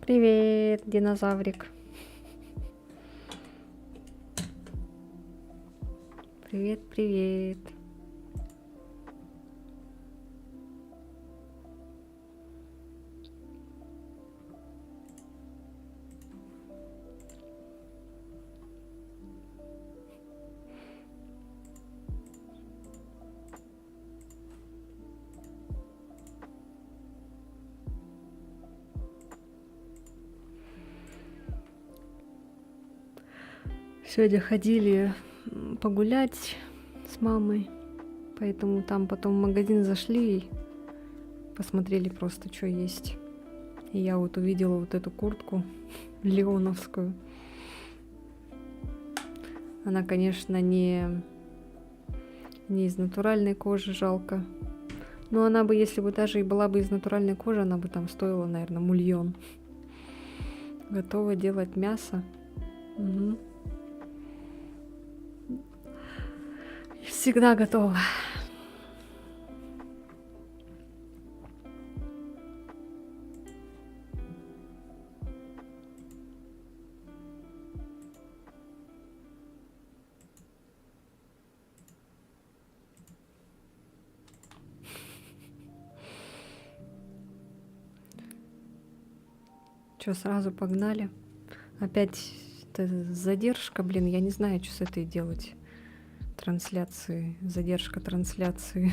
Привет, динозаврик. Привет, привет. Сегодня ходили погулять с мамой, поэтому там потом в магазин зашли и посмотрели просто, что есть. И я вот увидела вот эту куртку леоновскую. Она, конечно, не из натуральной кожи, жалко. Но она бы, если бы даже и была бы из натуральной кожи, она бы там стоила, наверное, мульон. Готова делать мясо. Угу. Всегда готова. Что, сразу погнали? Опять задержка, блин, я не знаю, что с этой делать. Трансляции, задержка трансляции.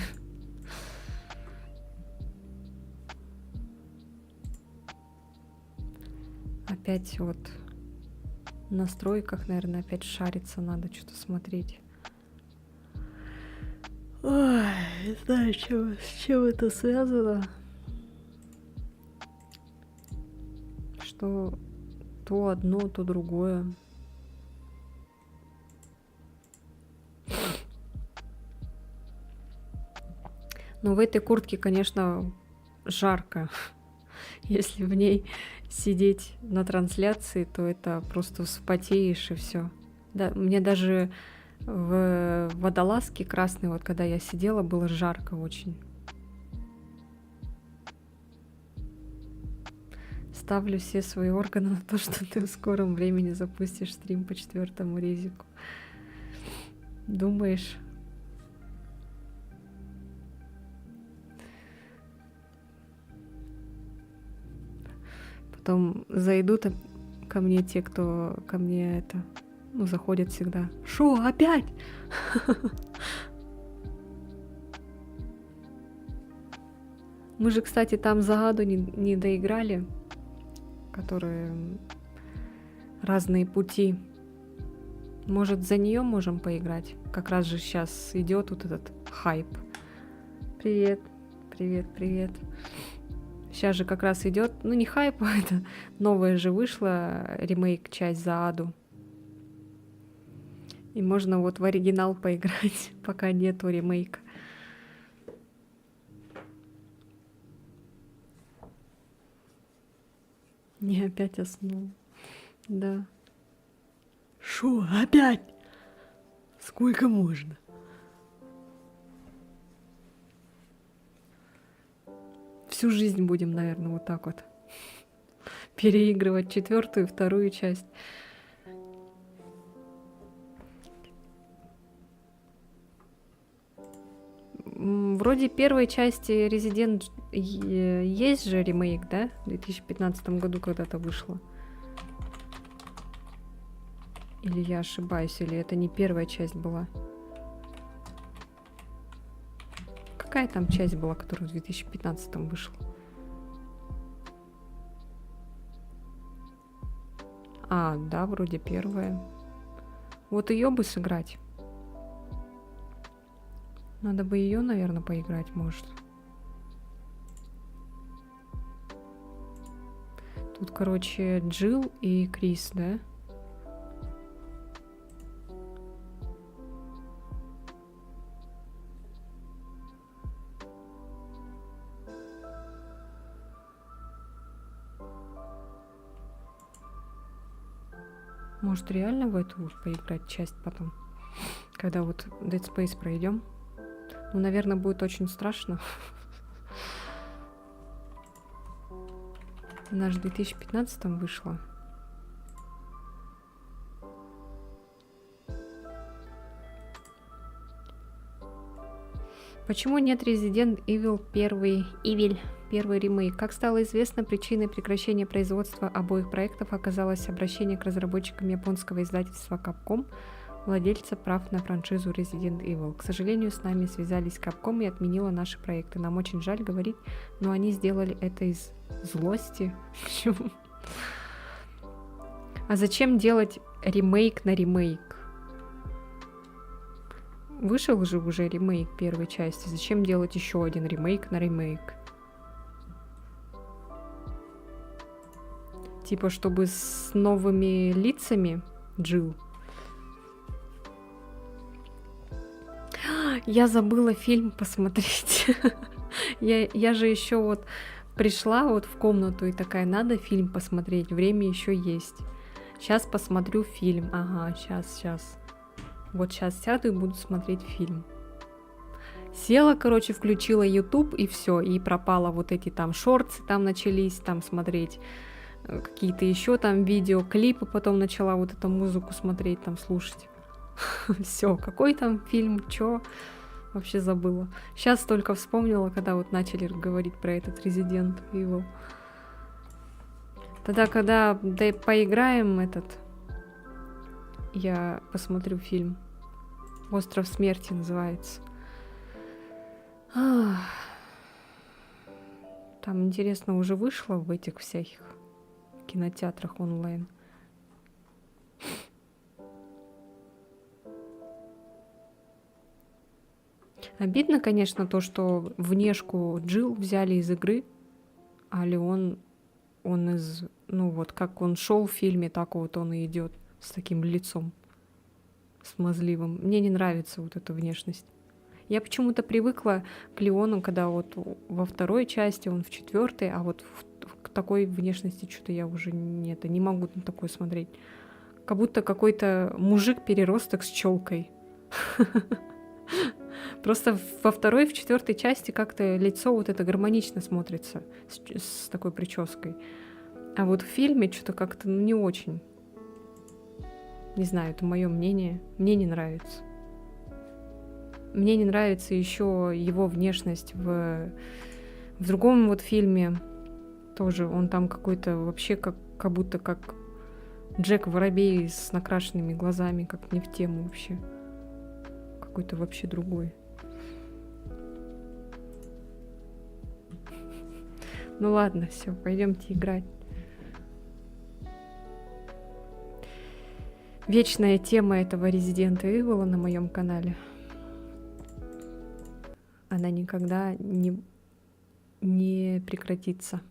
Опять вот в настройках, наверное, опять шариться надо, что-то смотреть. Ой, не знаю, с чем это связано. Что то одно, то другое. Но в этой куртке, конечно, жарко. Если в ней сидеть на трансляции, то это просто вспотеешь и все. Да, мне даже в водолазке красной, вот когда я сидела, было жарко очень. Ставлю все свои органы на то, что ты в скором времени запустишь стрим по 4-му резику. Думаешь? Потом зайдут ко мне те, кто ко мне это, заходят всегда. Шо, опять? Мы же, кстати, там загаду не доиграли, которые разные пути. Может, за нее можем поиграть? Как раз же сейчас идет вот этот хайп. Привет, привет, привет. Сейчас же как раз идет, не хайп, а это новая же вышла, ремейк, часть Зааду. И можно вот в оригинал поиграть, пока нету ремейка. Не, опять уснул. Да. Шо, опять? Сколько можно? Всю жизнь будем, наверное, вот так вот переигрывать 4-ю и 2-ю часть. Вроде первой части Resident есть же ремейк, да? В 2015 году когда-то вышло. Или я ошибаюсь, или это не первая часть была? Какая там часть была, которая в 2015 вышла? А, да, вроде первая. Вот ее бы сыграть. Надо бы ее, наверное, поиграть, может. Тут, короче, Джилл и Крис, да? Может, реально в эту поиграть часть потом? Когда вот Dead Space пройдем? Наверное, будет очень страшно. Она же в 2015 вышла. Почему нет Resident Evil первый ремейк? Как стало известно, причиной прекращения производства обоих проектов оказалось обращение к разработчикам японского издательства Capcom, владельца прав на франшизу Resident Evil. К сожалению, с нами связались Capcom и отменила наши проекты. Нам очень жаль говорить, но они сделали это из злости. А зачем делать ремейк на ремейк? Вышел же уже ремейк первой части. Зачем делать еще один ремейк на ремейк? Типа, чтобы с новыми лицами Джилл. Я забыла фильм посмотреть. Я же еще вот пришла вот в комнату и такая, надо фильм посмотреть, время еще есть. Сейчас посмотрю фильм. Ага, сейчас. Вот сейчас сяду и буду смотреть фильм. Села, короче, включила YouTube и все, и пропало вот эти там шортсы там начались, там смотреть какие-то еще там видео, клипы, потом начала вот эту музыку смотреть, там слушать. Все, какой там фильм, чё, вообще забыла. Сейчас только вспомнила, когда вот начали говорить про этот Resident Evil. Тогда, когда поиграем я посмотрю фильм. «Остров смерти» называется. Там, интересно, уже вышло в этих всяких кинотеатрах онлайн. Обидно, конечно, то, что внешку Джилл взяли из игры, а Леон, он из... Ну вот, как он шел в фильме, так вот он и идет с таким лицом смазливым. Мне не нравится вот эта внешность. Я почему-то привыкла к Леону, когда вот во второй части, он в четвертой, а вот к такой внешности что-то я уже не могу на такое смотреть. Как будто какой-то мужик-переросток с челкой. Просто во второй, в четвертой части как-то лицо вот это гармонично смотрится с такой прической. А вот в фильме что-то как-то не очень. Не знаю, это мое мнение. Мне не нравится. Мне не нравится еще его внешность в другом вот фильме. Тоже он там какой-то вообще как будто как Джек Воробей с накрашенными глазами, как не в тему вообще. Какой-то вообще другой. Ну ладно, все, пойдемте играть. Вечная тема этого Resident Evil на моем канале. Она никогда не прекратится.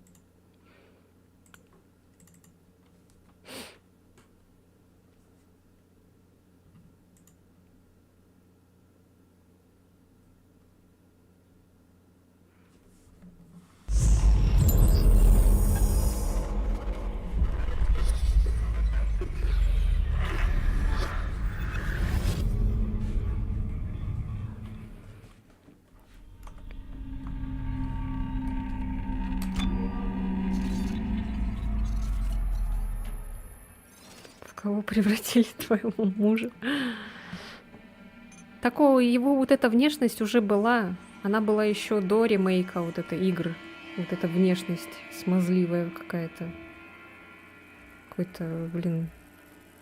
Кого превратили твоего мужа? Такого, его вот эта внешность уже была. Она была еще до ремейка вот этой игры. Вот эта внешность смазливая какая-то. Какой-то,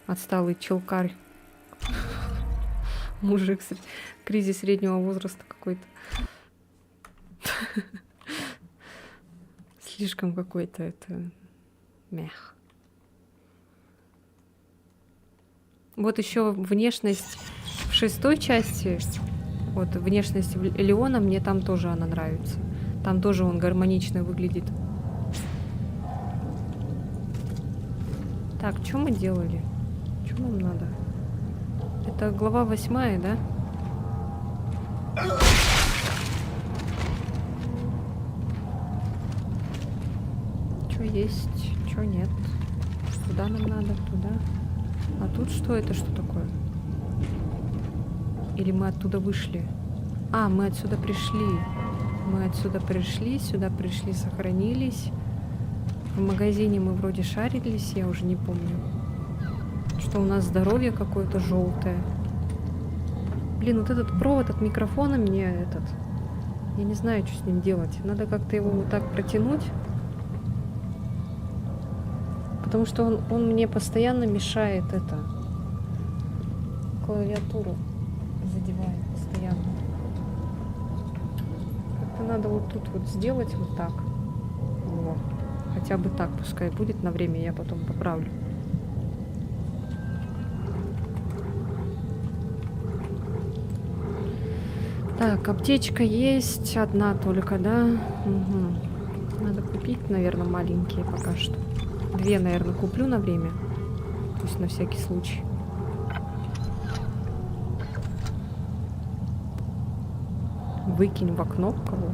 отсталый челкарь. Мужик, кризис среднего возраста какой-то. Слишком какой-то это мях. Вот еще внешность в шестой части, вот внешность Леона, мне там тоже она нравится. Там тоже он гармонично выглядит. Так, что мы делали? Что нам надо? Это глава 8, да? Что есть, что нет. Куда нам надо? Туда. А тут что это? Что такое? Или мы оттуда вышли? А, мы отсюда пришли. Мы отсюда пришли, сюда пришли, сохранились. В магазине мы вроде шарились, я уже не помню. Что у нас здоровье какое-то желтое. Блин, вот этот провод от микрофона мне этот... Я не знаю, что с ним делать. Надо как-то его вот так протянуть. Потому что он мне постоянно мешает это. Клавиатуру задевает постоянно. Как-то надо вот тут вот сделать вот так. Во. Хотя бы так, пускай будет на время, я потом поправлю. Так, аптечка есть одна только, да? Угу. Надо купить, наверное, маленькие пока что. 2, наверное, куплю на время. То есть на всякий случай. Выкинь в окно кого?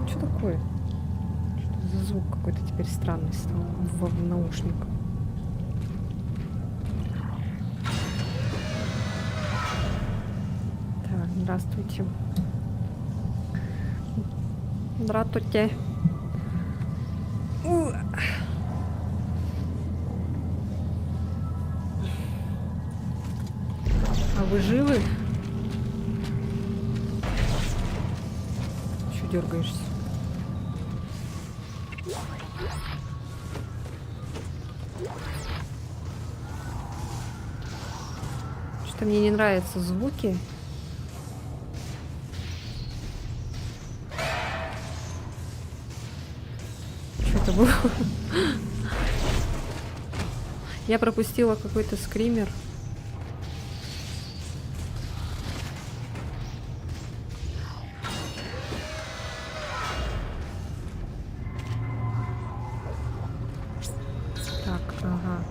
Что такое? Что за звук какой-то теперь странный стал в наушниках? Так, здравствуйте. Здравствуйте. А вы живы? Чё дергаешься? Что-то мне не нравятся звуки. Что это было? Я пропустила какой-то скример. Так, ага.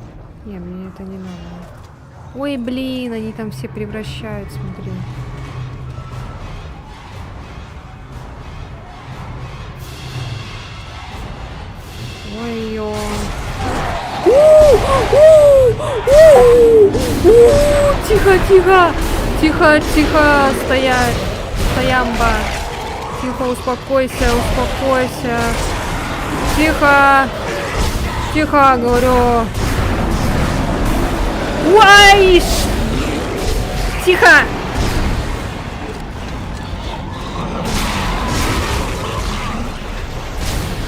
Не, мне это не надо. Ой, блин, они там все превращают, смотри. Ой-ё. Тихо, тихо! Тихо, тихо! Стоять! Стоямба! Тихо, успокойся, успокойся! Тихо! Тихо, говорю! Уай! Тихо!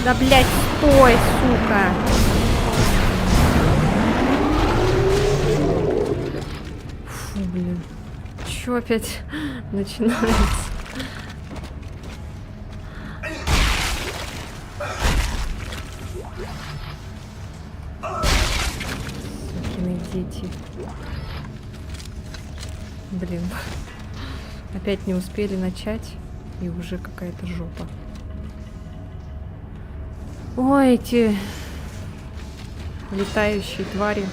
Да, блядь, стой, сука! Фу, блин. Чё опять начинается? Сукины дети. Блин. Опять не успели начать, и уже какая-то жопа. Ой, эти летающие твари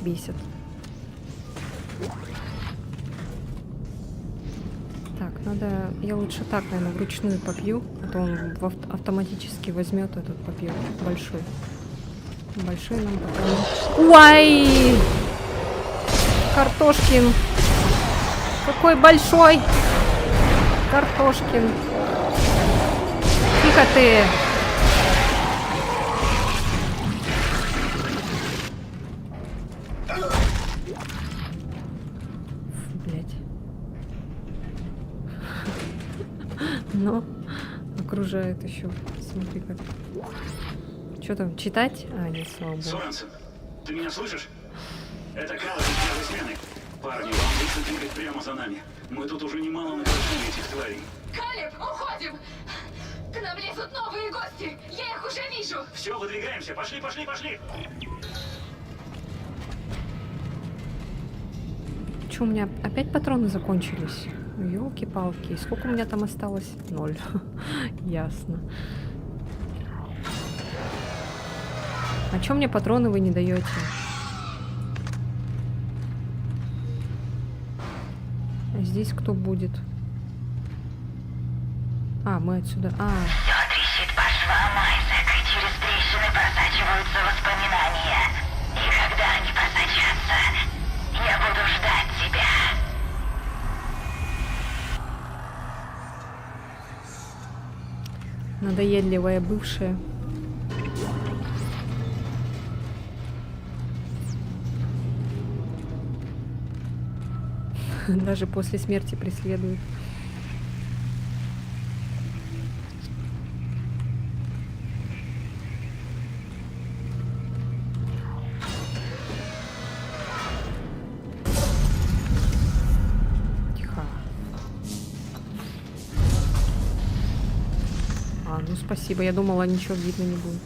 бесят. Так, надо... Я лучше так, наверное, вручную попью, а то он автоматически возьмет этот попью большой. Большой нам потом... Уай! Картошкин! Какой большой! Картошкин! Тихо ты! Но окружает еще. Смотри как. Что там, читать? А, нет, слава богу. Соренсен, ты меня слышишь? Это Каллас из первой смены. Парни, вам высадили прямо за нами. Мы тут уже немало накрошили этих тварей. Калеб, уходим! К нам лезут новые гости! Я их уже вижу! Все, выдвигаемся. Пошли, пошли, пошли! Че, у меня опять патроны закончились? Ёлки-палки. И сколько у меня там осталось? 0. Ясно. А чё мне патроны вы не даете? А здесь кто будет? А, мы отсюда. А. Все трещит по швам, Айзек, и через трещины просачиваются воспоминания. И когда они просочатся, я буду ждать тебя. Надоедливая бывшая. Даже после смерти преследует. Тихо. Ну спасибо. Я думала, ничего видно не будет.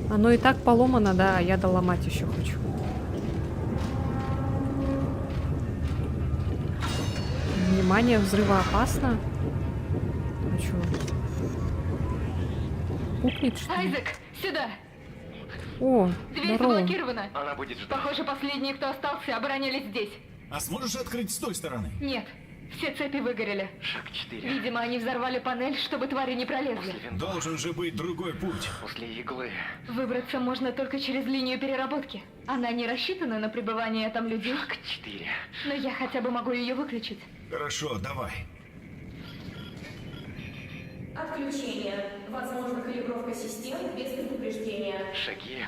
Оно и так поломано, да, а я доломать еще хочу. Внимание, взрывоопасно. А чё? Пукнет, что ли? Айзек, сюда! О, Дверь здорово. заблокирована. Она будет ждать. Похоже, последние, кто остался, оборонялись здесь. А сможешь открыть с той стороны? Нет, все цепи выгорели. Шаг 4. Видимо, они взорвали панель, чтобы твари не пролезли. После винтов, Должен же быть другой путь. после иглы. Выбраться можно только через линию переработки. Она не рассчитана на пребывание там людей, Шаг 4. но я хотя бы могу ее выключить. Хорошо, давай. Отключение. Возможно, калибровка систем без предупреждения. Шаги.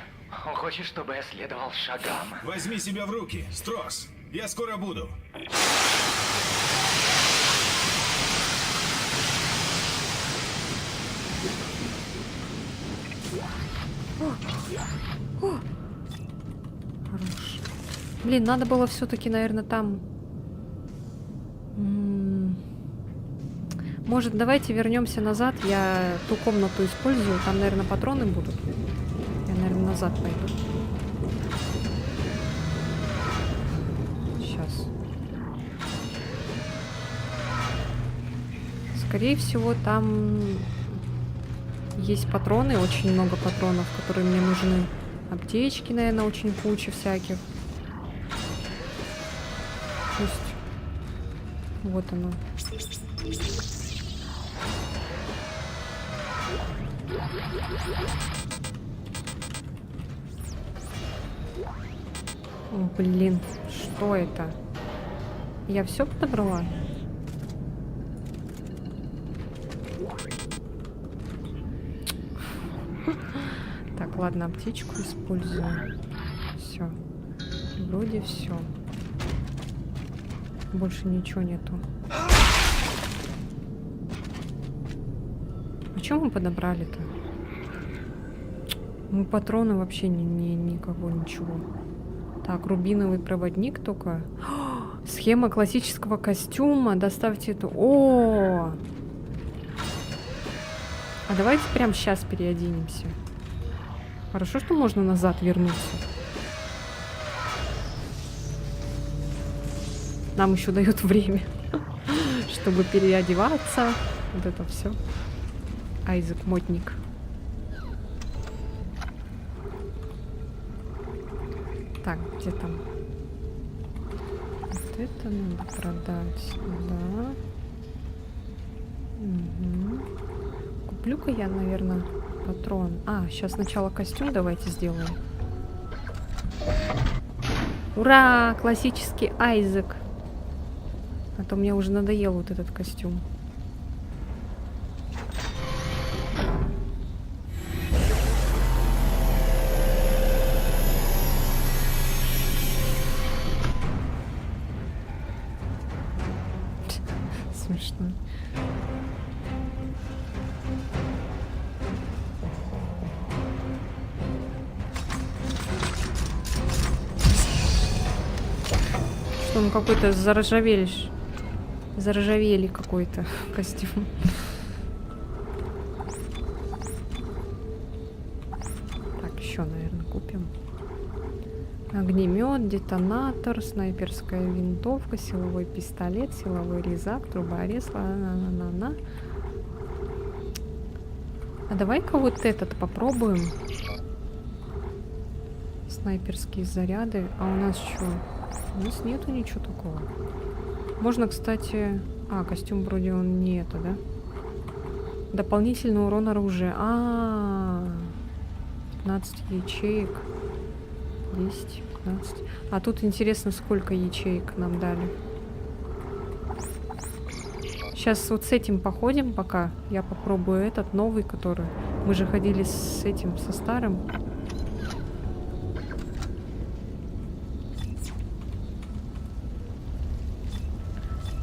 Он хочет, чтобы я следовал шагам. Возьми себя в руки, Строс. Я скоро буду. Хорош. Блин, надо было все-таки, наверное, там. Может, давайте вернемся назад. Я ту комнату использую. Там, наверное, патроны будут. Я, наверное, назад пойду. Сейчас. Скорее всего, там есть патроны, очень много патронов, которые мне нужны. Аптечки, наверное, очень куча всяких. То есть, вот оно. О, блин, что это? Я все подобрала? Так, ладно, аптечку использую. Все. Вроде все. Больше ничего нету. А что мы подобрали-то? Ну, патроны вообще никого, ничего. Так, рубиновый проводник только. Схема классического костюма. Доставьте эту. О! А давайте прямо сейчас переоденемся. Хорошо, что можно назад вернуться. Нам еще дают время, чтобы переодеваться. Вот это все. Айзек Мотник. Так, где там? Вот это надо продать. Да. Угу. Куплю-ка я, наверное, патрон. А, сейчас сначала костюм давайте сделаем. Ура! Классический Айзек. А то мне уже надоел вот этот костюм. Смешно. Что он какой-то заржавели какой-то костюм. Так, еще, наверное, купим. Огнемет, детонатор, снайперская винтовка, силовой пистолет, силовой резак, труборез, на. А давай-ка вот этот попробуем. Снайперские заряды. А у нас что? У нас нету ничего такого. Можно, кстати... А, костюм вроде он не это, да? Дополнительный урон оружия. 15 ячеек. 10, 15. А тут интересно, сколько ячеек нам дали. Сейчас вот с этим походим пока. Я попробую этот новый, который... Мы же ходили с этим, со старым.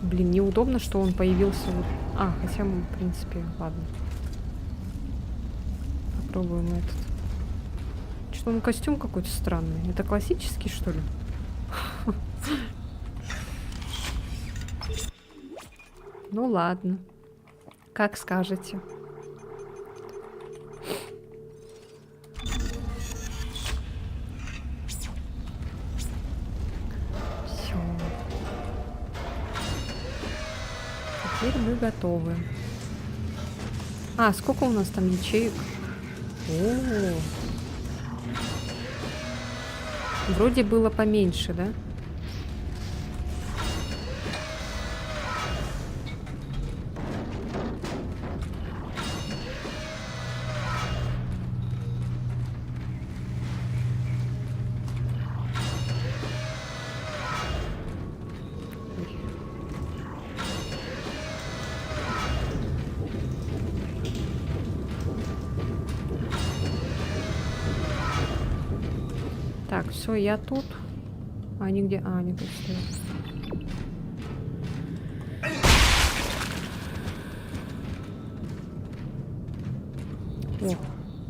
Блин, неудобно, что он появился вот... хотя мы, в принципе, ладно. Попробуем этот. Что он костюм какой-то странный. Это классический, что ли? Ну ладно. Как скажете. Все. Теперь мы готовы. Сколько у нас там ячеек? О-о-о. Вроде было поменьше, да? Так, все, я тут. Они где? Они тут стоят.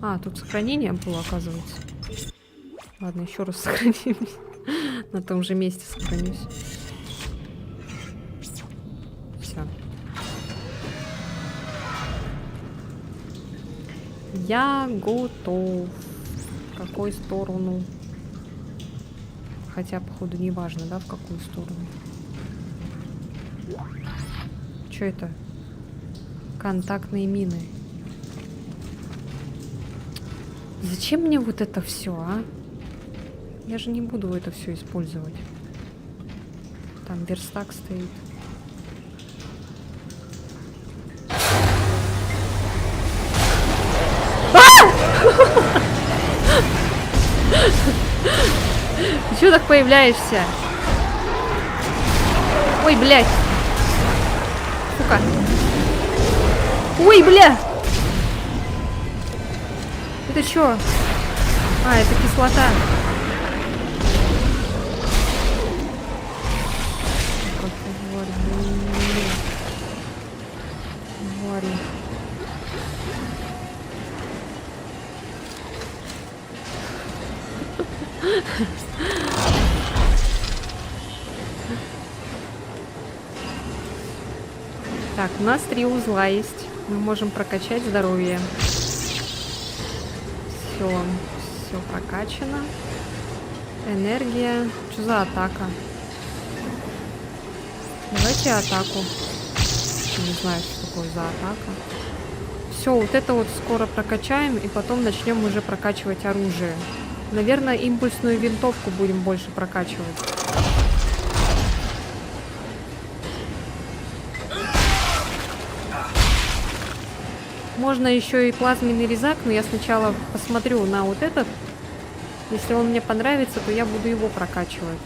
О. Тут сохранение было, оказывается. Ладно, еще раз сохранимся. На том же месте сохранюсь. Все. Я готов. В какую сторону? Хотя, походу, не важно, да, в какую сторону. Что это? Контактные мины. Зачем мне вот это все, а? Я же не буду это все использовать. Там верстак стоит. Ты чё так появляешься? Ой, блядь. Сука. Ой, бля. Это чё? Это кислота. Тварь. Так, у нас 3 узла есть. Мы можем прокачать здоровье. Все прокачано. Энергия. Что за атака? Давайте атаку. Не знаю, что такое за атака. Все, вот это вот скоро прокачаем, и потом начнем уже прокачивать оружие. Наверное, импульсную винтовку будем больше прокачивать. Можно еще и плазменный резак, но я сначала посмотрю на вот этот. Если он мне понравится, то я буду его прокачивать.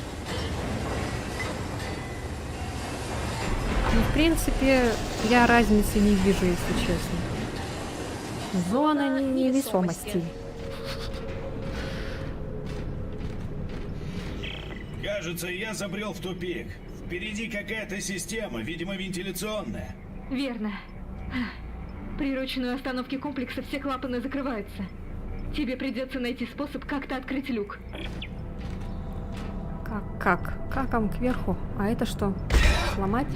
И, в принципе, я разницы не вижу, если честно. Зона невесомости. Кажется, я забрел в тупик. Впереди какая-то система, видимо, вентиляционная. Верно. При ручной остановке комплекса все клапаны закрываются. Тебе придется найти способ как-то открыть люк. Как он кверху? А это что? Сломать?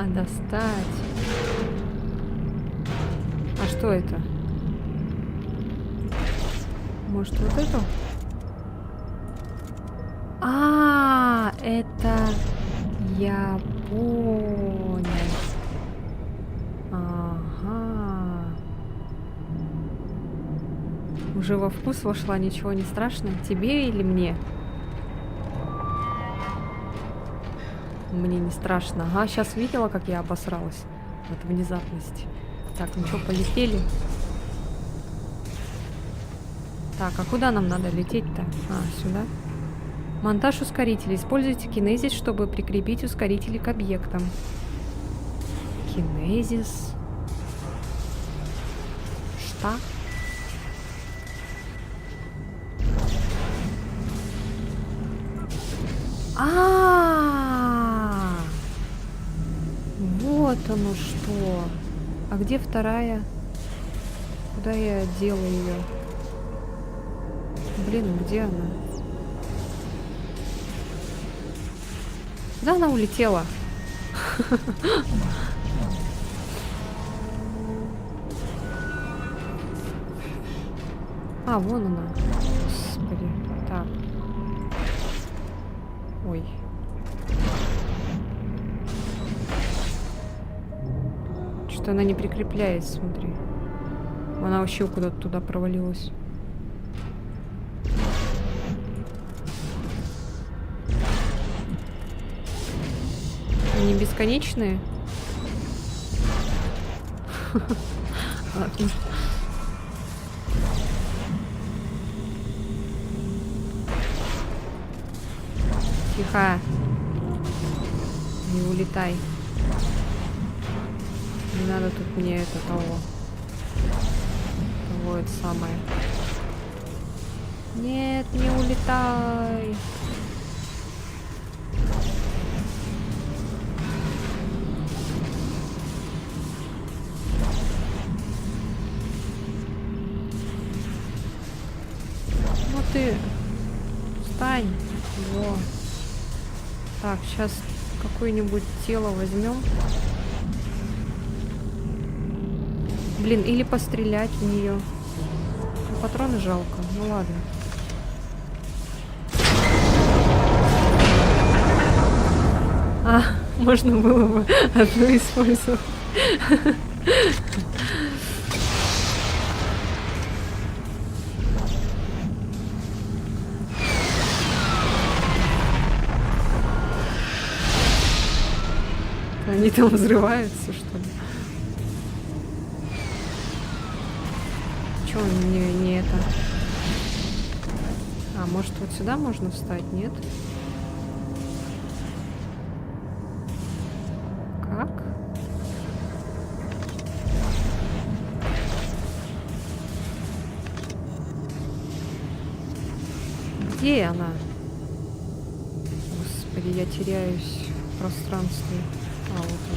Достать. А что это? Может, вот эту? Это... Я понял. Ага. Уже во вкус вошла, ничего не страшно. Тебе или мне? Мне не страшно. Ага, сейчас видела, как я обосралась от внезапности. Так, ну что, полетели? Так, а куда нам надо лететь-то? А, сюда. Монтаж ускорителей. Используйте кинезис, чтобы прикрепить ускорители к объектам. Кинезис. Что? Вот оно что. А где вторая? Куда я дела ее? Блин, где она? Куда она улетела? А, вон она. Господи. Так. Ой. Что-то она не прикрепляется, смотри. Она вообще куда-то туда провалилась. Они бесконечные? Ладно. Тихо. Не улетай. Не надо тут мне это того. Того это самое. Нет, не улетай. Ну ты встань. Во. Так, сейчас какое-нибудь тело возьмем. Блин, или пострелять в нее. Ну, патроны жалко. Ну ладно. А, можно было бы одну использовать. Они там взрываются, что ли? Чё он не это? А, может вот сюда можно встать, нет? Как? Где она? Господи, я теряюсь в пространстве. А, вот он.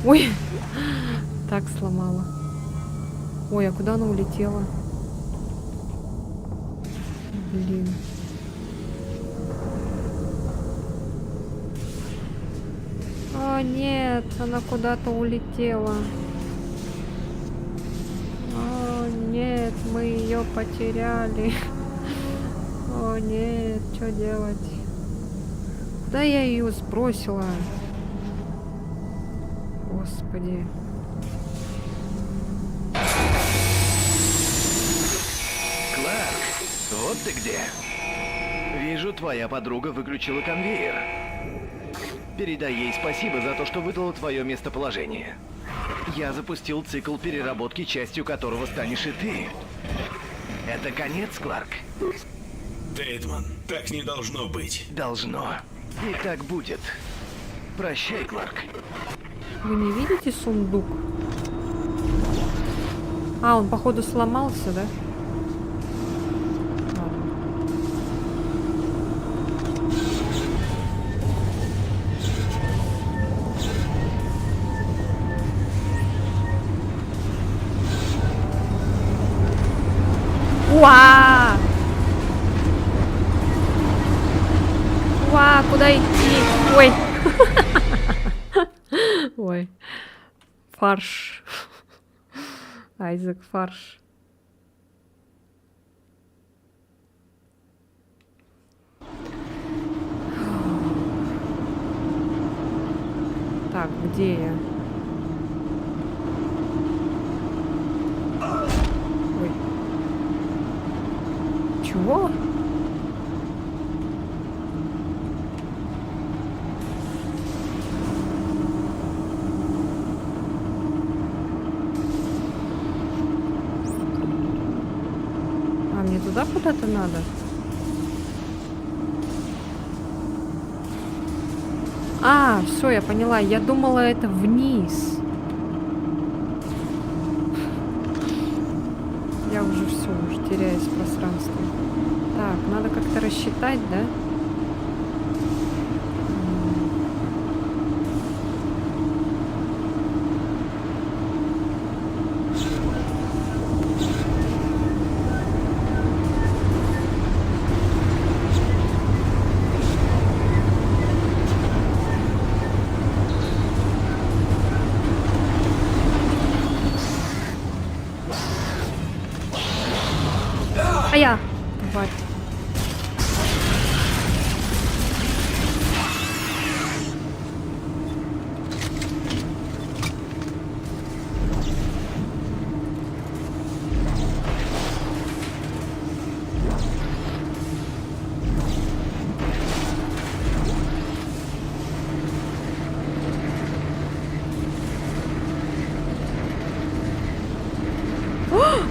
Ой, так сломала. Ой, а куда она улетела? Блин. О, нет, она куда-то улетела. О, нет, мы ее потеряли. О, нет, что делать? Куда я ее сбросила? Господи. Кларк, вот ты где. Вижу, твоя подруга выключила конвейер. Передай ей спасибо за то, что выдала твое местоположение. Я запустил цикл переработки, частью которого станешь и ты. Это конец, Кларк? Тейтман, так не должно быть. Должно. И так будет. Прощай, Кларк. Вы не видите сундук? А, он походу сломался, да? Ладно. Уа! Уа, куда идти? Ой. Ой. Фарш. Айзек, фарш. Так, где я? Ой. Чего? А мне туда куда-то надо? А, все, я поняла. Я думала, это вниз. Я уже все, уже теряюсь в пространстве. Так, надо как-то рассчитать, да? А я, тварь.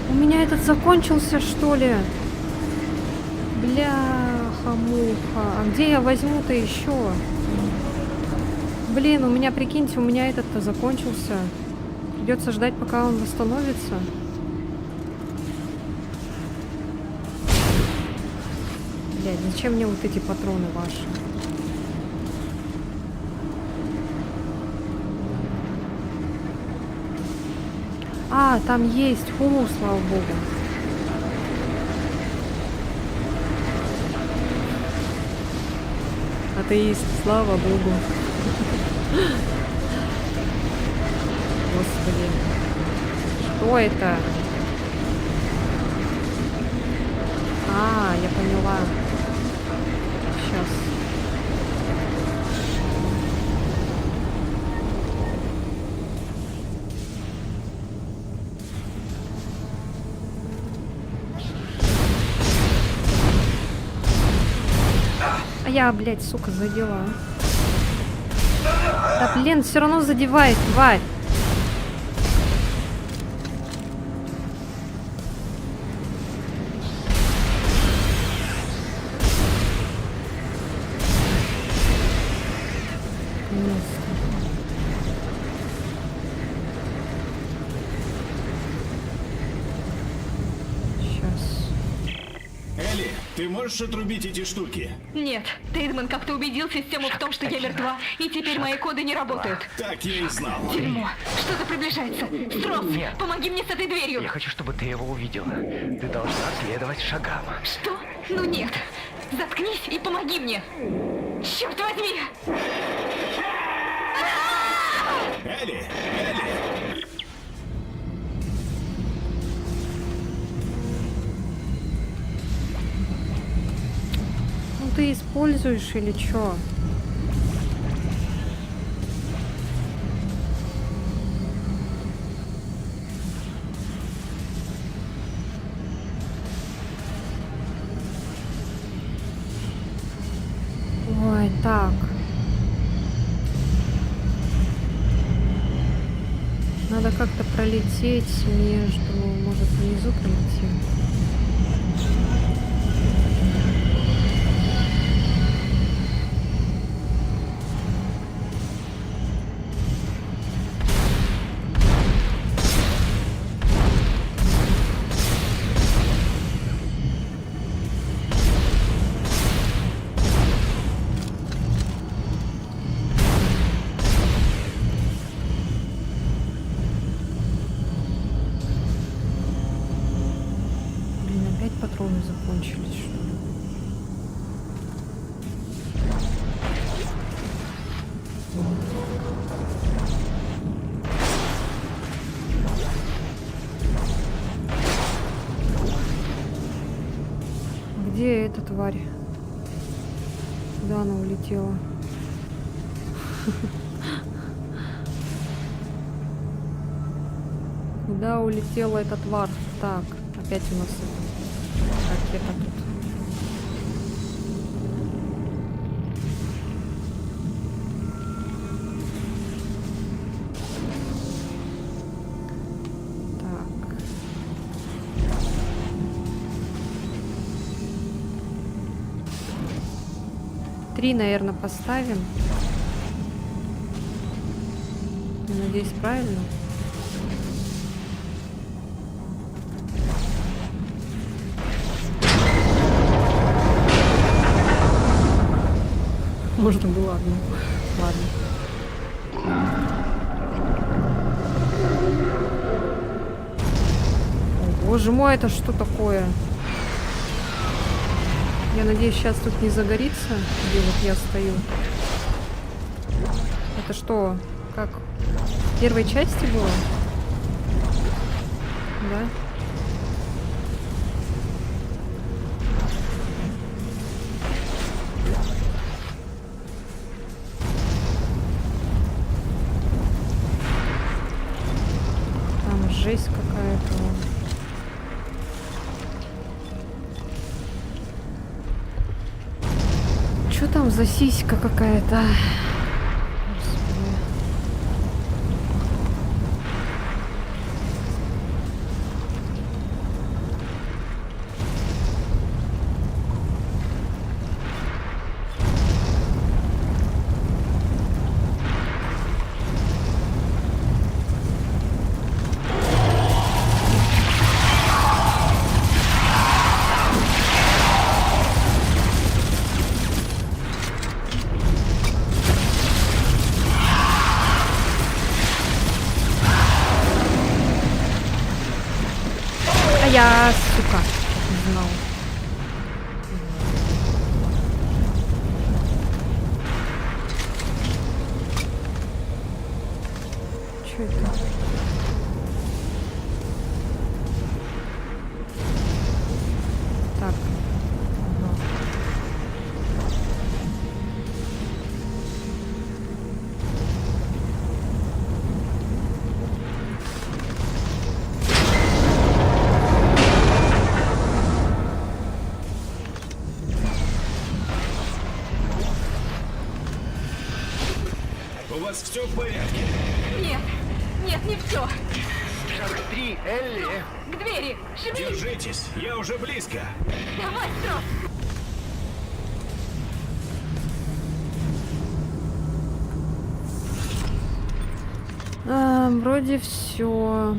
У меня этот закончился, что ли? Бляха-муха. А где я возьму-то еще? Блин, у меня, прикиньте, у меня этот-то закончился. Придется ждать, пока он восстановится. Блядь, зачем мне вот эти патроны ваши? А, там есть. Фу, слава богу. Атеист, слава богу. Господи. Что это? А, я поняла. Сейчас. А я, блядь, сука, задела. Да, блин, все равно задевает, тварь. Сейчас. Элли, ты можешь отрубить эти штуки? Нет, Тейдман как-то убедил систему в том, что я мертва, и теперь мои коды не работают. Так я и знал. Дерьмо, что-то приближается. Строс, Нет. помоги мне с этой дверью. Я хочу, чтобы ты его увидела. Ты должна следовать шагам. Что? Ну нет. Заткнись и помоги мне. Черт возьми! Элли! Элли! Ну ты используешь или чё? Ой, так. Надо как-то пролететь между... Может, внизу пролетим? Блин, опять патроны закончились, что ли? Где эта тварь? Куда она улетела? Куда улетела эта тварь? Так, опять у нас это ракета тут. 3, наверное, поставим. Я надеюсь, правильно. Можно было одну. Ладно. О, боже мой, это что такое? Я надеюсь, сейчас тут не загорится, где вот я стою. Это что? Как в первой части было? Да? Там жесть какая-то. Чё там за сиська какая-то? Господи. А я, сука, не знал. Чё это? Так. Ага. У вас все в порядке? Нет, нет, не все. Шаг 3, Элли. К двери, шевелись. Держитесь, я уже близко. Давай, Строс. Вроде все.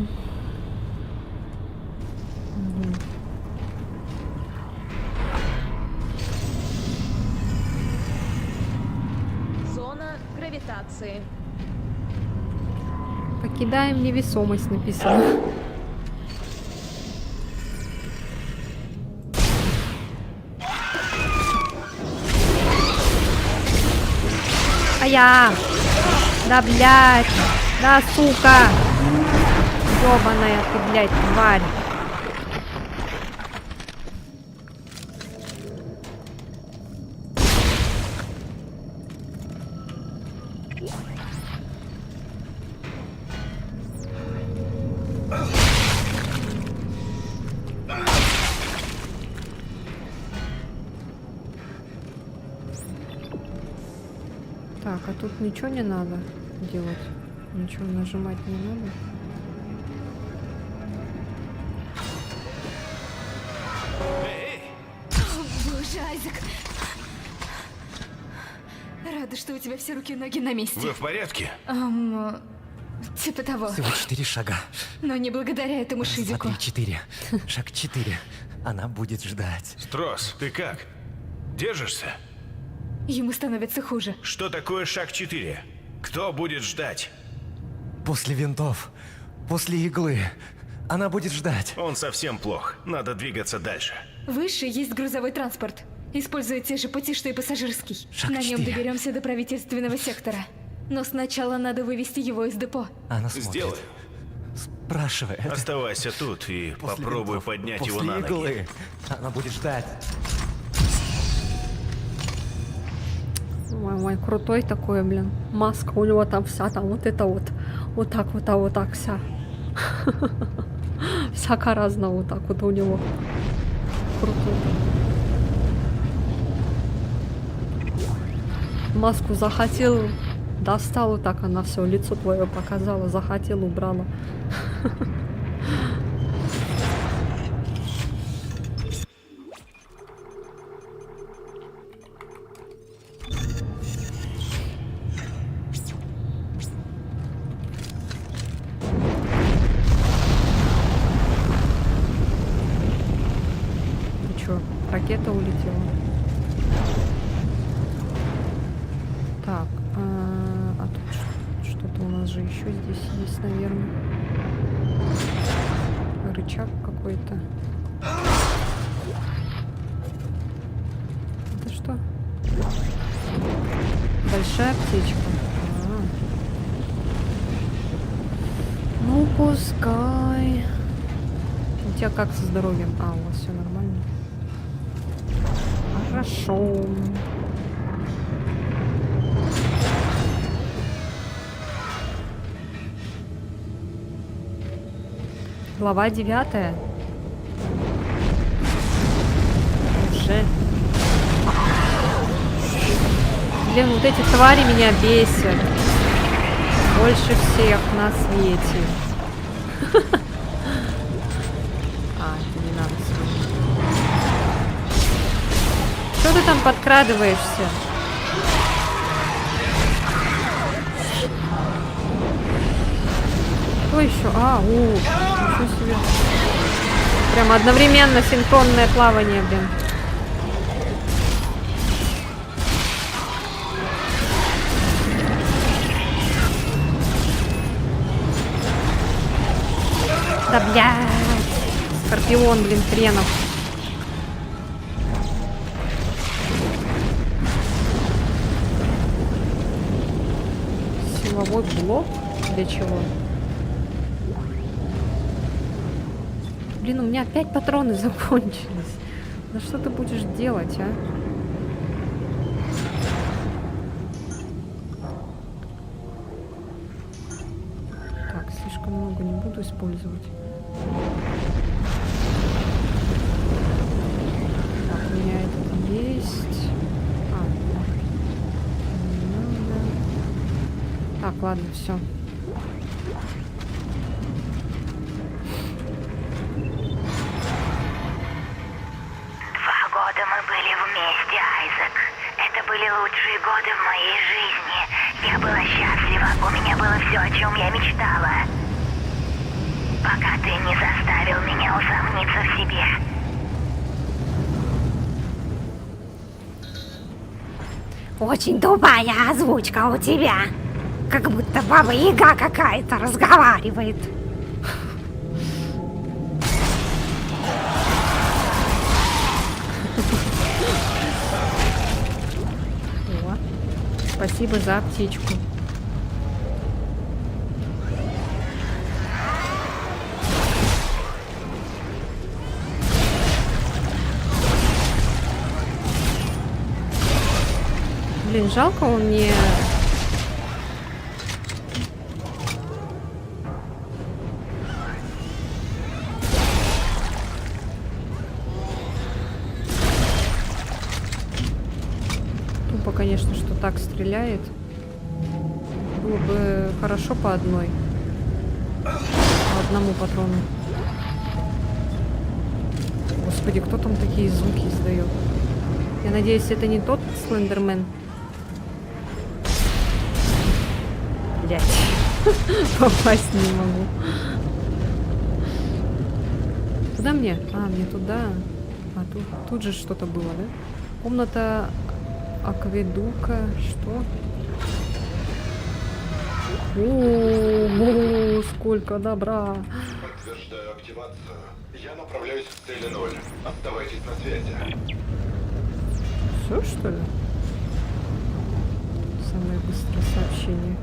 Зона гравитации. Покидаем невесомость, написано. А я! Да, блядь! Да, сука! Ёбаная ты, блядь, тварь! Так, а тут ничего не надо делать? Ничего нажимать не надо? Боже, Айзек. Рада, что у тебя все руки и ноги на месте. Вы в порядке? Типа того. Всего 4 шага. Но не благодаря этому Раз, два, шизику. 3, 4. Шаг 4. Она будет ждать. Строс, ты как? Держишься? Ему становится хуже. Что такое шаг 4? Кто будет ждать? После винтов. После иглы. Она будет ждать. Он совсем плох. Надо двигаться дальше. Выше есть грузовой транспорт. Используя те же пути, что и пассажирский. Шаг На нем 4. доберемся до правительственного сектора. Но сначала надо вывести его из депо. Она смотрит. Сделай. Спрашивает. Оставайся тут и После попробуй винтов. поднять После его на ноги. иглы. Она будет ждать. Ой, крутой такой, блин. Маска у него там вся, там вот это вот. Вот так вот, а вот так вся. Всяко разно вот так вот у него. Крутой. Маску захотел, достал, вот так она все, лицо твое показала, захотел, убрала. еще здесь есть, наверное. Рычаг какой-то. Это что? Большая аптечка. Ну, пускай. У тебя как со здоровьем? А, у вас все нормально. Хорошо. Глава 9. Уже. Блин, вот эти твари меня бесят. Больше всех на свете. А, это не надо сегодня. Что ты там подкрадываешься? Кто еще? А, ничего себе. Прям одновременно синхронное плавание, блин. Да, блядь. Скорпион, блин, хренов. Силовой блок? Для чего? Блин, у меня опять патроны закончились. Да что ты будешь делать, а? Так, слишком много не буду использовать. Так, у меня этот есть. А, не надо. Так, ладно, все. Лучшие годы в моей жизни. Я была счастлива, у меня было все, о чем я мечтала. Пока ты не заставил меня усомниться в себе. Очень тупая озвучка у тебя. Как будто Баба Яга какая-то разговаривает. Спасибо за аптечку. Блин, жалко, он не... Тупо, конечно, что так стреляет. Было бы хорошо по одной. По одному патрону. Господи, кто там такие звуки издает? Я надеюсь, это не тот Слендермен. Блять. Попасть не могу. Куда мне? А, мне туда. А тут же что-то было, да? Комната акведука. Что? О, сколько добра. Подтверждаю активацию. Я направляюсь к цели 0. Оставайтесь на связи. Все, что ли? Самое быстрое сообщение.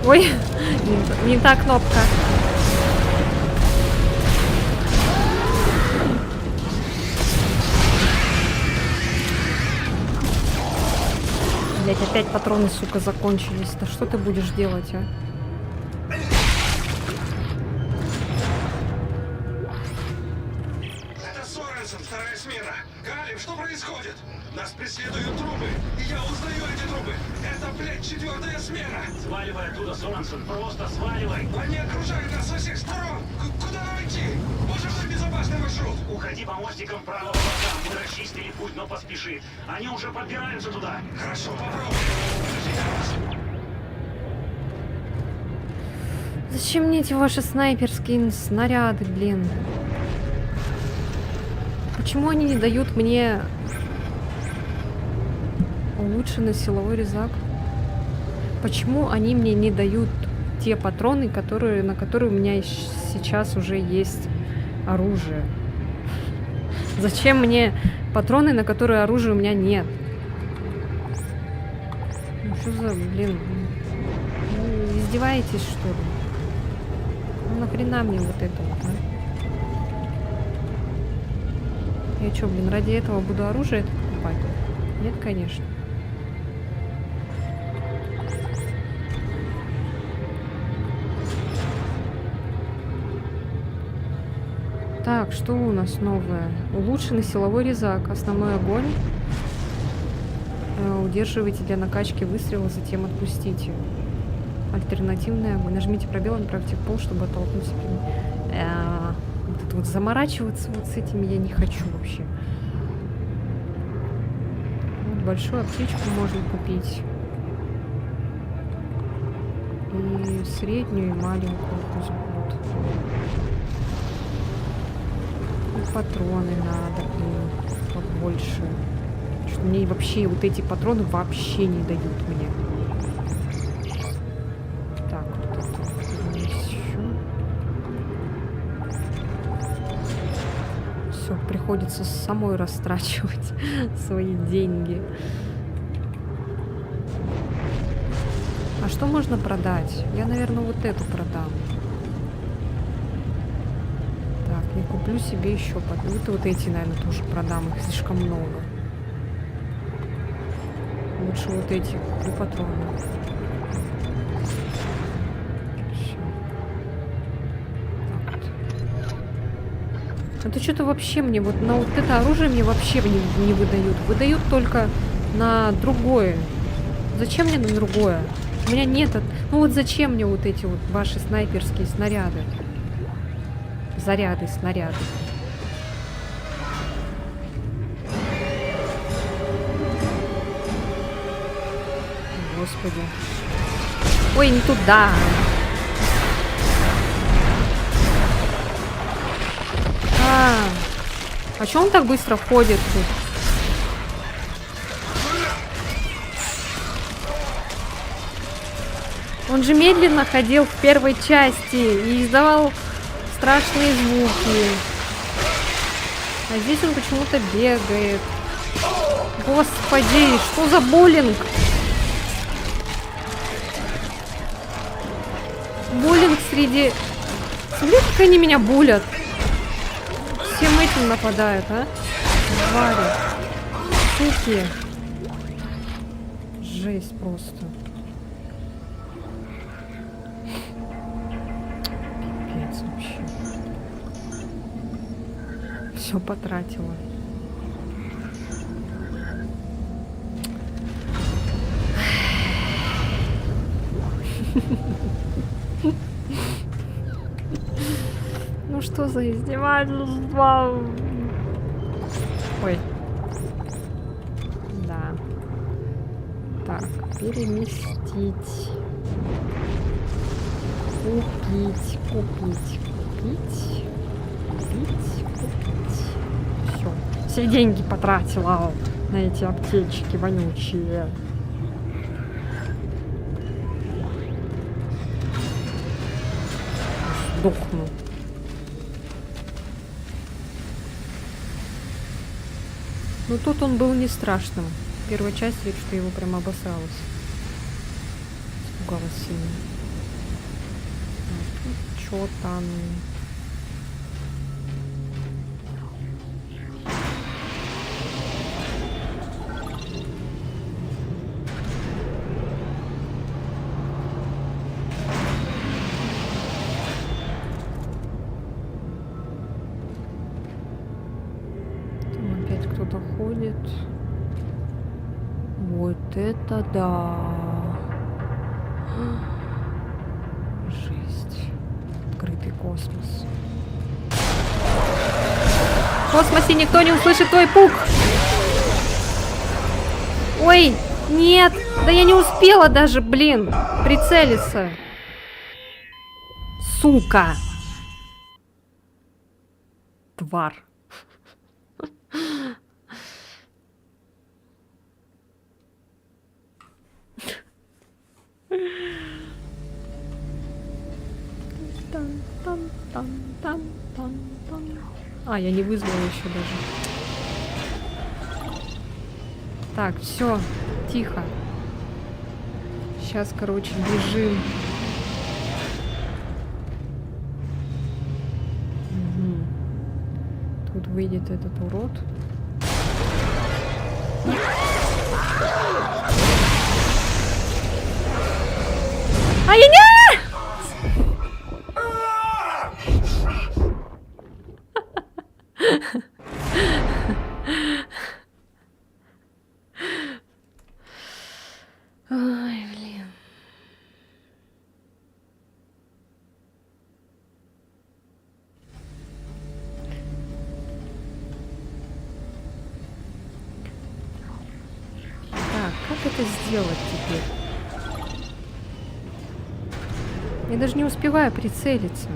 Ой, не та кнопка. Блять, опять патроны, сука, закончились. Да что ты будешь делать, а? Это Соренсон, вторая смена! Калиб, что происходит? Нас преследуют трубы, и я узнаю эти трубы! Это, блядь, 4-я смена! Сваливай оттуда, Сорансон, просто сваливай! Они окружают нас со всех сторон! Куда нам идти? Можем на безопасный маршрут! Уходи по мостикам правого бока. Мы расчистили путь, но поспеши. Они уже подбираются туда. Хорошо, попробуем. Зачем мне эти ваши снайперские снаряды, блин? Почему они не дают мне улучшенный силовой резак? Почему они мне не дают те патроны, на которые у меня сейчас уже есть оружие? Зачем мне патроны, на которые оружия у меня нет? Ну что за, блин? Вы издеваетесь, что ли? Ну нахрена мне вот это вот, а? Я что, блин, ради этого буду оружие это покупать? Нет, конечно. Так, что у нас новое? Улучшенный силовой резак. Основной огонь. Удерживайте для накачки выстрела, затем отпустите. Альтернативный огонь. Нажмите пробел, направьте в пол, чтобы оттолкнуть себя. Вот это вот заморачиваться вот с этими я не хочу вообще. Вот большую аптечку можно купить. И среднюю, и маленькую пусть будут. И патроны надо, и побольше. Что мне вообще вот эти патроны вообще не дают мне. Так, вот это еще. Все, приходится самой растрачивать свои деньги. А что можно продать? Я, наверное, вот эту продам. Так, я куплю себе еще вот эти, наверное, тоже продам. Их слишком много. Лучше вот эти куплю патроны. Всё. Так вот. Это что-то вообще мне вот на вот это оружие мне вообще не выдают. Выдают только на другое. Зачем мне на другое? У меня нет... Ну вот зачем мне вот эти вот ваши снайперские снаряды? Заряды, снаряды. Господи. Ой, не туда. А чё он так быстро ходит тут? Он же медленно ходил в первой части и издавал страшные звуки. А здесь он почему-то бегает. Господи, что за буллинг? Буллинг среди... Смотри, как они меня булят. Всем этим нападают, а? Твари. Суки. Жесть просто. Пипец вообще. Все потратила. Ну что за издевательство? Ой. Да. Так, переместить. Купить, купить, купить. Купить, купить. Все. Все деньги потратила на эти аптечки вонючие. Сдохну. Но тут он был не страшным. Первая часть, ведь что его прям обосралась. Испугалась сильно. Чё там? опять кто-то ходит. Вот это да. Жесть. Открытый космос. В космосе никто не услышит твой пук. Ой, нет. Да я не успела даже, блин, прицелиться. Сука. Тварь. А, я не вызвала еще даже. Так, все, тихо. Сейчас, короче, бежим. Угу. Тут выйдет этот урод. Ай-яй-яй! Ой, блин. Так, как это сделать теперь? Я даже не успеваю прицелиться.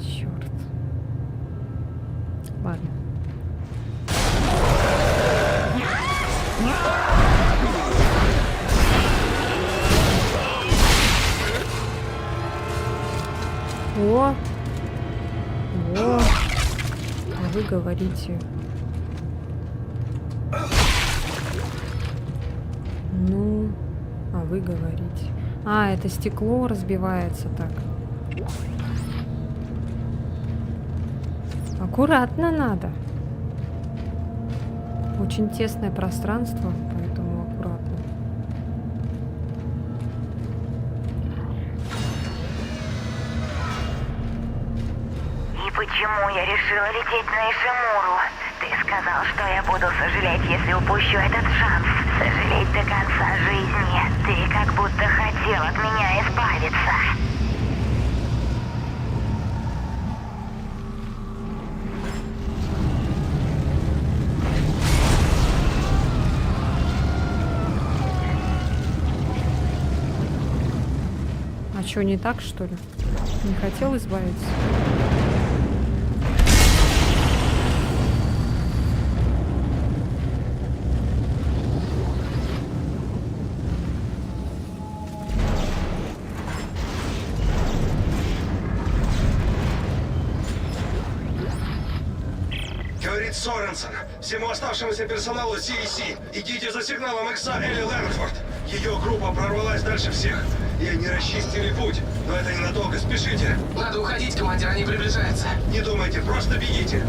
Черт. Ладно. О! О! А вы говорите. Ну, а вы говорите. А, это стекло разбивается так. Аккуратно надо. Очень тесное пространство, поэтому аккуратно. И почему я решила лететь на Ишимуру? Ты сказал, что я буду сожалеть, если упущу этот шанс. Сожалеть до конца жизни. Ты как будто хотел от меня избавиться. А что, не так, что ли? Не хотел избавиться? Говорит Соренсон. Всему оставшемуся персоналу CEC. Идите за сигналом Икса Элли Лэнгфорд. Ее группа прорвалась дальше всех. И они расчистили путь. Но это ненадолго. Спешите. Надо уходить, командир, они приближаются. Не думайте, просто бегите.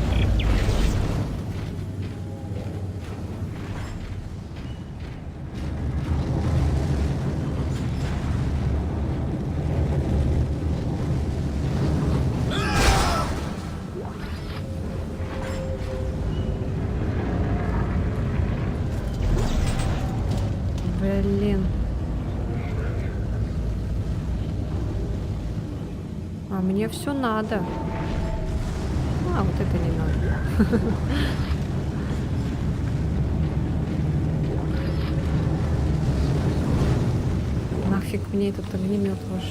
Блин. А мне все надо. А, вот это не надо. Нафиг мне этот огнемет ваш.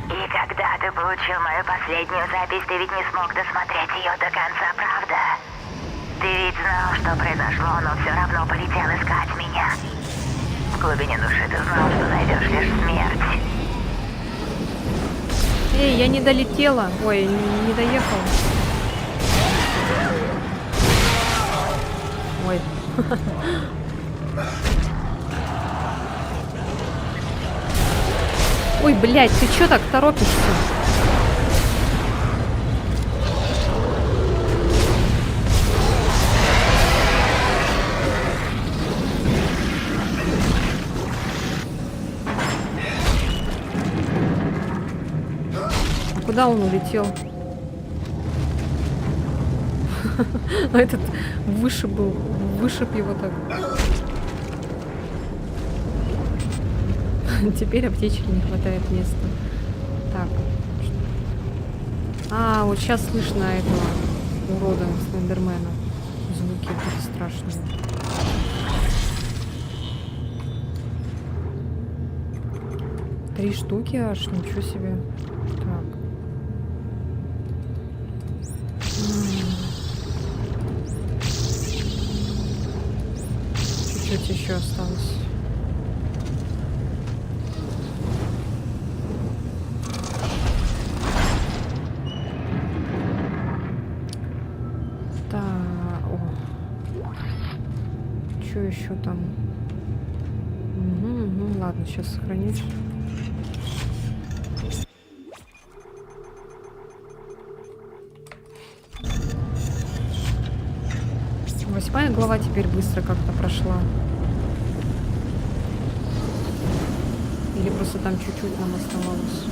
И когда ты получил мою последнюю запись, ты ведь не смог досмотреть ее до конца, правда? Ты ведь знал, что произошло, но все равно полетел искать меня. В глубине души ты знал, что найдешь лишь смерть. Эй, я не долетела. Ой, не доехала. Ой. Ой, блядь, ты чё так торопишься? Куда он улетел? А этот выше был. Вышиб его так. Теперь аптечки не хватает места. Так. А, вот сейчас слышно этого урода Слендермена. Звуки такие страшные. Три штуки аж, ничего себе. Так. Чуть-чуть еще осталось. Что еще там? Угу, ладно, сейчас сохранюсь. Восьмая глава теперь быстро как-то прошла. Или просто там чуть-чуть нам оставалось.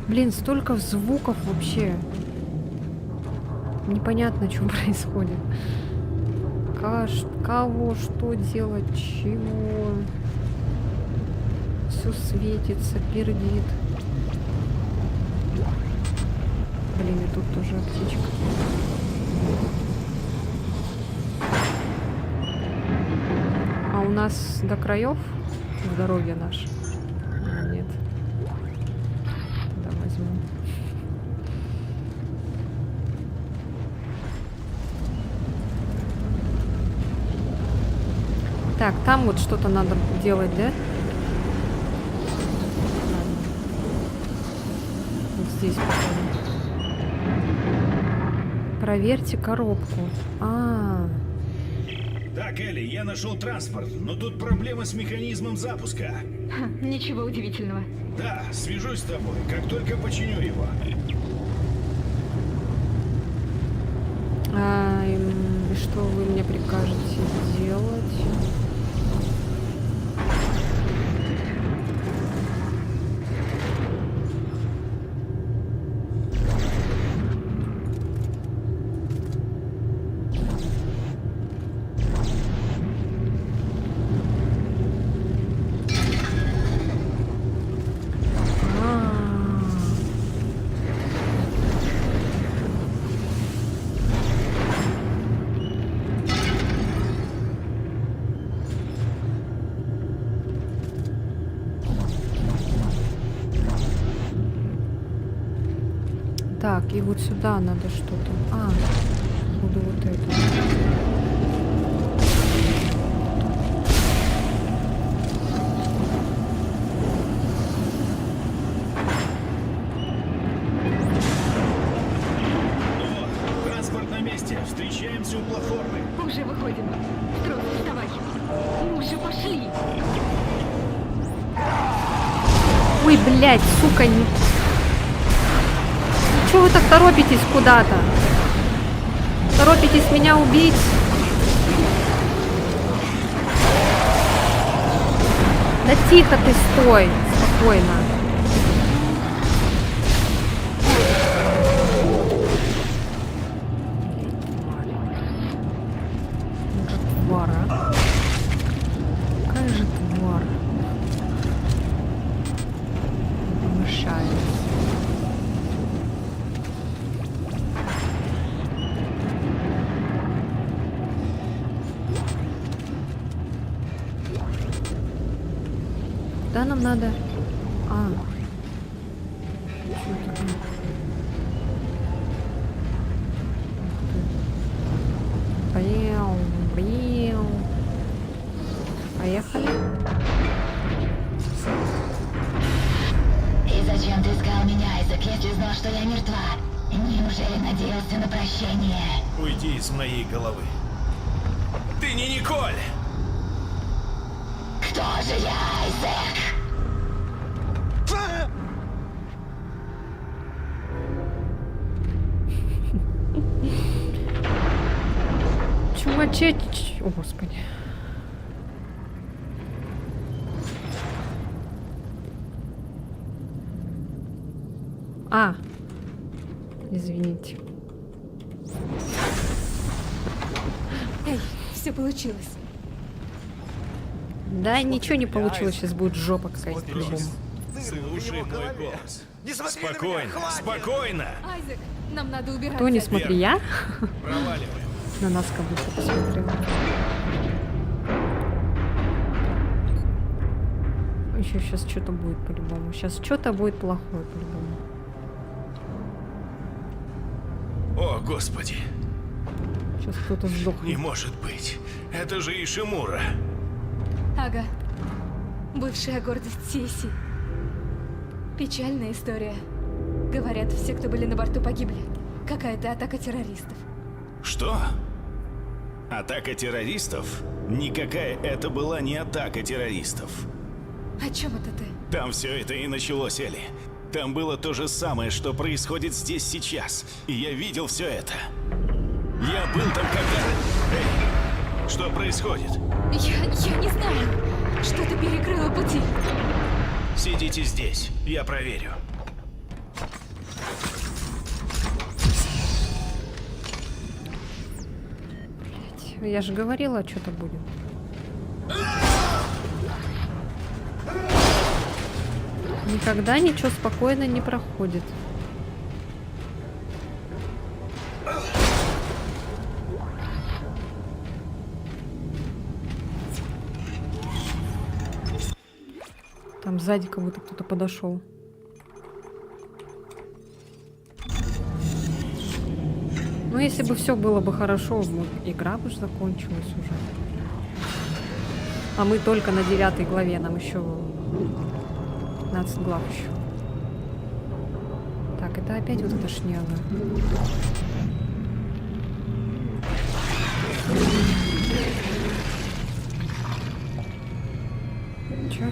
Блин, столько звуков вообще. Непонятно, что происходит. Кого, что делать, чего. Все светится, пердит. Блин, и тут тоже аптечка. А у нас до краев здоровье наше? Нет. Да, возьму. Так, там вот что-то надо делать, да? Вот здесь, походу. Проверьте коробку. Так, Элли, я нашел транспорт, но тут проблема с механизмом запуска. Ничего удивительного. Да, свяжусь с тобой, как только починю его. И что вы мне прикажете делать? Так, и вот сюда надо что-то. Буду вот это. Транспорт на месте. Встречаемся у платформы. Уже выходим. Строй, вставай. Мы уже пошли. Ой, блядь, сука, не... Чего вы так торопитесь куда-то? Торопитесь меня убить? Да тихо ты, стой. Спокойно. Твара. Какая же тварь. Мешает. Куда нам надо? Поехали. И зачем ты искал меня, Айзек, если знал, что я мертва? Неужели надеялся на прощение? Уйди из моей головы. Ты не Николь! Кто же я, Айзек? Чуваче... О, Господи. А! Извините. Эй, все получилось. Да, ничего не получилось, сейчас будет жопа какая-то по-любому. Слушай мой голос. Не смотри на меня, Спокойно, хватит! спокойно. Айзек, нам надо убираться. Кто не смотри, я? Проваливаем. На нас как будто посмотрел. Еще сейчас что-то будет по-любому. Сейчас что-то будет плохое по-любому. О, Господи. Сейчас кто-то Не сдохнет. может быть. Это же Ишимура. Ага. Бывшая гордость Сиси. Печальная история. Говорят, все, кто были на борту, погибли. Какая-то атака террористов. Что? Атака террористов? Никакая это была не атака террористов. О чем это ты? Там все это и началось, Элли. Там было то же самое, что происходит здесь сейчас. И я видел все это. Я был там когда... Эй, что происходит? Я не знаю. Что-то перекрыло пути. Сидите здесь, я проверю. Я же говорила, что-то будет. Никогда ничего спокойно не проходит. Там сзади как будто кто-то подошел. Ну, если бы все было бы хорошо, игра бы же закончилась уже. А мы только на 9 главе, нам еще 15 глав еще. Так, это опять вот эта шняга. Чё?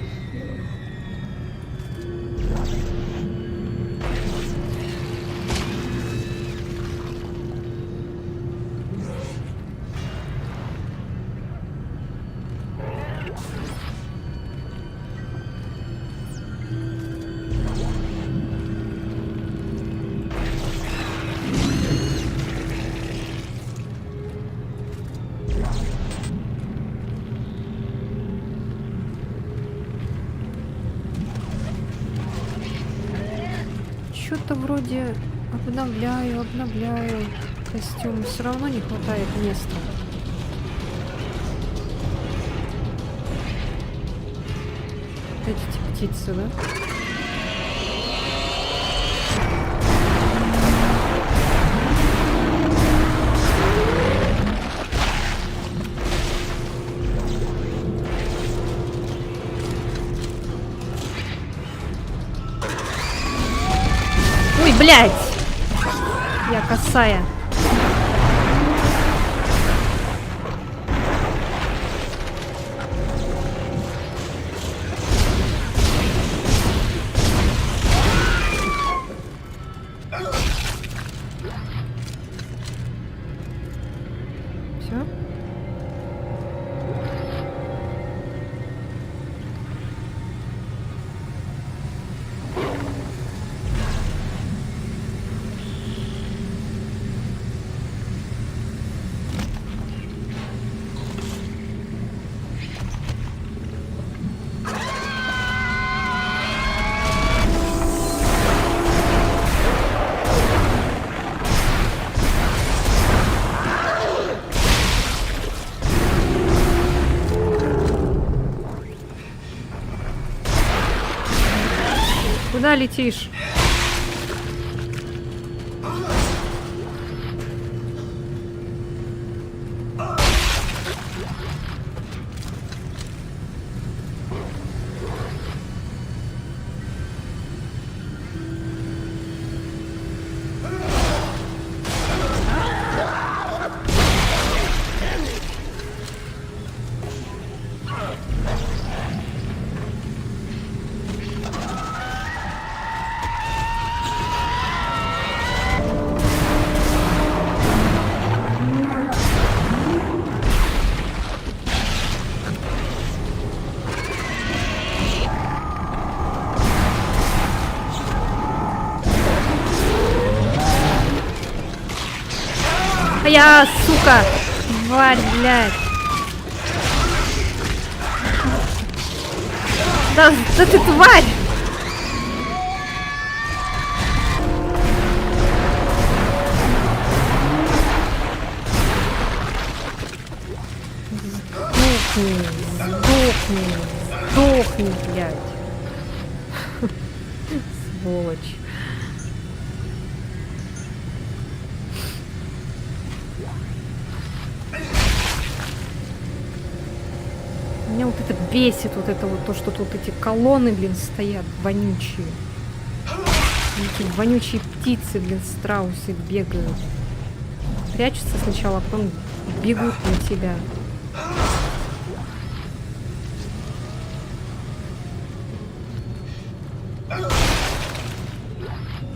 Что-то вроде обновляю костюм. Все равно не хватает места. Эти птицы, да? Ой, блядь! Я косая. Все? Куда летишь? меня, сука! Тварь, блядь! Да ты тварь! Сдохни, блядь. Сволочь. Меня вот это бесит, вот это вот то, что тут эти колонны, блин, стоят вонючие. Эти вонючие птицы, блин, страусы бегают. Прячутся сначала, а потом бегут на тебя.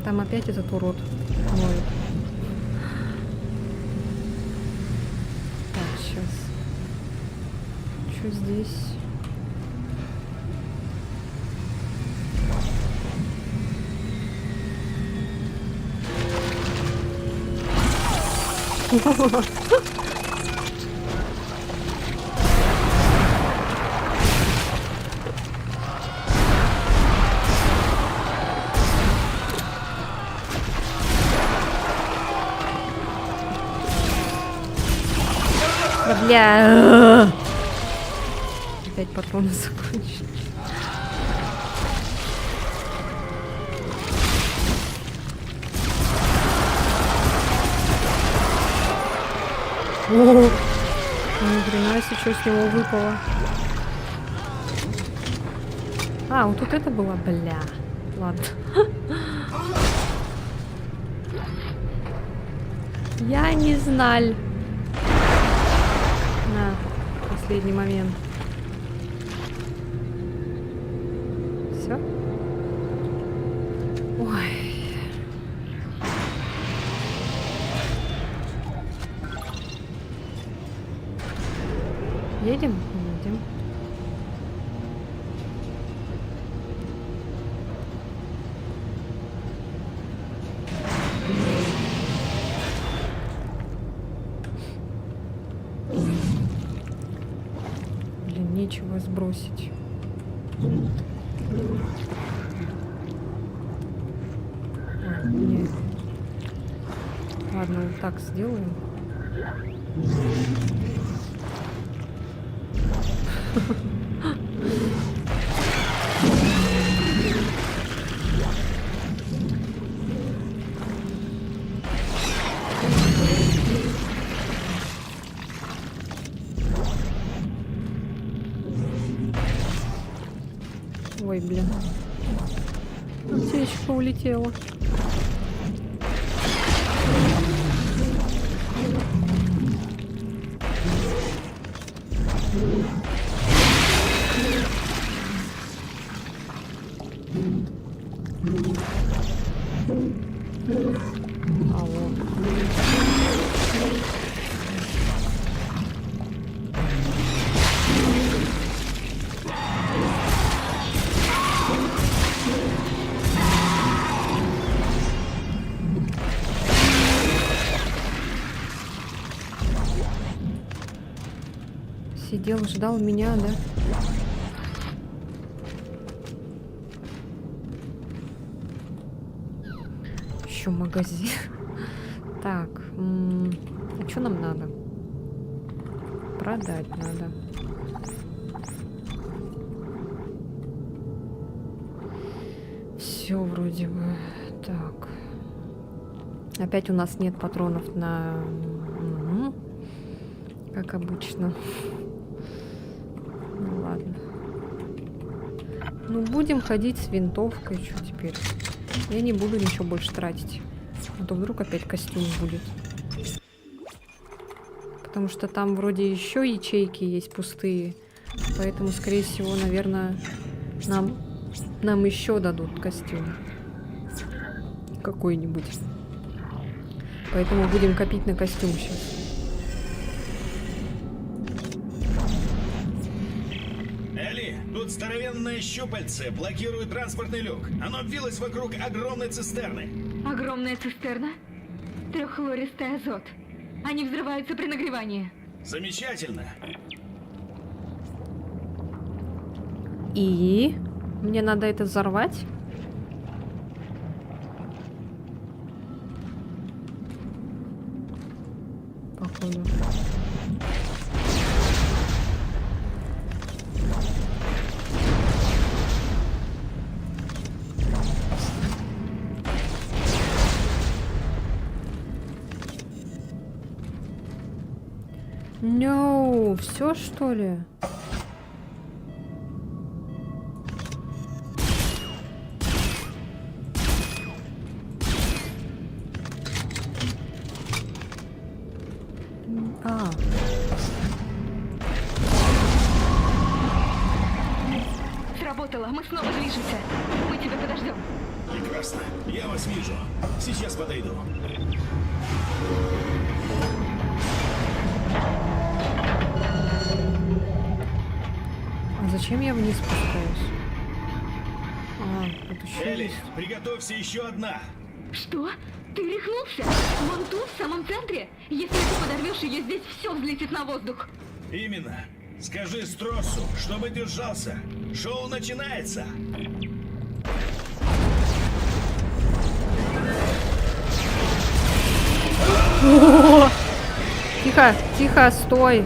Там опять этот урод моет. Так, сейчас. Что здесь? Да бля. Опять патроны закончились. О, ни хрена себе, что с него выпало. А, вот тут это было, бля. Ладно. Я не знал. На последний момент. Все. Ой. Едем? Едем. Блин, нечего сбросить. А, нет. Ладно, вот так сделаем. Ой, блин. Аптечка улетела. Алло. Сидел, ждал меня, да? Еще магазин. Так, а что нам надо? Продать надо. Все вроде бы. Так. Опять у нас нет патронов на... Как обычно. Ну ладно. Ну будем ходить с винтовкой. Что теперь? Я не буду ничего больше тратить. А то вдруг опять костюм будет. Потому что там вроде еще ячейки есть пустые. Поэтому, скорее всего, наверное, нам еще дадут костюм. Какой-нибудь. Поэтому будем копить на костюм сейчас. Элли, тут здоровенное щупальце блокирует транспортный люк. Оно обвилось вокруг огромной цистерны. Огромная цистерна? Треххлористый азот. Они взрываются при нагревании. Замечательно. И мне надо это взорвать? Походу. No, все что ли? А. Сработало, мы снова движемся. Мы тебя подождем. Прекрасно. Я вас вижу. Сейчас подойду. А зачем я вниз спускаюсь? А, тут еще Элли, есть. приготовься еще одна. Что? Ты рехнулся? Вон тут, в самом центре? Если ты подорвешь ее, здесь все взлетит на воздух. Именно. Скажи Стросу, чтобы держался. Шоу начинается. Тихо, тихо, стой.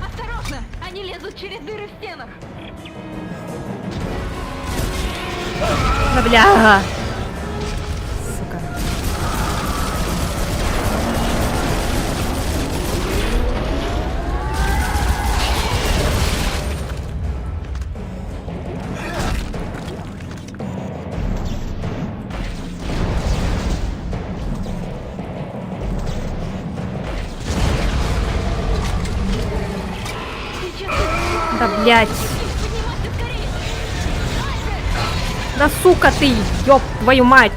Осторожно! Они лезут через дыры в стенах. Да бля. Сука. Да блять. Поднимайся скорее! Да сука ты, ёб твою мать.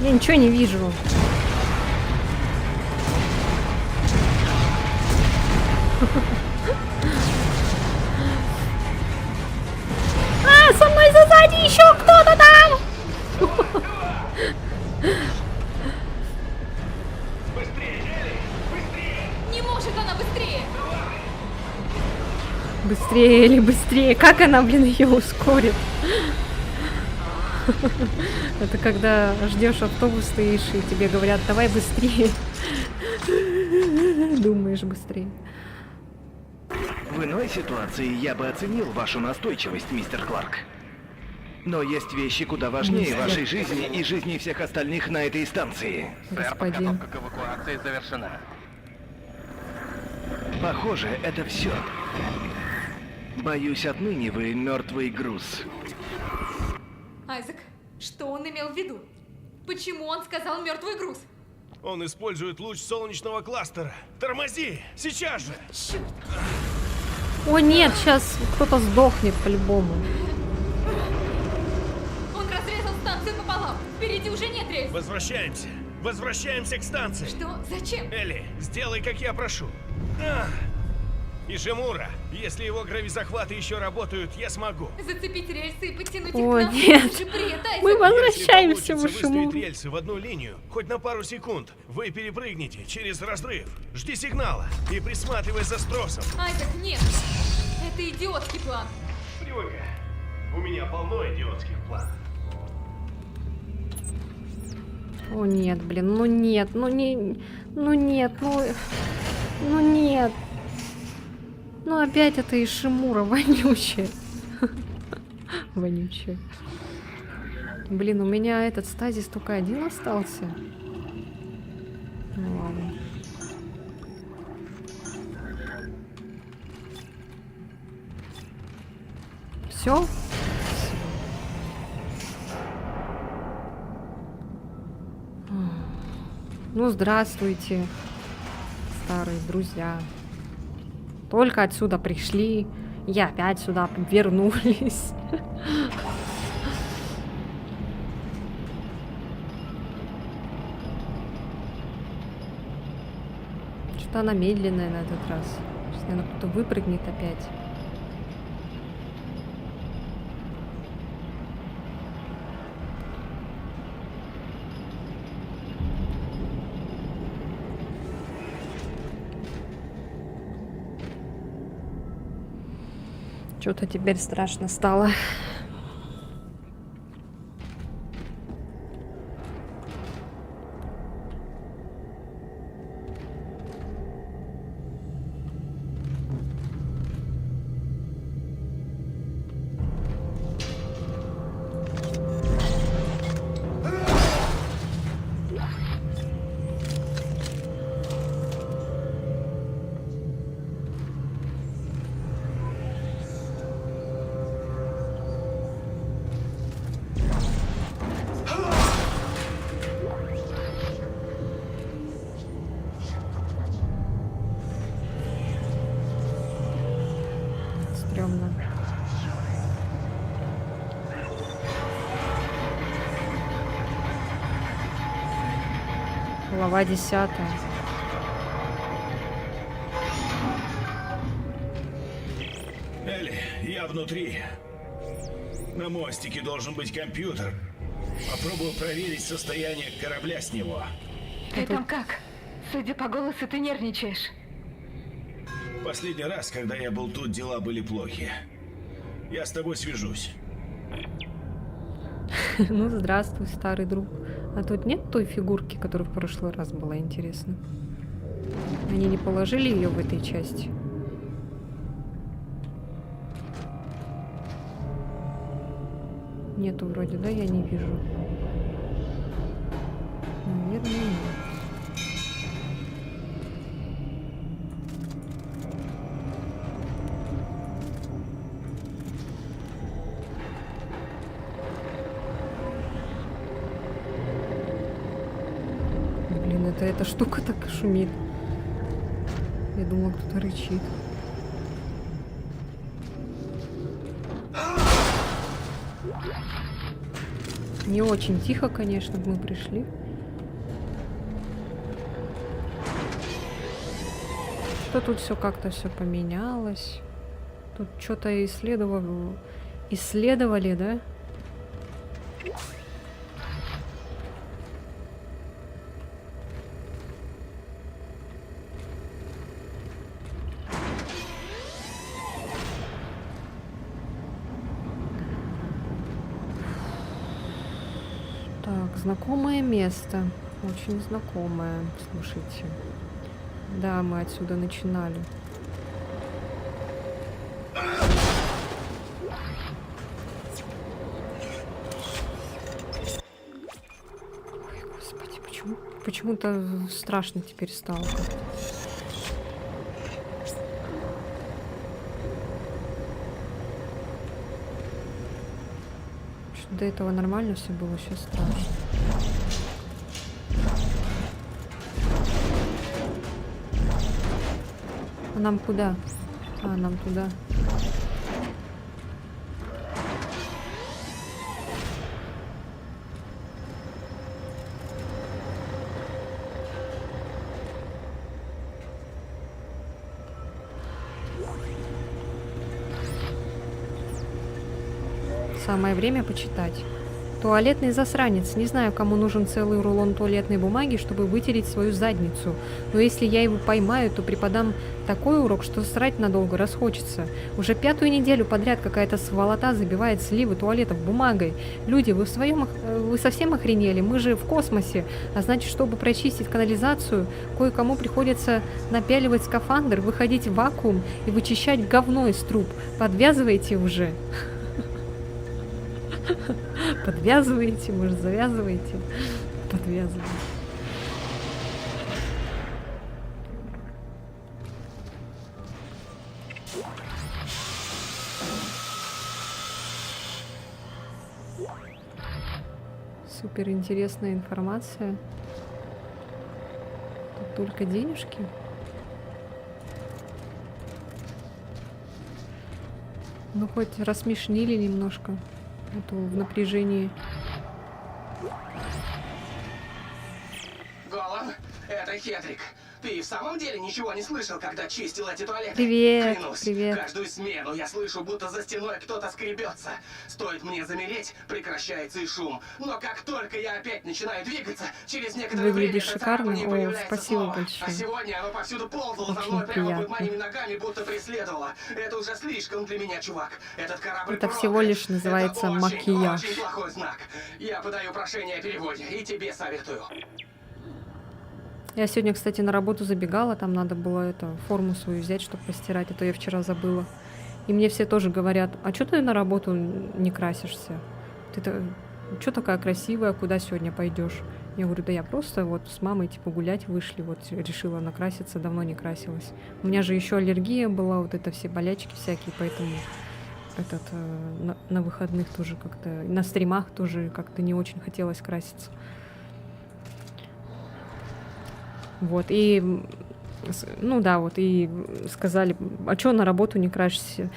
Я ничего не вижу. А, со мной сзади еще кто-то там! Не может она быстрее! Быстрее или быстрее? Как она, блин, ее ускорит? Это когда ждешь автобус, стоишь, и тебе говорят, давай быстрее. Думаешь быстрее. В иной ситуации я бы оценил вашу настойчивость, мистер Кларк. Но есть вещи куда важнее вашей жизни и жизни всех остальных на этой станции. Господин. Подготовка к эвакуации завершена. Похоже, это все. Боюсь, отныне вы мертвый груз. Айзек, что он имел в виду? Почему он сказал мертвый груз? Он использует луч солнечного кластера. Тормози! Сейчас же! Черт! О нет, сейчас кто-то сдохнет по-любому. Он разрезал станцию пополам. Впереди уже нет рельс. Возвращаемся. Возвращаемся к станции. Что? Зачем? Элли, сделай, как я прошу. Ишимура, если его гравизахваты еще работают, я смогу. Зацепить рельсы и подтянуть их О к нам. нет, Это же бред, Айзек. мы возвращаемся Если в получится Ишимуру. выставить рельсы в одну линию, хоть на пару секунд, вы перепрыгнете через разрыв. Жди сигнала и присматривай за Стросом. Айзек, нет. Это идиотский план. Привыкай. У меня полно идиотских планов. О нет, блин, ну нет, ну не, ну нет, ну нет. Ну опять это Ишимура вонючая. Вонючая. Блин, у меня этот стазис только один остался. Ну ладно. Все? Ну, здравствуйте, старые друзья. только отсюда пришли, и опять сюда вернулись. Что-то она медленная на этот раз. Сейчас, наверное, кто-то выпрыгнет опять. Что-то теперь страшно стало. Стрёмно. Глава 10. Элли, я внутри. На мостике должен быть компьютер. Попробую проверить состояние корабля с него. Ты там как? Судя по голосу, ты нервничаешь. Последний раз, когда я был тут, дела были плохи. Я с тобой свяжусь. Ну, здравствуй, старый друг. А тут нет той фигурки, которая в прошлый раз была, интересно? Они не положили ее в этой части? Нету вроде, да? Я не вижу. Наверное, нет. Блин, это эта штука так шумит. Я думала, кто-то рычит. Не очень тихо, конечно, мы пришли. Что тут все как-то все поменялось. Тут что-то исследовали, да? Так, знакомое место. Очень знакомое, слушайте. Да, мы отсюда начинали. Ой, господи, почему-то страшно теперь стало. До этого нормально все было, сейчас страшно. А нам куда? А, нам туда. Самое время почитать. Туалетный засранец. Не знаю, кому нужен целый рулон туалетной бумаги, чтобы вытереть свою задницу. Но если я его поймаю, то преподам такой урок, что срать надолго расхочется. Уже 5-ю неделю подряд какая-то сволота забивает сливы туалетов бумагой. Люди, вы совсем охренели? Мы же в космосе. А значит, чтобы прочистить канализацию, кое-кому приходится напяливать скафандр, выходить в вакуум и вычищать говно из труб. Подвязывайте уже. Подвязываете, может, завязываете? Подвязываете. Супер интересная информация. Тут только денежки. Ну, хоть рассмешнили немножко. А то в напряжении. Голан, это Хедрик. Ты в самом деле ничего не слышал, когда чистил эти туалеты? Привет, Клянусь, привет. каждую смену я слышу, будто за стеной кто-то скребется. Стоит мне замереть, прекращается и шум. Но как только я опять начинаю двигаться, через некоторое Выглядишь время шикарно. царапание О, появляется спасибо снова. большое. А сегодня оно повсюду ползало за Очень мной прямо под приятно. моими ногами, будто преследовало. Это уже слишком для меня, чувак. Этот корабль Это всего проклят. лишь называется Это макияж. очень плохой знак. Я подаю прошение о переводе, и тебе советую. Я сегодня, кстати, на работу забегала, там надо было форму свою взять, чтобы постирать, а то я вчера забыла. И мне все тоже говорят, а что ты на работу не красишься? Ты-то что такая красивая, куда сегодня пойдешь? Я говорю, да я просто вот с мамой типа гулять вышли, вот решила накраситься, давно не красилась. У меня же еще аллергия была, вот это все болячки всякие, поэтому на выходных тоже как-то, на стримах тоже как-то не очень хотелось краситься. Вот, и, ну да, вот, и сказали, а что на работу не крашишься?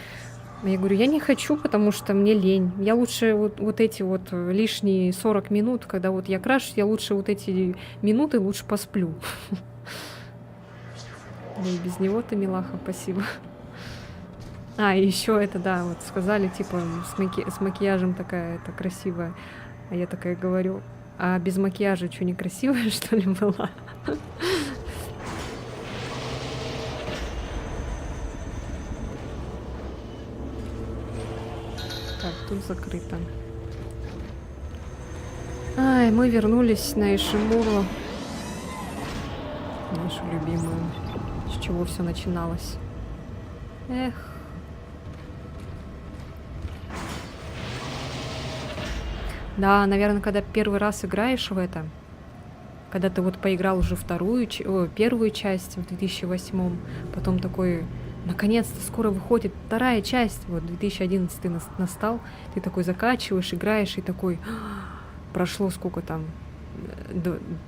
Я говорю, я не хочу, потому что мне лень. Я лучше вот эти вот лишние 40 минут, когда вот я крашусь, я лучше вот эти минуты лучше посплю. Да и без него-то, милаха, спасибо. А, и еще это, да, вот сказали, типа, с макияжем такая, это красивая. А я такая говорю, а без макияжа что, некрасивая, что ли, была? Так, тут закрыто. Ай, мы вернулись на Ишимуру. Нашу любимую. С чего все начиналось. Эх. Да, наверное, когда первый раз играешь в это, когда ты вот поиграл уже первую часть в 2008, потом такой, наконец-то скоро выходит вторая часть, вот 2011 настал, ты такой закачиваешь, играешь, и такой, прошло сколько там,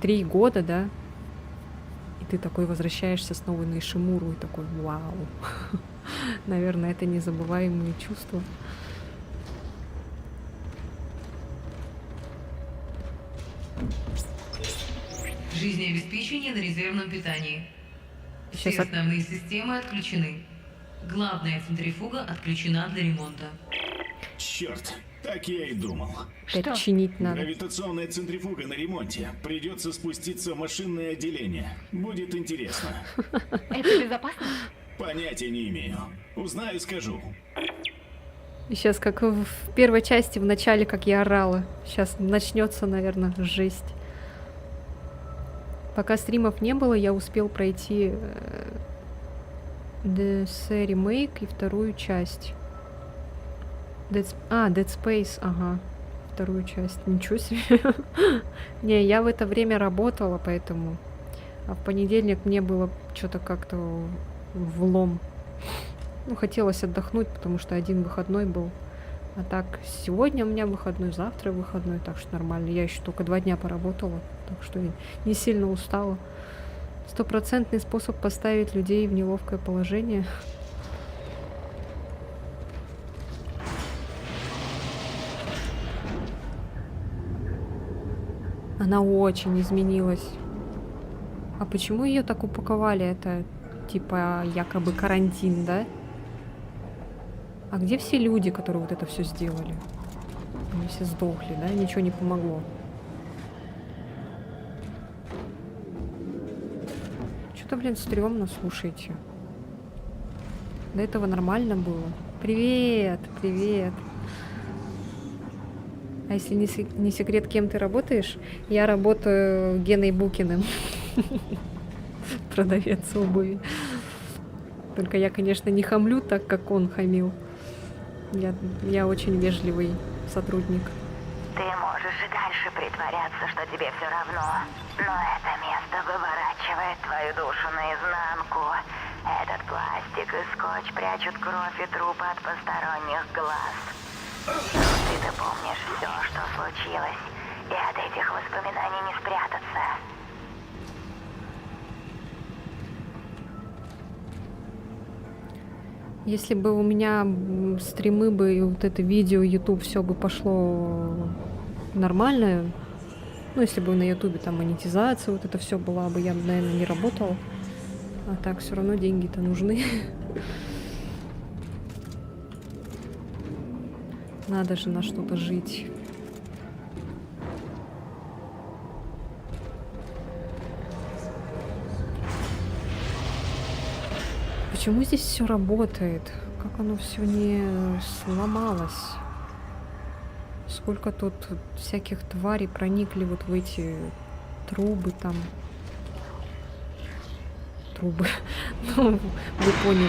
3 года, да, и ты такой возвращаешься снова на Ишимуру, и такой, вау, наверное, это незабываемые чувства. Жизнеобеспечение на резервном питании. Все Сейчас основные системы отключены. Главная центрифуга отключена для ремонта. Черт, так я и думал. опять чинить надо. Гравитационная центрифуга на ремонте. Придется спуститься в машинное отделение. Будет интересно. Это безопасно? Понятия не имею. Узнаю, скажу. Сейчас как в первой части, в начале, как я орала. Сейчас начнется, наверное, жесть. Пока стримов не было, я успел пройти DC Remake и вторую часть. Dead Space, ага. Вторую часть. Ничего себе. Не, я в это время работала, поэтому... А в понедельник мне было что-то как-то влом. Ну, хотелось отдохнуть, потому что один выходной был. А так, сегодня у меня выходной, завтра выходной, так что нормально. Я еще только 2 дня поработала, так что не сильно устала. 100% способ поставить людей в неловкое положение. Она очень изменилась. А почему ее так упаковали? Это типа якобы карантин, да? А где все люди, которые вот это все сделали? Они все сдохли, да? Ничего не помогло. Что-то, блин, стрёмно, слушайте. До этого нормально было. Привет, привет. А если не секрет, кем ты работаешь? Я работаю Геной Букиным. Продавец обуви. Только я, конечно, не хамлю так, как он хамил. Я очень вежливый сотрудник. Ты можешь и дальше притворяться, что тебе все равно. Но это место выворачивает твою душу наизнанку. Этот пластик и скотч прячут кровь и трупы от посторонних глаз. Ты-то помнишь все, что случилось, и от этих воспоминаний не спрятаться. Если бы у меня стримы бы и вот это видео, YouTube, все бы пошло нормально, ну, если бы на Ютубе там монетизация, вот это все была бы, я бы, наверное, не работала. А так все равно деньги-то нужны. Надо же на что-то жить. Почему здесь все работает? Как оно все не сломалось? Сколько тут всяких тварей проникли вот в эти трубы там. Трубы. Ну, вы поняли.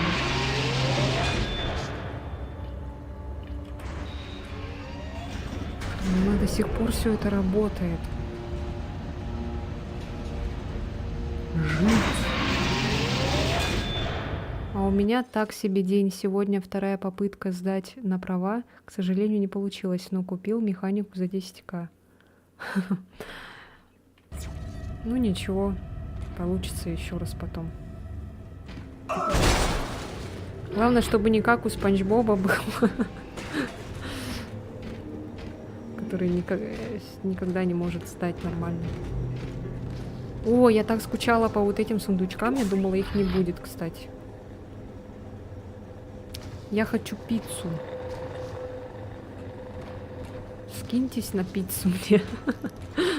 Но до сих пор все это работает. Жить. А у меня так себе день. Сегодня вторая попытка сдать на права. К сожалению, не получилось, но купил механику за 10к. Ну ничего, получится еще раз потом. Главное, чтобы не как у Спанч Боба был, который никогда не может стать нормальным. О, я так скучала по вот этим сундучкам, я думала, их не будет, кстати. Я хочу пиццу. Скиньтесь на пиццу мне.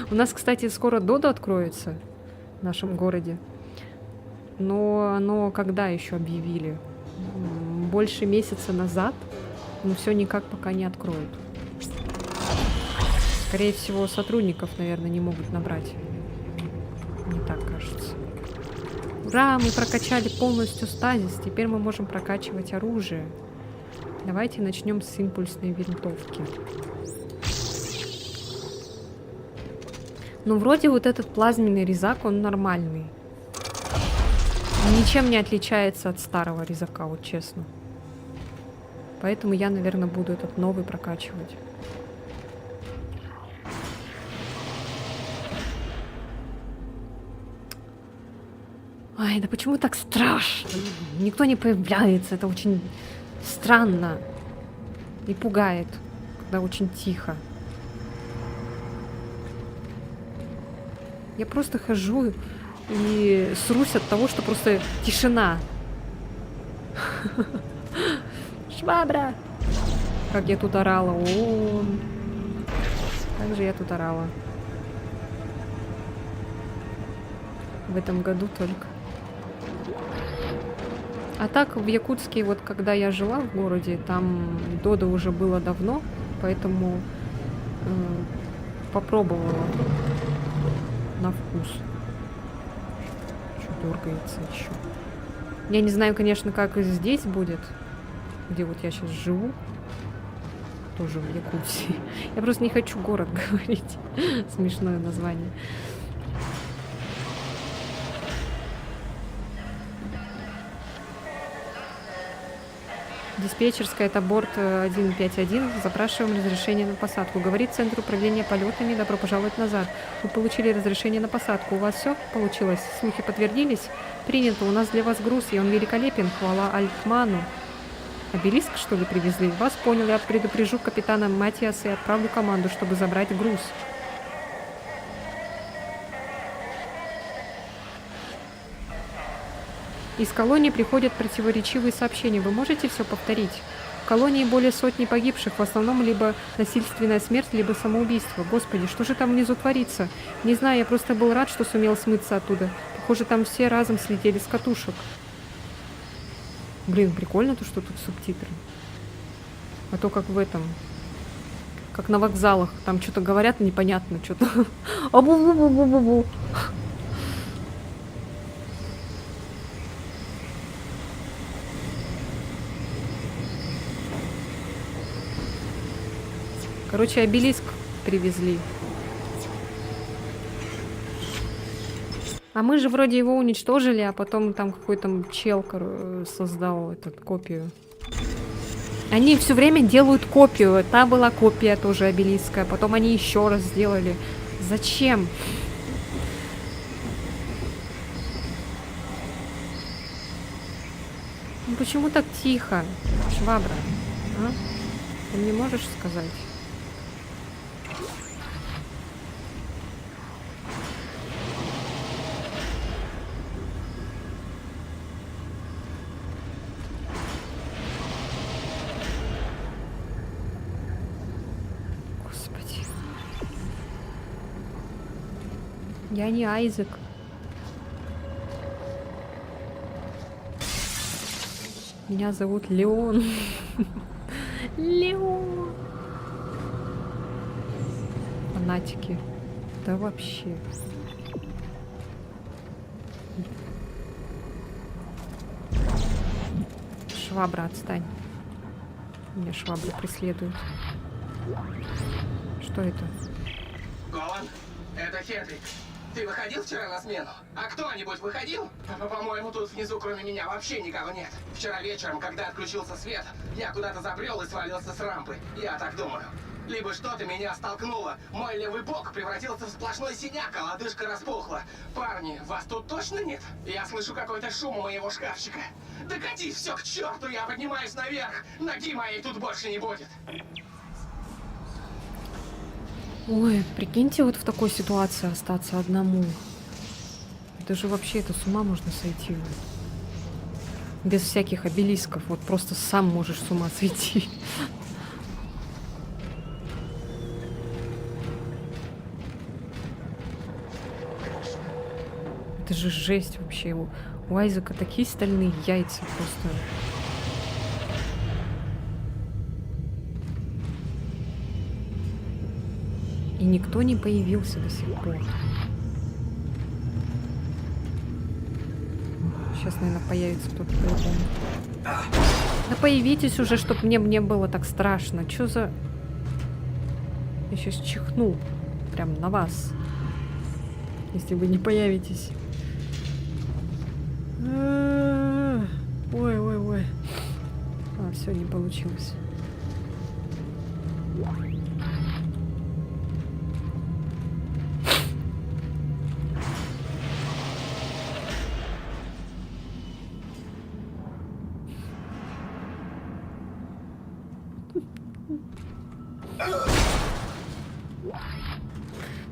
У нас, кстати, скоро Додо откроется в нашем городе. Но оно когда еще объявили? Больше месяца назад. Но все никак пока не откроют. Скорее всего, сотрудников, наверное, не могут набрать. Мне так кажется. Ура, мы прокачали полностью стазис. Теперь мы можем прокачивать оружие. Давайте начнем с импульсной винтовки. Ну, вроде вот этот плазменный резак, он нормальный. Ничем не отличается от старого резака, вот честно. Поэтому я, наверное, буду этот новый прокачивать. Ай, да почему так страшно? Никто не появляется, это очень странно. И пугает, когда очень тихо. Я просто хожу и срусь от того, что просто тишина. Швабра! Как я тут орала. О, как же я тут орала. В этом году только. А так, в Якутске, вот когда я жила в городе, там Додо уже было давно, поэтому попробовала на вкус. Что дергается еще. Я не знаю, конечно, как и здесь будет, где вот я сейчас живу. Тоже в Якутии. Я просто не хочу город говорить. Смешное название. Диспетчерская, это борт 151. Запрашиваем разрешение на посадку. Говорит Центр управления полетами. Добро пожаловать назад. Вы получили разрешение на посадку. У вас все получилось? Слухи подтвердились? Принято. У нас для вас груз, и он великолепен. Хвала Альтману. Обелиск, что ли, привезли? Вас понял. Я предупрежу капитана Матиаса и отправлю команду, чтобы забрать груз. Из колонии приходят противоречивые сообщения. Вы можете все повторить? В колонии более сотни погибших. В основном либо насильственная смерть, либо самоубийство. Господи, что же там внизу творится? Не знаю, я просто был рад, что сумел смыться оттуда. Похоже, там все разом слетели с катушек. Блин, прикольно то, что тут субтитры. А то как в этом. Как на вокзалах. Там что-то говорят непонятно. Что-то. Абу-бу-бу-бу-бу-бу. Короче, обелиск привезли. А мы же вроде его уничтожили, а потом там какой-то чел создал эту копию. Они все время делают копию. Та была копия тоже обелиска. Потом они еще раз сделали. Зачем? почему так тихо, швабра? А? Ты мне можешь сказать? Господи. Я не Айзек. Меня зовут Леон. Леон. Фанатики. Да вообще. Швабра, отстань. Меня швабры преследуют. Что это? Голан, это Хедрик. Ты выходил вчера на смену? А кто-нибудь выходил? По-моему, тут внизу кроме меня вообще никого нет. Вчера вечером, когда отключился свет, я куда-то забрел и свалился с рампы. Я так думаю. Либо что-то меня столкнуло. Мой левый бок превратился в сплошной синяк, а лодыжка распухла. Парни, вас тут точно нет? Я слышу какой-то шум у моего шкафчика. Да катись все к черту, я поднимаюсь наверх. Ноги моей тут больше не будет. Ой, прикиньте, вот в такой ситуации остаться одному. Это же вообще, это с ума можно сойти. Без всяких обелисков. Вот просто сам можешь с ума сойти. Это же жесть вообще. У Айзека такие стальные яйца просто. И никто не появился до сих пор. Сейчас, наверное, появится кто-то по-любому. Да появитесь уже, чтобы мне было так страшно. Чё за... Я сейчас чихну. Прям на вас. Если вы не появитесь. Ой. А, все, не получилось.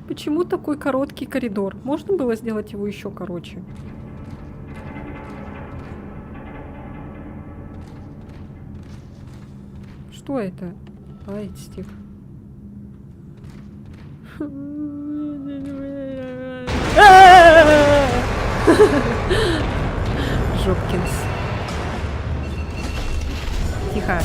Почему такой короткий коридор? Можно было сделать его еще короче? Что это? Лайтстик. Жопкинс. Тихо.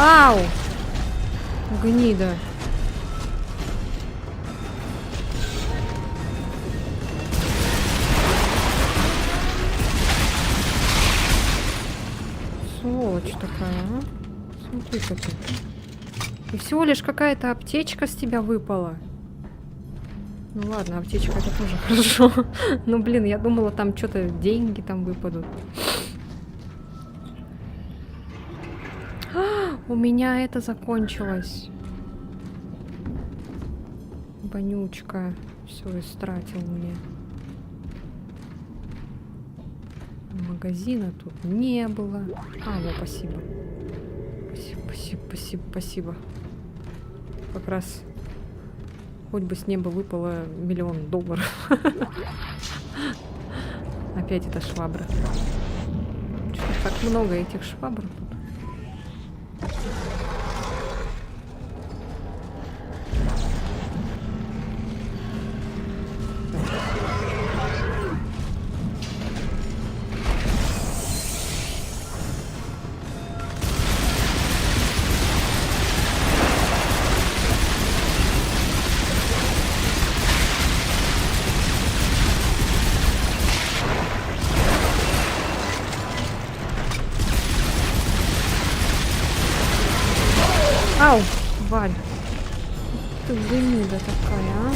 Ау! Гнида. Сволочь такая, а? Смотри-ка ты. И всего лишь какая-то аптечка с тебя выпала. Ну ладно, аптечка это тоже хорошо. Ну блин, я думала, там что-то деньги там выпадут. У меня это закончилось. Вонючка. Все истратил мне. Магазина тут не было. А, вот, спасибо. Спасибо. Как раз хоть бы с неба выпало $1 000 000. Опять эта швабра. Что-то так много этих швабр тут. Ау, Валь. Ты гнида такая, а?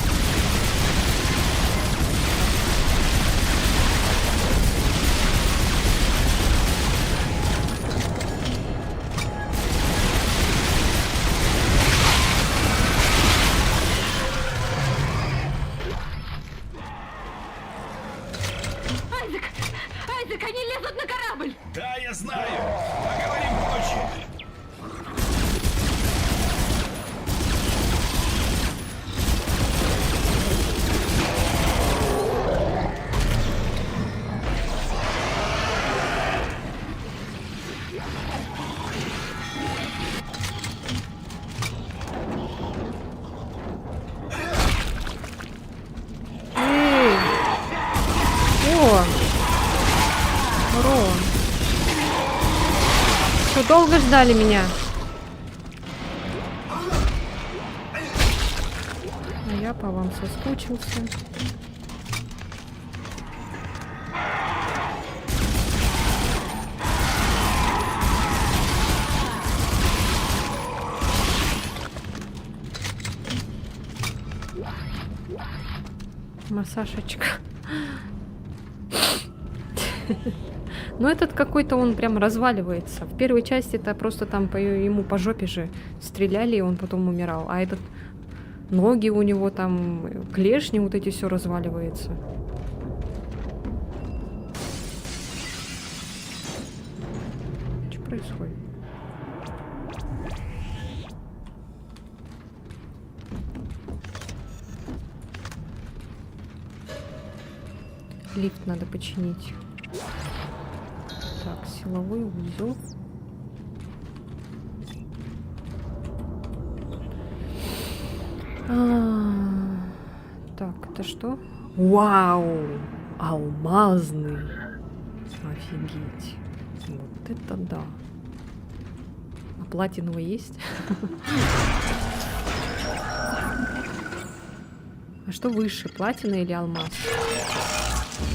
Айзек! Айзек, они лезут на корабль! Да, я знаю. Поговорим позже. Эй! О! Здорово. Что, долго ждали меня? А я по вам соскучился. Массажечка. Ну этот какой-то он прям разваливается. В первой части это просто там ему по жопе же стреляли, и он потом умирал. А этот ноги у него там, клешни вот эти все разваливается. Что происходит? Лифт надо починить. Так, силовой узел. Так, это что? Вау! Алмазный! Офигеть! Вот это да! А платиновый есть? А что выше, платина или алмаз?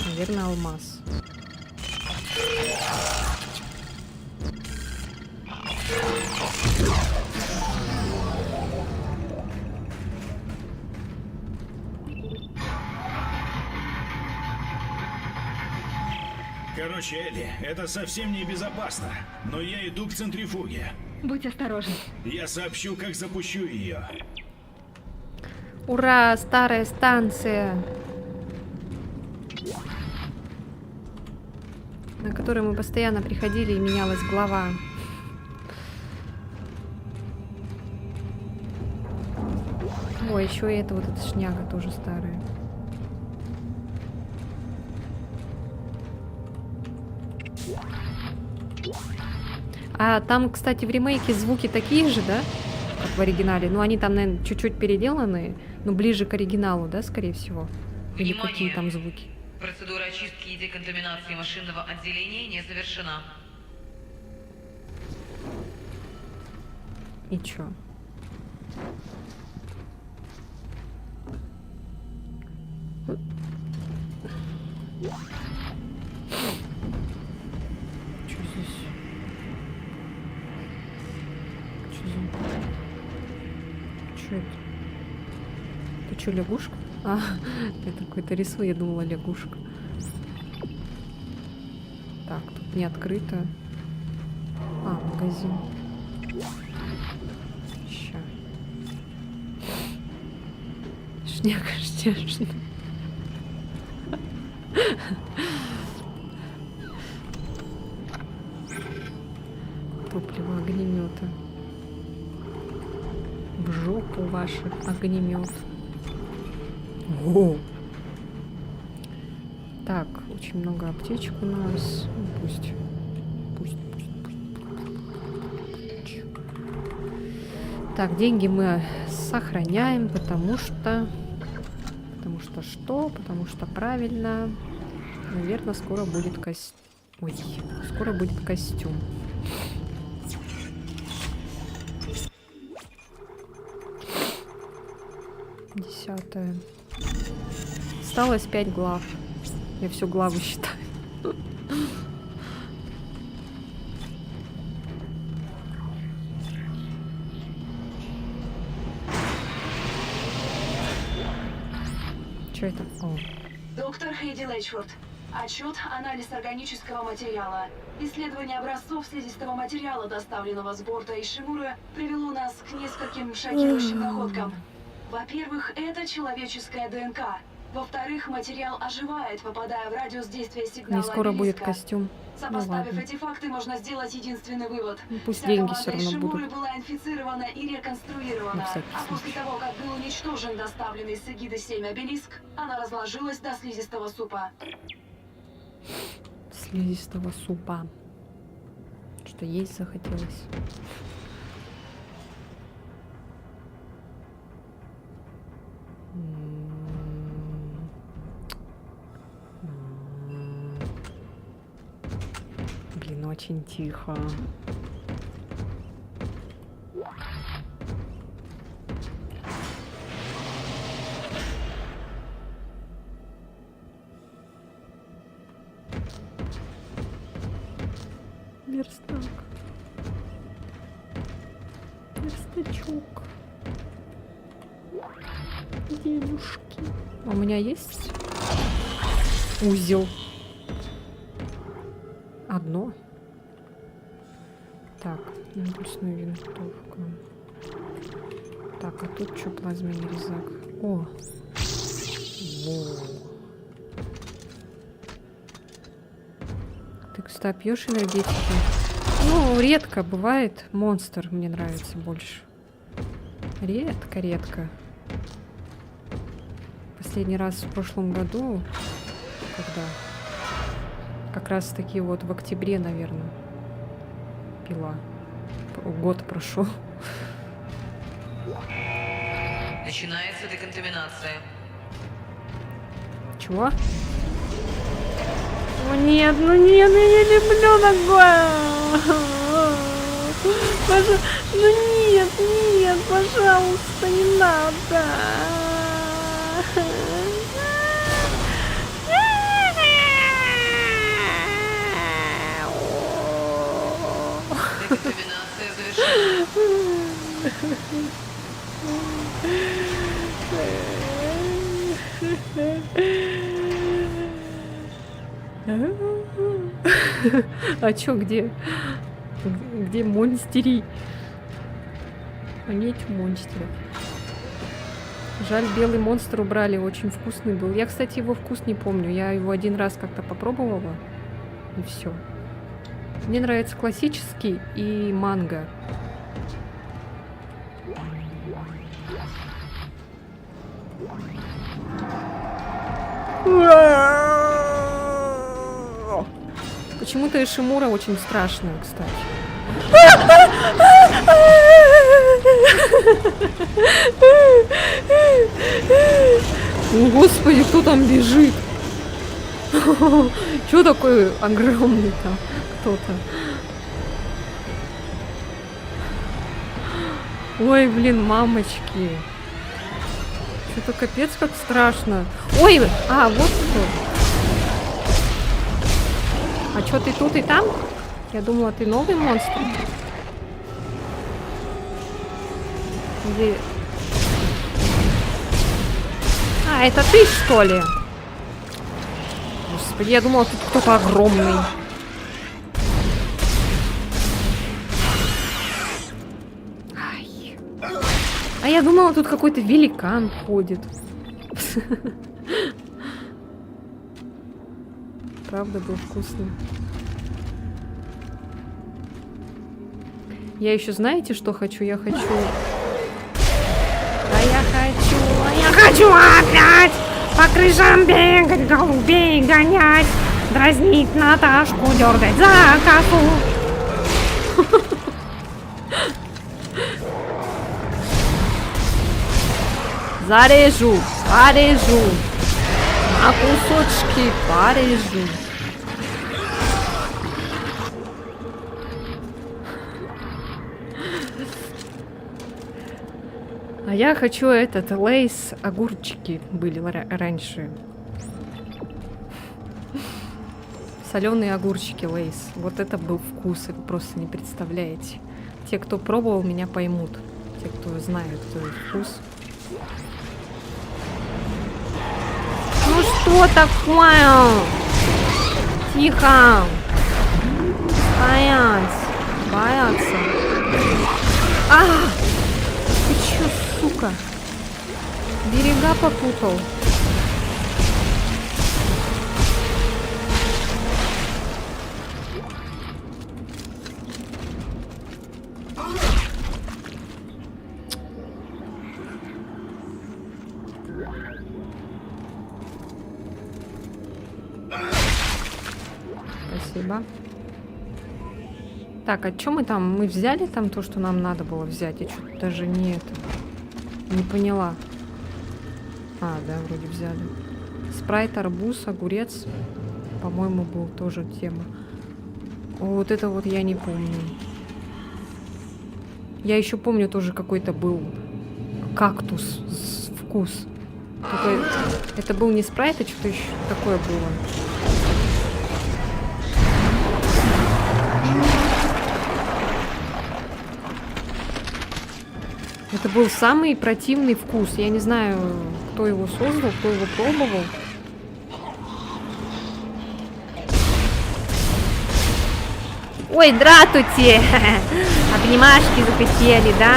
Наверное, алмаз. Короче, Элли, это совсем не безопасно, но я иду к центрифуге. Будь осторожен. Я сообщу, как запущу ее. Ура, старая станция, на которую мы постоянно приходили и менялась глава. Ой, еще и это вот эта шняга тоже старая. А там, кстати, в ремейке звуки такие же, да? Как в оригинале. Ну, они там, наверное, чуть-чуть переделаны, но ближе к оригиналу, да, скорее всего? Или Внимание! какие там звуки? Процедура очистки и деконтаминации машинного отделения не завершена. И чё? Чё здесь? Чё это? Ты чё, лягушка? А, это какой-то рисует, я думала, лягушка. Так, тут не открыто. А, магазин. Ща. Шняга, шняшня. Топливо огнемета. В жопу ваших огнемет. О! Так, очень много аптечек у нас. Ну, пусть. Так, деньги мы сохраняем, потому что что? Потому что правильно. Наверное, скоро будет скоро будет костюм. Десятое. Осталось 5 глав. Я всю главу считаю. Что это? О. Доктор Хейди Лэчфорд. Отчет, анализ органического материала. Исследование образцов слизистого материала, доставленного с борта Ишимуры, привело нас к нескольким шокирующим находкам. Во-первых, это человеческая ДНК. Во-вторых, материал оживает, попадая в радиус действия сигнала Не скоро будет обелиска. костюм. Ну Сопоставив ладно. эти факты, можно сделать единственный вывод. Ну, пусть Вся деньги команда всё равно Ишимуры будут. была инфицирована и реконструирована. На всякий А после того, как был уничтожен доставленный с эгиды 7 обелиск, она разложилась до слизистого супа. Слизистого супа. Что есть захотелось. Блин, очень тихо. Верстак. Верстачок. Денежки. У меня есть узел. Одно. Так, импульсная винтовка. Так, а тут что, плазменный резак? О! Во. Ты, кстати, пьешь энергетики? Ну, редко бывает. Монстр мне нравится больше. Редко. Последний раз в прошлом году, когда как раз таки вот в октябре, наверное, пила. Год прошел. Начинается деконтаминация. Чего? О, нет, ну нет, я не люблю такое. Ну нет, пожалуйста, не надо. Деконтаминация завершена. А чё, где? Где монстери? А нет монстров. Жаль, белый монстр убрали, очень вкусный был. Я, кстати, его вкус не помню. Я его один раз как-то попробовала. И все. Мне нравится классический и манго. Почему-то Ишимура очень страшная, кстати. О, господи, кто там бежит? Чё такой огромный там кто-то? Ой, блин, мамочки. Что-то капец как страшно. Ой, а, вот кто. А чё, ты тут и там? Я думала, ты новый монстр. Где? А, это ты, что ли? Господи, я думала, тут кто-то огромный. Ай. А я думала, тут какой-то великан ходит. Правда, был вкусный. Я еще знаете, что хочу? Я хочу опять по крышам бегать, голубей гонять, дразнить Наташку, дергать за косу. Зарежу, порежу, на кусочки порежу. А я хочу этот лейс, огурчики были раньше. Соленые огурчики лейс. Вот это был вкус, вы просто не представляете. Те, кто пробовал, меня поймут. Те, кто знает, кто вкус. что такое? Тихо. Стоять. Бояться. А! Ты чё, сука? Берега попутал. Спасибо. Так, а чё мы там? Мы взяли там то, что нам надо было взять? Я что-то даже не поняла. А, да, вроде взяли. Спрайт, арбуз, огурец. По-моему, был тоже тема. Вот это вот я не помню. Я еще помню тоже какой-то был кактус вкус. Только это был не спрайт, а что-то еще такое было. Это был самый противный вкус. Я не знаю, кто его создал, кто его пробовал. Ой, дратути! Обнимашки захотели, да?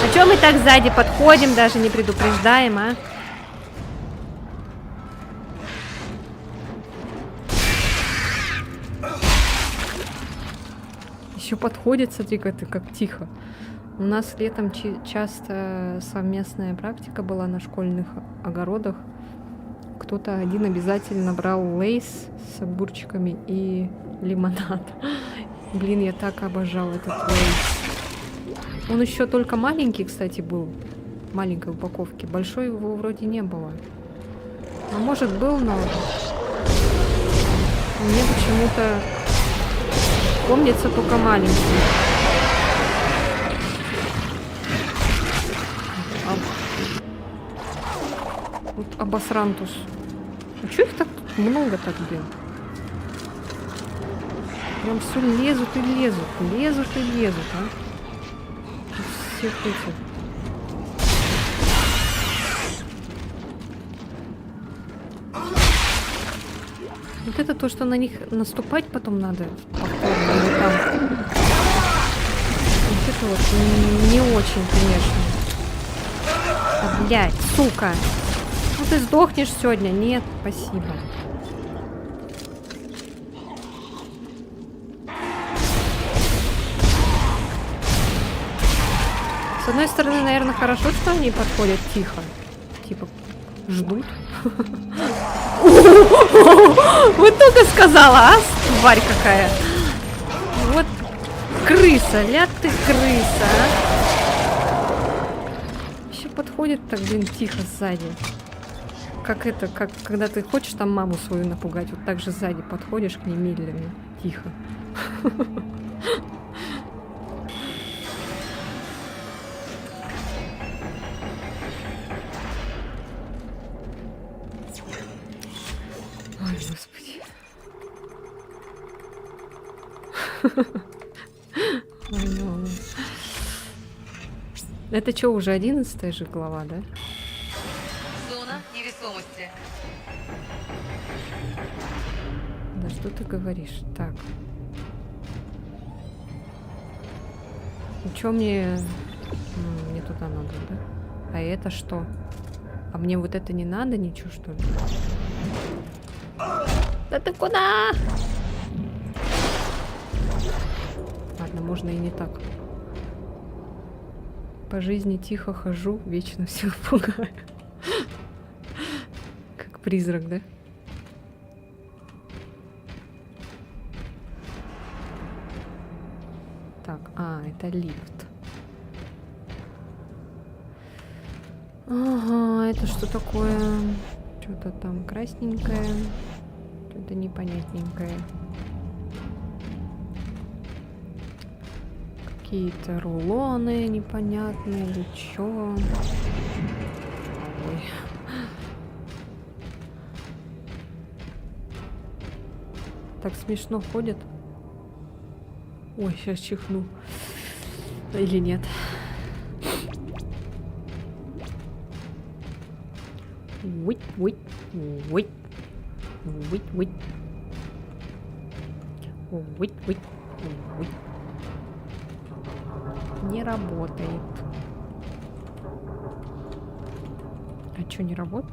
А чё мы так сзади подходим, даже не предупреждаем, а? Еще подходит, смотри, как тихо. У нас летом часто совместная практика была на школьных огородах. Кто-то один обязательно брал лейс с огурчиками и лимонад. Блин, я так обожал этот лейс. Он еще только маленький, кстати, был. В маленькой упаковке. Большой его вроде не было. А может был, но мне почему-то помнится только маленький. Вот обосрантус. А чё их так много так, блин? Прям все лезут и лезут. Лезут и лезут, а? Всех этих. Вот это то, что на них наступать потом надо. Повторно, там. Вот это вот не очень, конечно. А, блядь, сука. Ну ты сдохнешь сегодня? Нет, спасибо. С одной стороны, наверное, хорошо, что они подходят тихо. Типа, ждут. Вот только сказала, а? Тварь какая. Вот крыса, ля ты крыса, а? Еще подходит так, блин, тихо сзади. Как это, как когда ты хочешь там маму свою напугать, вот так же сзади подходишь к ней медленно, тихо. Ой, господи. Ой, ну. Это что, уже 11-я же глава, да? Зона невесомости. Да что ты говоришь? Так. Ну чё мне... Мне туда надо, да? А это что? А мне вот это не надо ничего, что ли? Да ты куда? Ладно, можно и не так. По жизни тихо хожу, вечно всех пугаю. Как призрак, да? Так, это лифт. Ага, это что такое? Что-то там красненькое. Что-то непонятненькое. Какие-то рулоны непонятные или чё. Ой. Так смешно ходят. Ой, сейчас чихну. Или нет. Уить, уить, уить. Уить, уить. Уить, уить, уить. Не работает. А что не работает?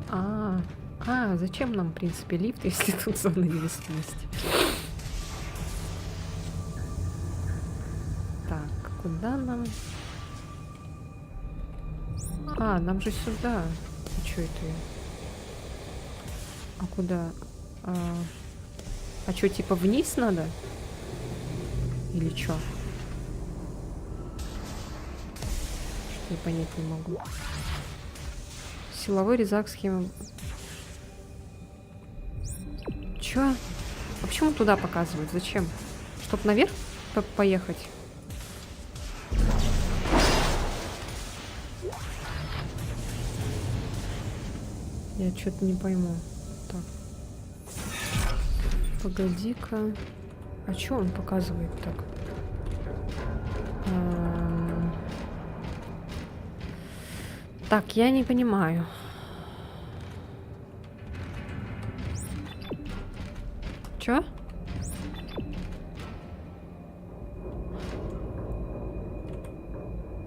Зачем нам, в принципе, лифт, если тут зона невесомости? Так, куда нам? Нам же сюда. А что это я? А куда? А что, типа вниз надо? Или что? Что я понять не могу. Силовой резак схема. Чё? А почему туда показывают? Зачем? Чтоб наверх поехать? Я что-то не пойму. Так. Погоди-ка. А чё он показывает так? Так, я не понимаю. Чё?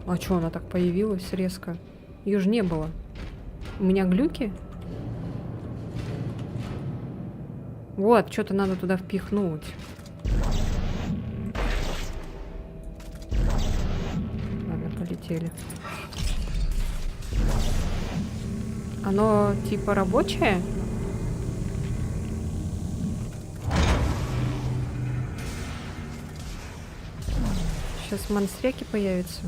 А чё она так появилась резко? Её же не было. У меня глюки? Вот, что-то надо туда впихнуть. Ладно, полетели. Оно типа рабочее? Сейчас монстряки появятся.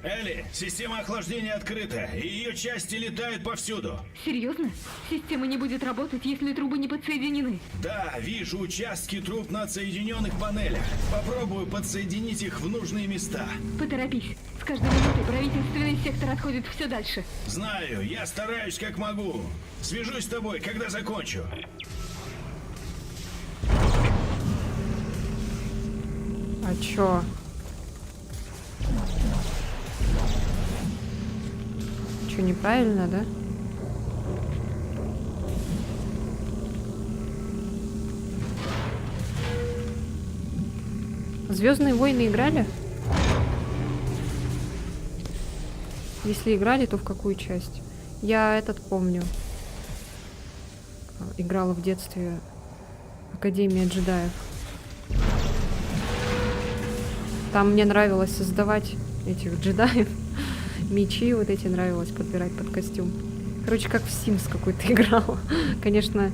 Элли, система охлаждения открыта, и ее части летают повсюду. Серьезно? Система не будет работать, если трубы не подсоединены. Да, вижу участки труб на соединенных панелях. Попробую подсоединить их в нужные места. Поторопись. С каждой минутой правительственный сектор отходит все дальше. Знаю, я стараюсь как могу. Свяжусь с тобой, когда закончу. А чё? Чё, неправильно, да? Звездные войны играли? Если играли, то в какую часть? Я этот помню. Играла в детстве Академия джедаев. Там мне нравилось создавать этих джедаев. Мечи вот эти нравилось подбирать под костюм. Короче, как в Sims какой-то играла. Конечно,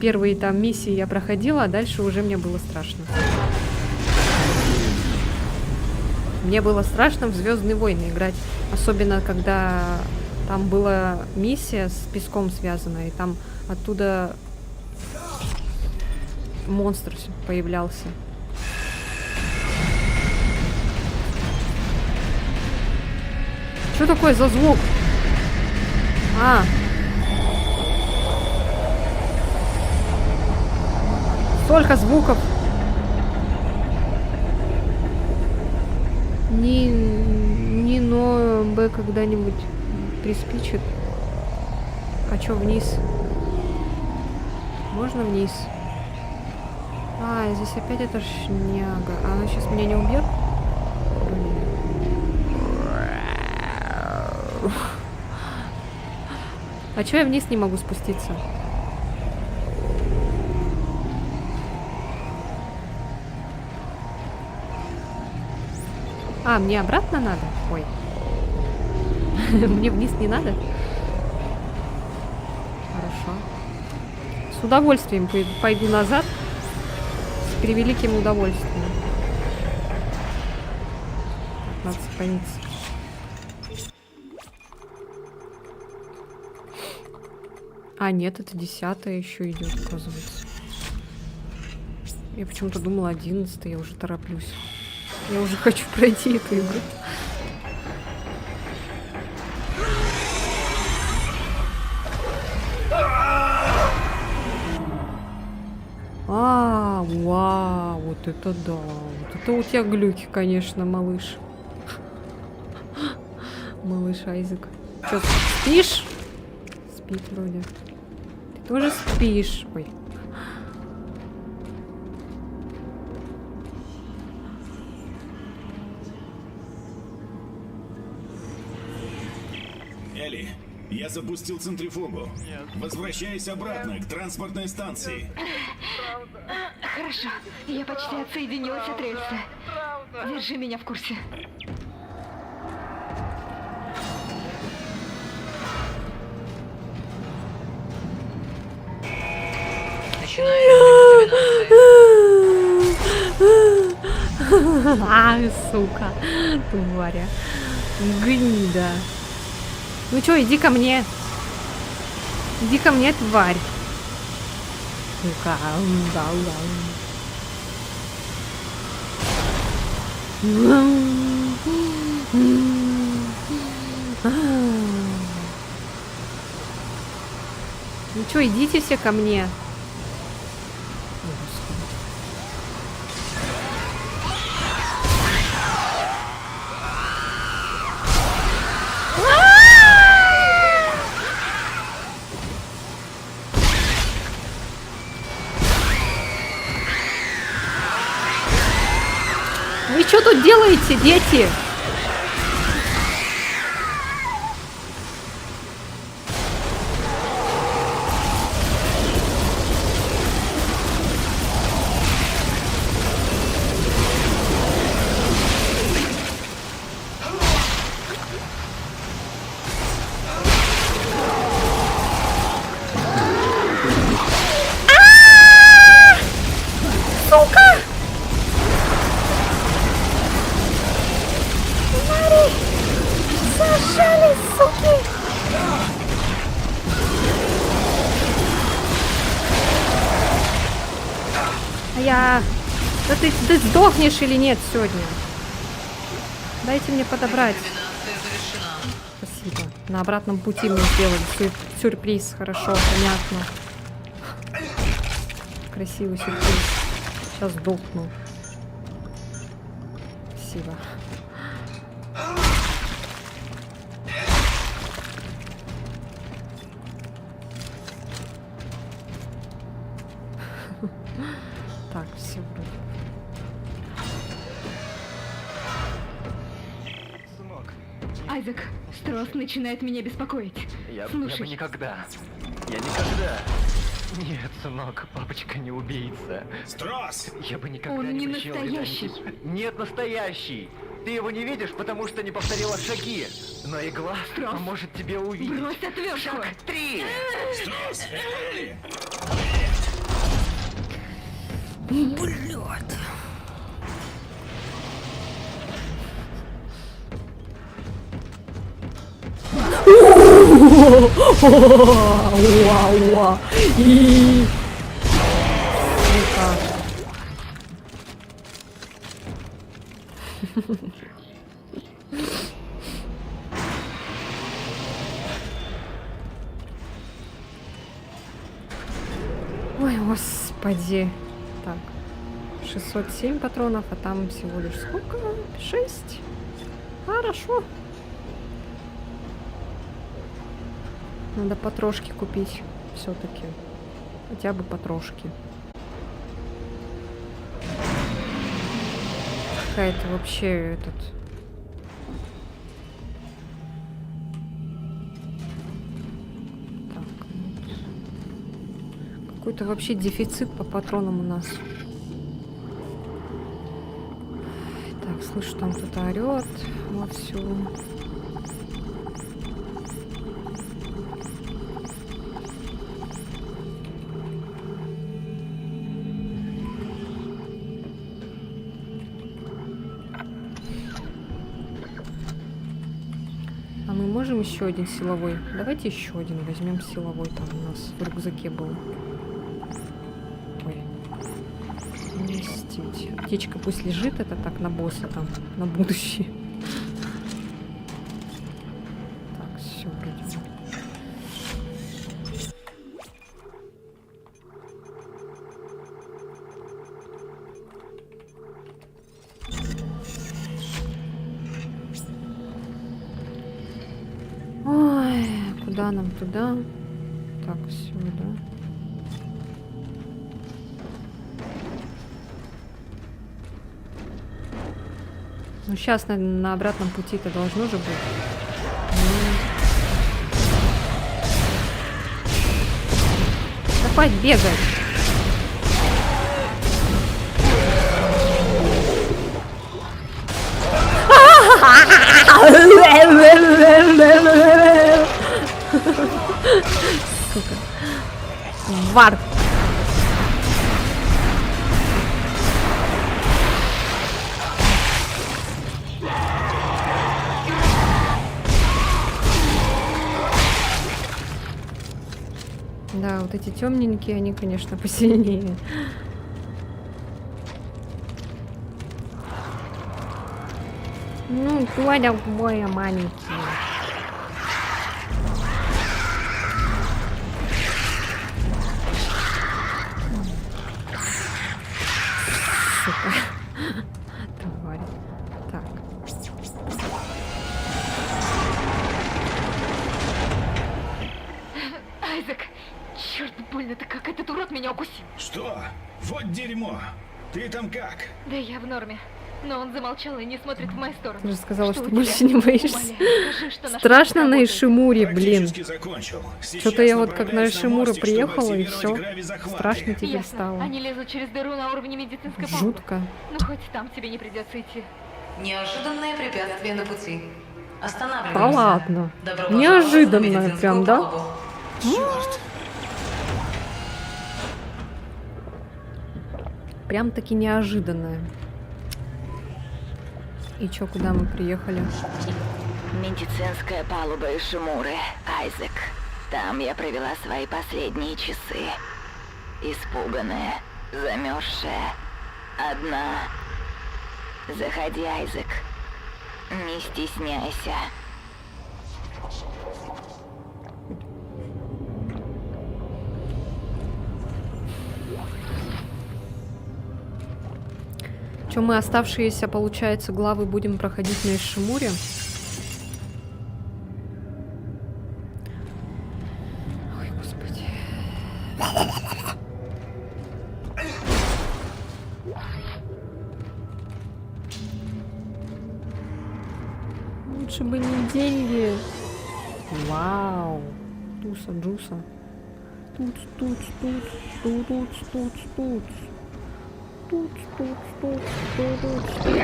первые там миссии я проходила, а дальше уже мне было страшно. Мне было страшно в Звездные войны играть. Особенно, когда там была миссия с песком связана, и там оттуда монстр появлялся. Что такое за звук? Столько звуков. Нино Б когда-нибудь приспичит. А чё вниз? Можно вниз? Здесь опять эта шняга. А она сейчас меня не убьет? А чё я вниз не могу спуститься? Мне обратно надо? Ой. Мне вниз не надо? Хорошо. С удовольствием пойду назад. С превеликим удовольствием. Надо сохраниться. Нет, это 10-е еще идет, оказывается. Я почему-то думала 11-е, я уже тороплюсь. Я уже хочу пройти эту игру. Вот это да. Вот это у тебя глюки, конечно, малыш. Малыш Айзек. Чё, спишь? Спит вроде. Ты тоже спишь. Ой. Элли, я запустил центрифугу. Возвращайся обратно к транспортной станции. Хорошо, я почти отсоединилась от рельса. Держи меня в курсе. Ай, сука. Тваря. Гнида. Ну чё, иди ко мне. Иди ко мне, тварь. Сука. Ну чё, идите все ко мне. Вы что тут делаете, дети? Да ты сдохнешь или нет сегодня? Дайте мне подобрать. Спасибо. На обратном пути мы сделали сюрприз. Хорошо, понятно. Красивый сюрприз. Сейчас сдохну. Спасибо. Так, все вроде. Айзек, Стросс начинает меня беспокоить. Я Слушай. бы никогда. Я никогда. Нет, сынок, папочка не убийца. Стросс! Я бы никогда Он не причинил настоящий. когда-нибудь- Нет, настоящий. Ты его не видишь, потому что не повторила шаги. Но игла Стросс, поможет тебе увидеть. брось отвертку. Шаг 3. Стросс! Элли! Блядь. Уа-уа. И. Сука. Ой, господи. Так. 607 патронов, а там всего лишь сколько? 6. Хорошо. Надо потрошки купить все-таки. Хотя бы потрошки. Какая-то вообще этот... Так, вот. Какой-то вообще дефицит по патронам у нас. Так, слышу, там кто-то орет вовсю. А мы можем еще один силовой? Давайте еще один возьмем силовой. Там у нас в рюкзаке был. Ой. Уместить. Аптечка пусть лежит, это так на босса там, на будущее. Так, все вроде бы. куда нам? Туда? Так, сюда. Ну, сейчас на обратном пути-то должно же быть. Да хватит бегать. Сука. Варп. Да, вот эти темненькие, они, конечно, посильнее. Ну, понял, моя маленький. Сука. Тварь. Так. Айзек, черт, больно-то как этот урод меня укусил. Что? Вот дерьмо. Ты там как? Да я в норме. Но он замолчал и не смотрит в мою сторону. Ты же сказала, что у больше тебя? не боишься. Умоляю, скажи, что наш Страшно план на работает. Ишимуре, блин. Практически закончил. Сейчас Что-то я вот как на направляюсь Ишимуру мостик, чтобы приехала, и активировать все. гравизахваты. Страшно тебе Ясно. стало. Они лезут через дыру на уровне медицинской помпы. Жутко. Ну хоть там тебе не придется идти. Неожиданное препятствие на пути. Останавливаемся. Да ладно. Добро пожаловать на Неожиданно медицинскую прям, да? палубу. Черт. Прям таки неожиданное. И чё, куда мы приехали? Медицинская палуба Ишимуры, Айзек. Там я провела свои последние часы. Испуганная, замерзшая, одна. Заходи, Айзек. Не стесняйся. Чё, мы оставшиеся, получается, главы будем проходить на Ишимуре? Ой, господи. Лучше бы не деньги. Вау. Туса, джуса. Туц, туц, туц, туц, туц, туц, туц. Туц, туц, туц, туц, туц, туц.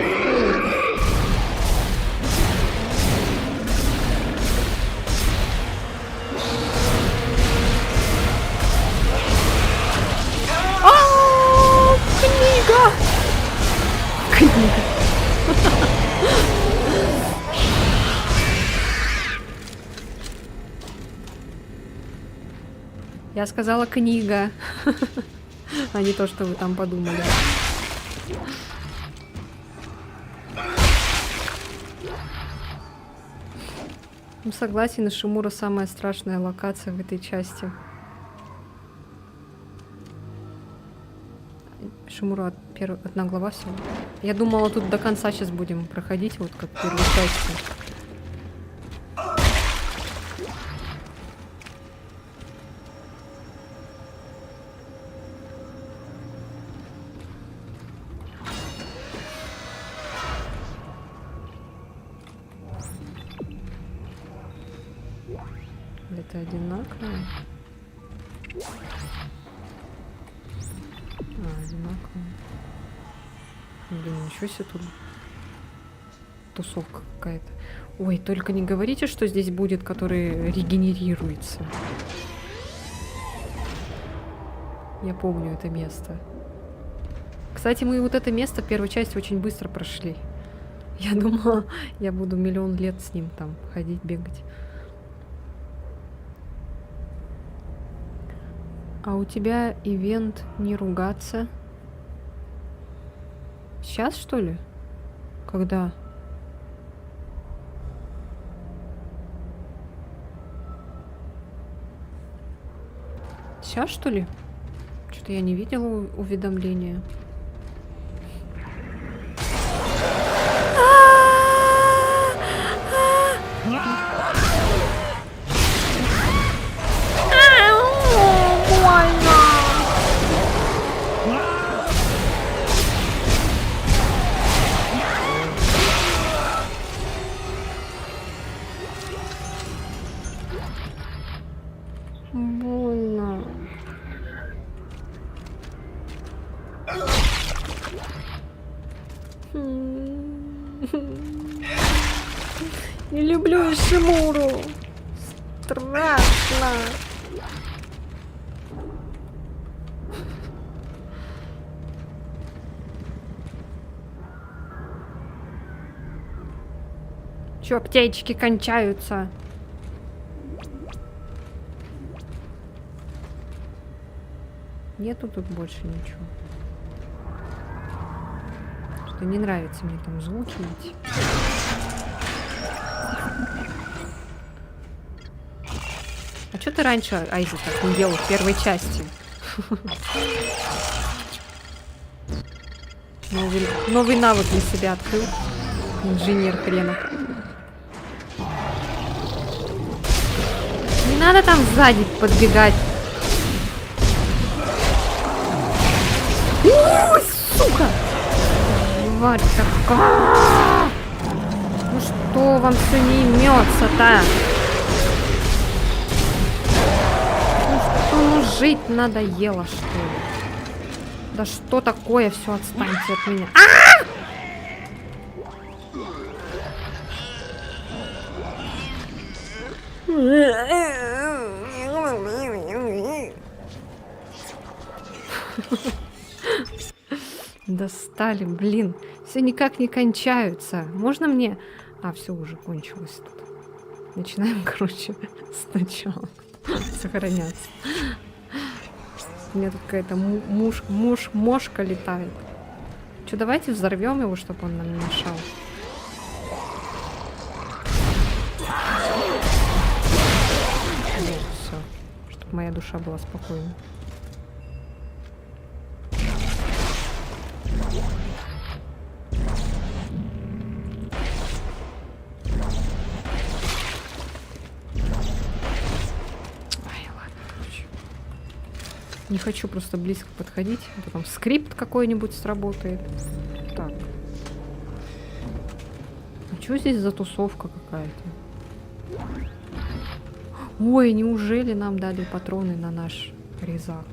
Книга! Книга. Я сказала книга, а не то, что вы там подумали. Ну, согласен, Ишимура самая страшная локация в этой части. Ишимура одна глава всего. Я думала, тут до конца сейчас будем проходить, вот как в первой части. Это одинаково. Одинаково. Блин, ничего себе тут тусовка какая-то. Ой, только не говорите, что здесь будет, который регенерируется. Я помню это место. Кстати, мы вот это место в первой части очень быстро прошли. Я думала, я буду миллион лет с ним там ходить, бегать. А у тебя ивент не ругаться? Сейчас, что ли? Когда? Сейчас, что ли? Что-то я не видела уведомления. Больно. Не люблю Ишимуру. Страшно. Чё, аптечки кончаются? Нету тут больше ничего. Что не нравится мне там звуки эти. А что ты раньше, Айзек, так не делал в первой части? Новый навык для себя открыл. Инженер хренов. Не надо там сзади подбегать. Ой, сука! Тварь такая! Ну что вам все не имется-то? Ну жить надоело, что ли? Да что такое? Все, отстаньте от меня. Достали, блин. Все никак не кончаются. Можно мне... А, все уже кончилось тут. Начинаем, короче, сначала. Сохраняться. У меня тут какая-то мошка летает. Че, давайте взорвем его, чтобы он нам не мешал. Все, чтобы моя душа была спокойна. Не хочу просто близко подходить. А то там скрипт какой-нибудь сработает. Так. А что здесь за тусовка какая-то? Ой, неужели нам дали патроны на наш резак?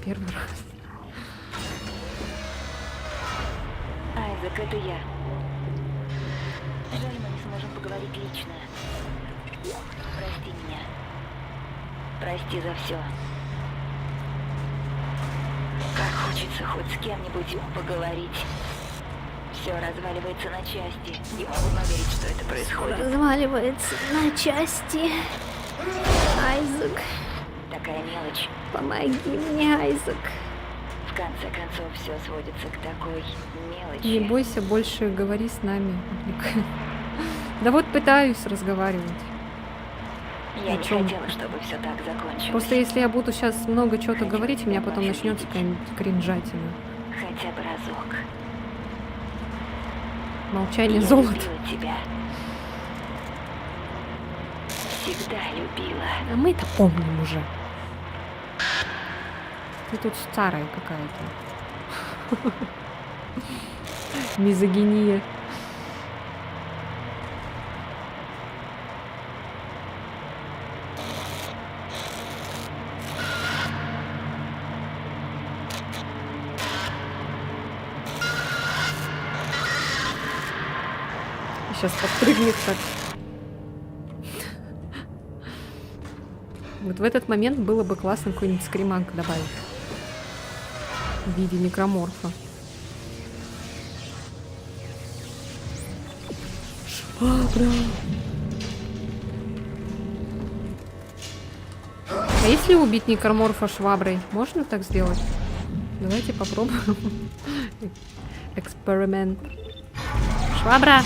Первый раз. Айзек, это я. Жаль, мы не сможем поговорить лично. Прости меня. Прости за все. Как хочется хоть с кем-нибудь поговорить. Все разваливается на части. Не могу поверить, что это происходит. Разваливается на части. Айзек, Такая мелочь. помоги мне, Айзек. В конце концов, все сводится к такой мелочи. Не бойся, больше говори с нами. Да вот пытаюсь разговаривать. Я О не чём? хотела, чтобы все так закончилось. Просто если я буду сейчас много чего-то говорить, у меня потом начнется какая-нибудь кринжатина. Хотя бы разок. Молчание Я золото. любила тебя. Всегда любила. А мы это помним уже. Ты тут старая какая-то. Мизогиния. Сейчас подпрыгнет так. Вот в этот момент было бы классно какой-нибудь скриманг добавить. В виде некроморфа. Швабра. А если убить некроморфа шваброй? Можно так сделать? Давайте попробуем. Эксперимент. Швабра!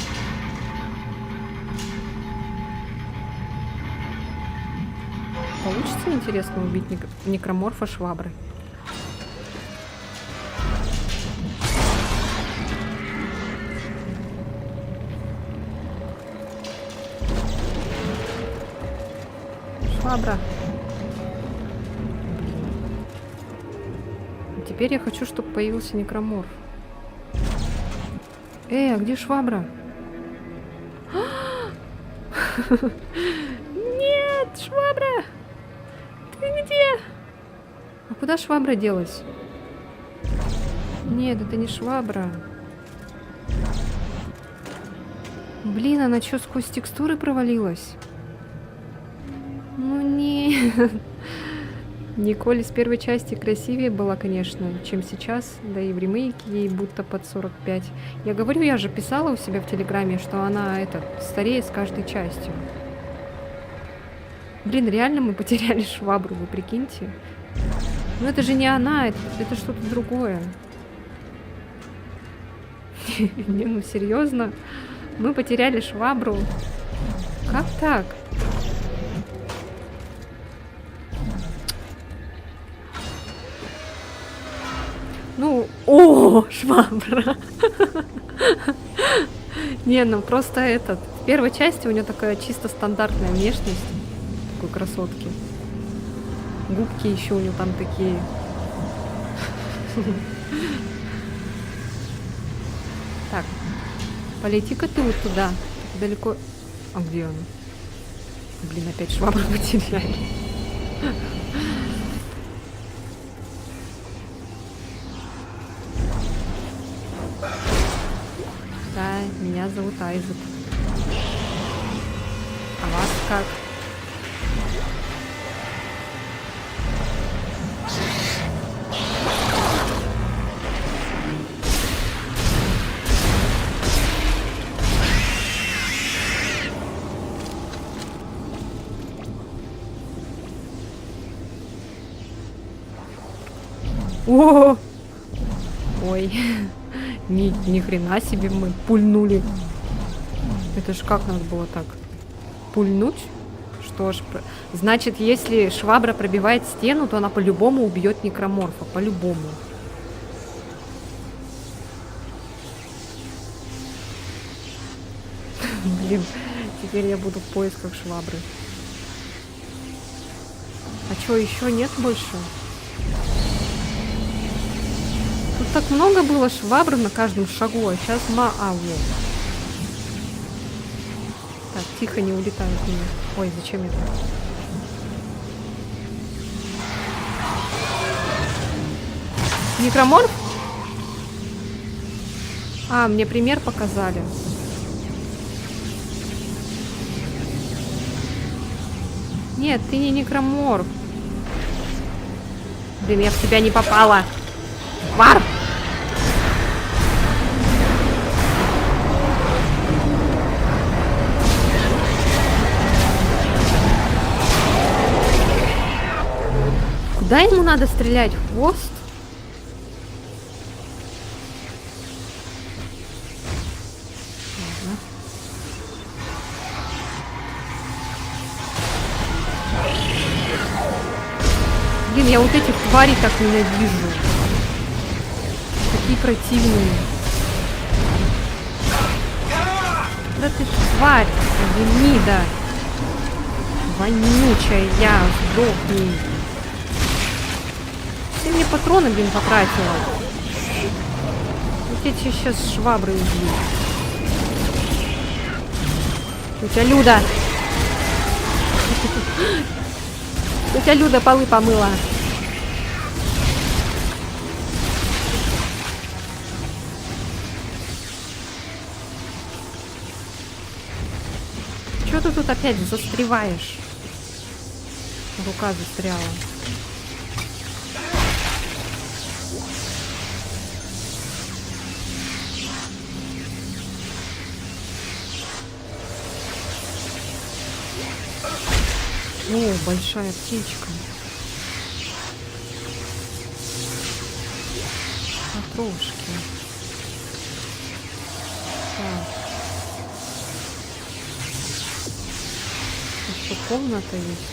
Получится, интересно, убить некроморфа шваброй? Швабра. А теперь я хочу, чтобы появился некроморф. А где швабра? Нет, швабра! Ты где? А куда швабра делась? Нет, это не швабра. Блин, она что, сквозь текстуры провалилась? Ну нет. Николь из первой части красивее была, конечно, чем сейчас. Да и в ремейке ей будто под 45. Я говорю, я же писала у себя в Телеграме, что она стареет с каждой частью. Блин, реально мы потеряли швабру, вы прикиньте. Но это же не она, это что-то другое. Не, ну серьезно? Мы потеряли швабру. Как так? Ну, о, швабра. Не, ну просто в первой части у нее такая чисто стандартная внешность. Такой красотки. Губки еще у нее там такие. Так, полети-ка ты вот туда. Далеко. А где он? Блин, опять швабру потеряли. Да, меня зовут Айзек. А вас как? О! Ой. Ни хрена себе мы пульнули. Это ж как надо было так? Пульнуть? Что ж, значит, если швабра пробивает стену, то она по-любому убьет некроморфа. По-любому. Блин, теперь я буду в поисках швабры. А что, еще нет больше? Тут так много было швабр на каждом шагу, а сейчас вот. Так, тихо, не улетай от меня. Ой, зачем это? Некроморф? А, мне пример показали. Нет, ты не некроморф. Блин, я в тебя не попала. Вар! Куда ему надо стрелять? В хвост? Ладно. Блин, я вот этих тварей так ненавижу. Такие противные. Да ты тварь, гнида. Вонючая, сдохни. Ты мне патроны, блин, потратила. Вот я тебе сейчас швабры убью. Тетя Люда. Тетя Люда полы помыла. Чё ты тут опять застреваешь? Рука застряла. О, большая птичка. Потрошки. Так. Тут что, комната есть?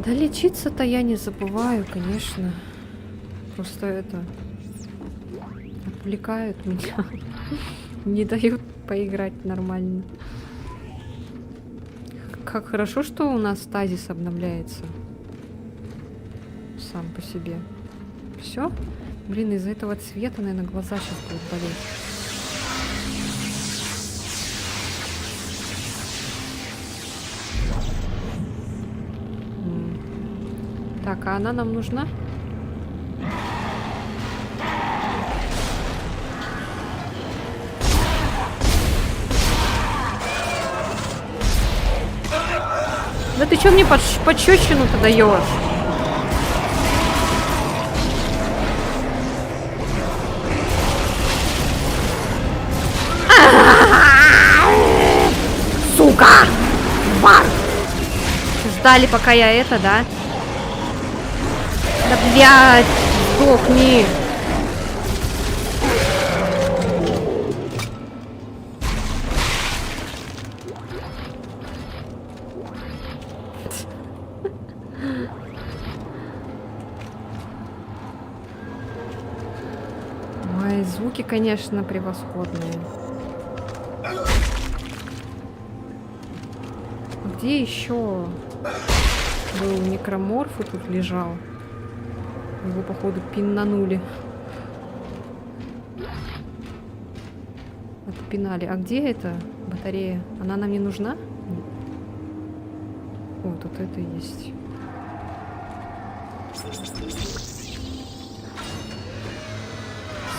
Да лечиться-то я не забываю, конечно. Просто отвлекают меня. Не дают поиграть нормально. Как хорошо, что у нас стазис обновляется. Сам по себе. Все? Блин, из-за этого цвета, наверное, глаза сейчас будут болеть. Так, а она нам нужна? Да ты чё мне пощёчину-то даёшь? Сука! Тварь! Ждали, пока я это, да? Да блядь, сдохни! Ой, звуки, конечно, превосходные. Где еще был некроморф и тут лежал? Его, походу, пиннанули. Отпинали. А где эта батарея? Она нам не нужна? О, тут это есть.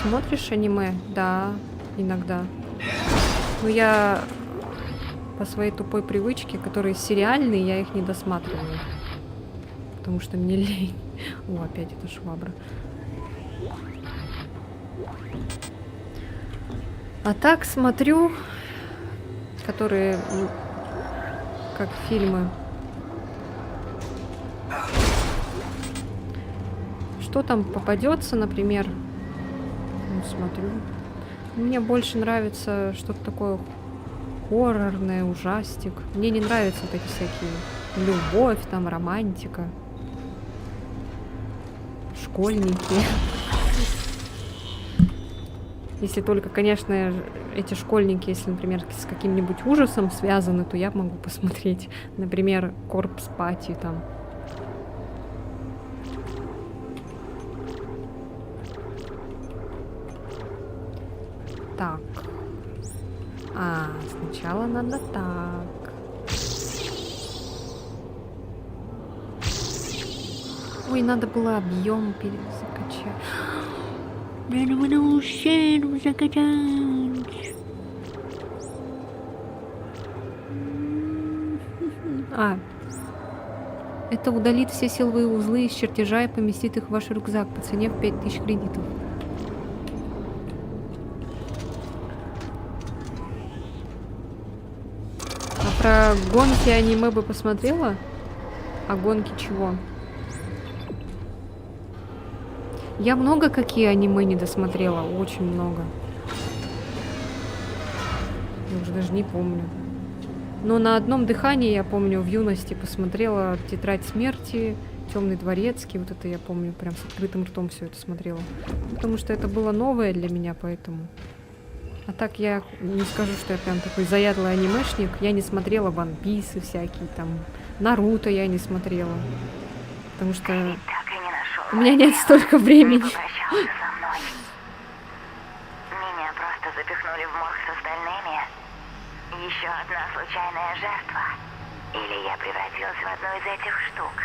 Смотришь аниме? Да, иногда. Но я по своей тупой привычке, которые сериальные, я их не досматриваю. Потому что мне лень. О, опять эта швабра. А так смотрю, которые, ну, как фильмы. Что там попадется, например? Ну, смотрю. Мне больше нравится что-то такое хоррорное, ужастик. Мне не нравятся вот эти всякие любовь, там, романтика. Школьники. Если только, конечно, эти школьники, если, например, с каким-нибудь ужасом связаны, то я могу посмотреть. Например, Корпс Пати там. Так. А, сначала надо так. Ой, надо было объем закачать. Надо было ушину закачать. А. Это удалит все силовые узлы из чертежа и поместит их в ваш рюкзак по цене в 5000 кредитов. А про гонки аниме бы посмотрела? А гонки чего? Я много какие аниме не досмотрела, очень много. Я уже даже не помню. Но на одном дыхании, я помню, в юности посмотрела «Тетрадь смерти», «Темный дворецкий». Вот это я помню, прям с открытым ртом все это смотрела. Потому что это было новое для меня, поэтому. А так я не скажу, что я прям такой заядлый анимешник. Я не смотрела One Piece всякие, там, Наруто я не смотрела. Потому что у меня нет столько времени. Попрощался со мной. Меня просто запихнули в морг с остальными. Еще одна случайная жертва. Или я превратилась в одну из этих штук.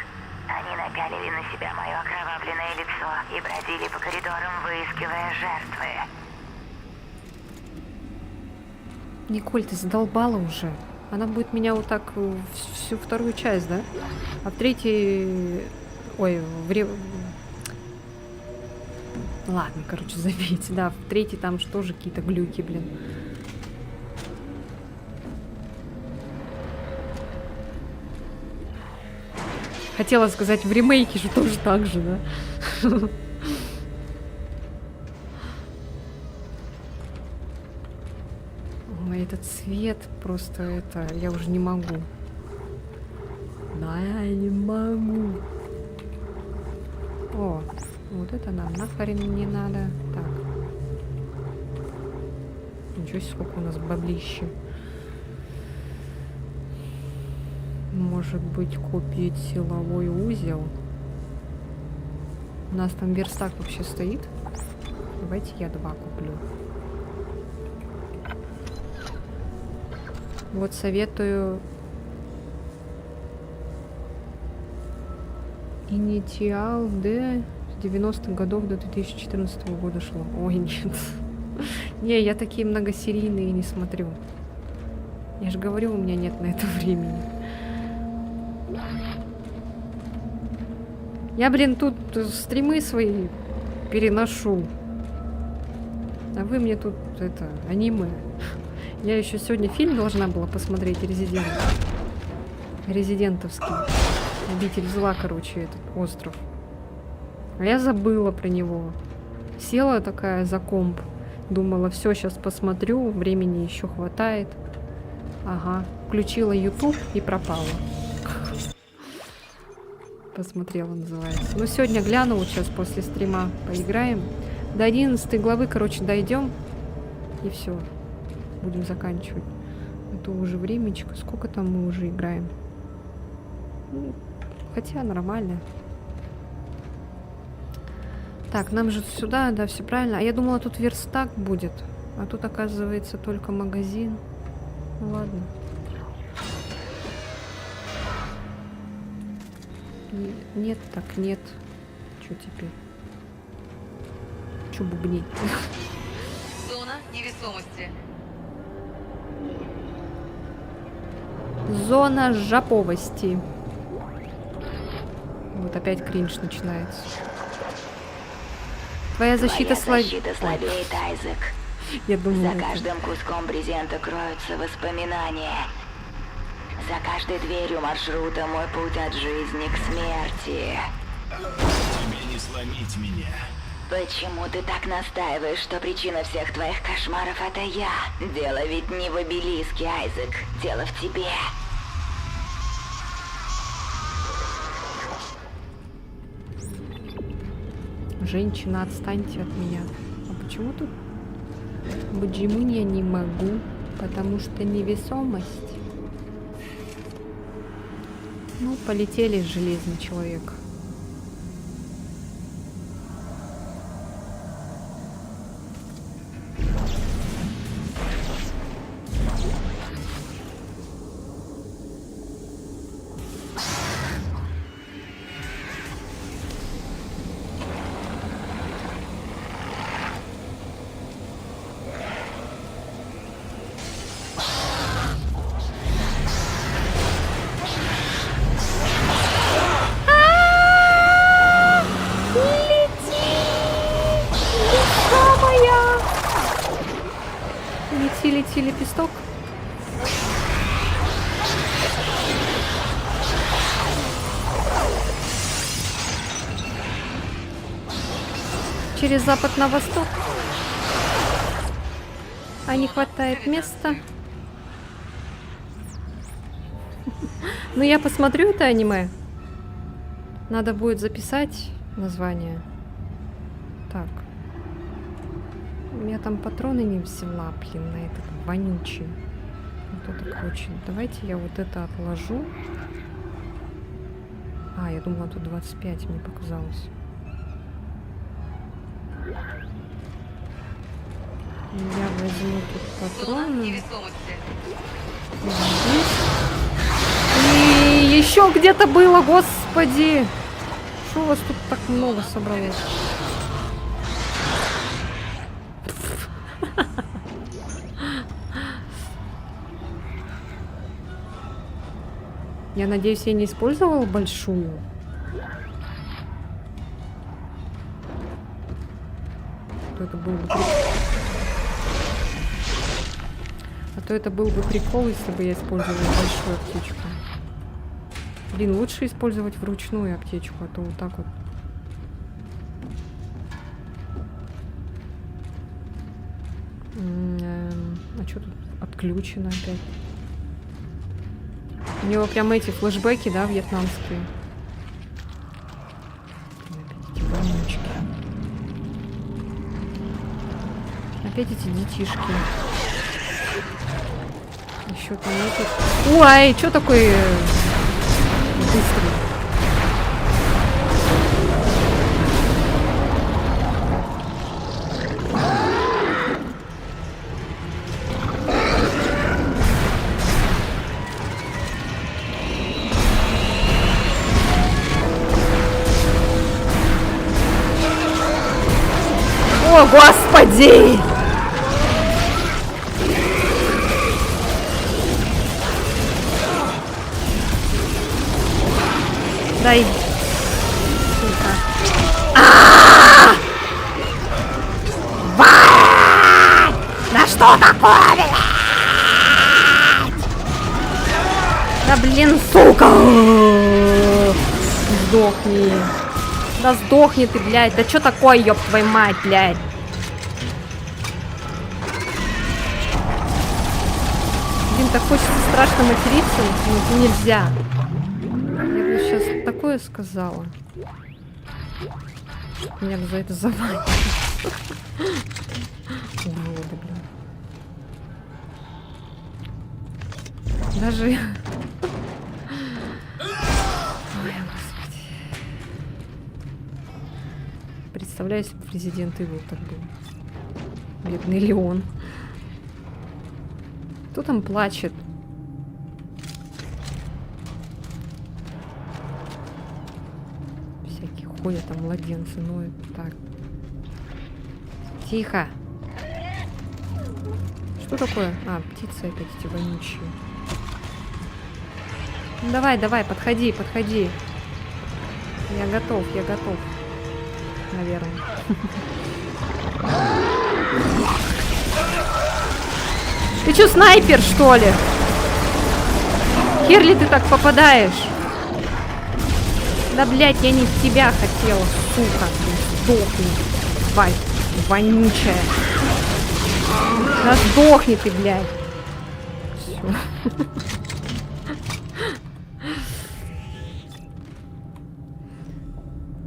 Они напялили на себя мое окровавленное лицо и бродили по коридорам, выискивая жертвы. Николь, ты задолбала уже. Она будет меня вот так всю вторую часть, да? А в третьей... Ой, ладно, короче, забейте. Да, в третьей там же тоже какие-то глюки, блин. Хотела сказать, в ремейке же тоже так же, да? Ой, этот цвет просто это... Я уже не могу. Да, я не могу. О, вот это нам нахрен не надо. Так. Ничего себе, сколько у нас баблища. Может быть, купить силовой узел. У нас там верстак вообще стоит. Давайте я 2 куплю. Вот советую Инициал Д с 90-х годов до 2014 года шло. Ой, нет. Не, я такие многосерийные не смотрю. Я же говорю, у меня нет на это времени. Я, блин, тут стримы свои переношу. А вы мне тут, это, аниме. Я еще сегодня фильм должна была посмотреть, Резидентовский. Обитель зла, короче, этот остров. А я забыла про него. Села такая за комп. Думала, все, сейчас посмотрю, времени еще хватает. Ага. Включила YouTube и пропала. Посмотрела, называется. Ну, сегодня глянула, сейчас после стрима поиграем. До 11 главы, короче, дойдем. И все. Будем заканчивать. Это уже времечко. Сколько там мы уже играем? Ну, хотя нормально. Так, нам же сюда, да, все правильно. А я думала, тут верстак будет. А тут, оказывается, только магазин. Ну ладно. Нет, так нет. Что теперь? Че бубнить? Зона невесомости. Зона жаповости. Вот опять кринж начинается. Твоя защита слабеет, Айзек. Я думаю, За каждым куском брезента кроются воспоминания. За каждой дверью маршрута мой путь от жизни к смерти. Тебе не сломить меня. Почему ты так настаиваешь, что причина всех твоих кошмаров — это я? Дело ведь не в обелиске, Айзек. Дело в тебе. Женщина, отстаньте от меня. А почему тут? Почему я не могу? Потому что невесомость. Ну, полетели, железный человек. Лети, лепесток. Через запад на восток. А не хватает места. Ну, я посмотрю это аниме. Надо будет записать название. Так. Я там патроны не взяла, блин, на этот вонючий. Вот это короче. Давайте я вот это отложу. А, я думала, тут 25, мне показалось. Я возьму тут патроны. И еще где-то было, господи! Что у вас тут так много собралось? Я надеюсь, я не использовала большую. Это был бы А то это был бы прикол, если бы я использовала большую аптечку. Блин, лучше использовать вручную аптечку, а то вот так вот. А что тут отключено опять? У него прям эти флешбеки, да, вьетнамские. Опять эти вонючки. Опять эти детишки. Еще там эти... Ой, что такой быстрый? Господи! Дай. Сука. Да что такое, блядь? Да блин, сука! Сдохни. Да сдохни ты, блядь. Да что такое, ёб твою мать, блядь? Блин, так хочется страшно материться, но нельзя. Я бы сейчас такое сказала. Меня бы за это завалили. Уроды, блин. Даже... Ой, господи. Представляю, если бы президент Ивил так был. Бедный Леон. Кто там плачет? Всякие ходят там младенцы, ноют. Так. Тихо. Что такое? А, птицы опять эти вонючие. Ну, давай, давай, подходи, подходи. Я готов, наверное. Ты чё, снайпер, что ли? Хер ли ты так попадаешь? Да, блядь, я не в тебя хотела, сука. Сдохни, тварь вонючая. Да сдохни ты, блядь. Всё.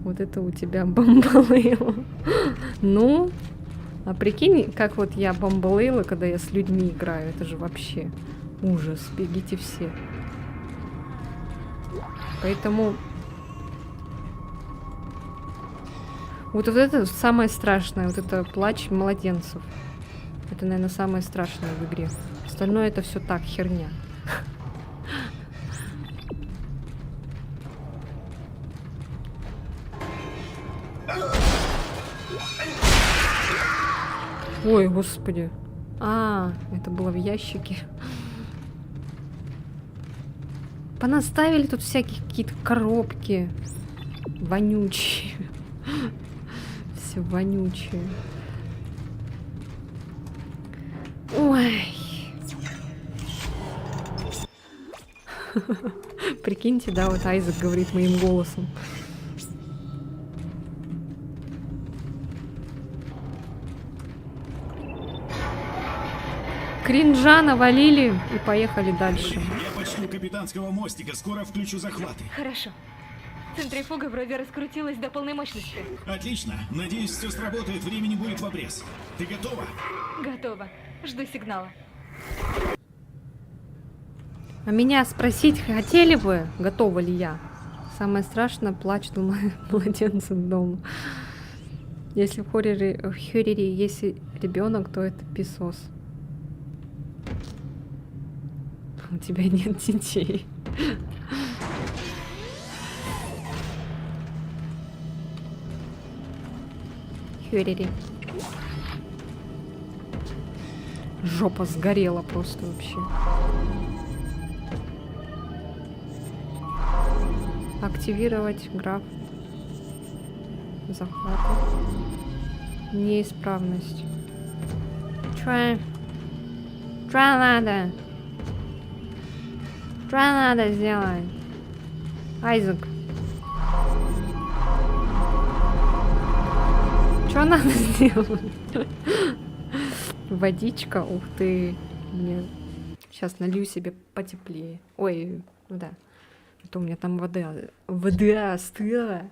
Вот это у тебя бомбалейло. Ну, а прикинь, как вот я бомбалейла, когда я с людьми играю. Это же вообще ужас. Бегите все. Поэтому... Вот это самое страшное. Вот это плач младенцев. Это, наверное, самое страшное в игре. Остальное это все так, херня. Ой, господи. А, это было в ящике. Понаставили тут всякие какие-то коробки. Вонючие. Все вонючие. Ой. Прикиньте, да, вот Айзек говорит моим голосом. Кринжа навалили и поехали дальше. Я почти капитанского мостика, скоро включу захваты. Хорошо. Центрифуга вроде раскрутилась до полной мощности. Отлично. Надеюсь, все сработает, времени будет в обрез. Ты готова? Готово. Жду сигнала. А меня спросить хотели бы, готова ли я? Самое страшное, плач, думаю, младенцы дома. Если в хорроре есть ребенок, то это писос. У тебя нет детей. Хорроре. Жопа сгорела просто вообще. Активировать граф захвата. Неисправность. Чё надо? Что надо сделать? Айзек. Что надо сделать? Водичка, ух ты. Мне сейчас налью себе потеплее. Ой, ну да. А то у меня там вода остыла.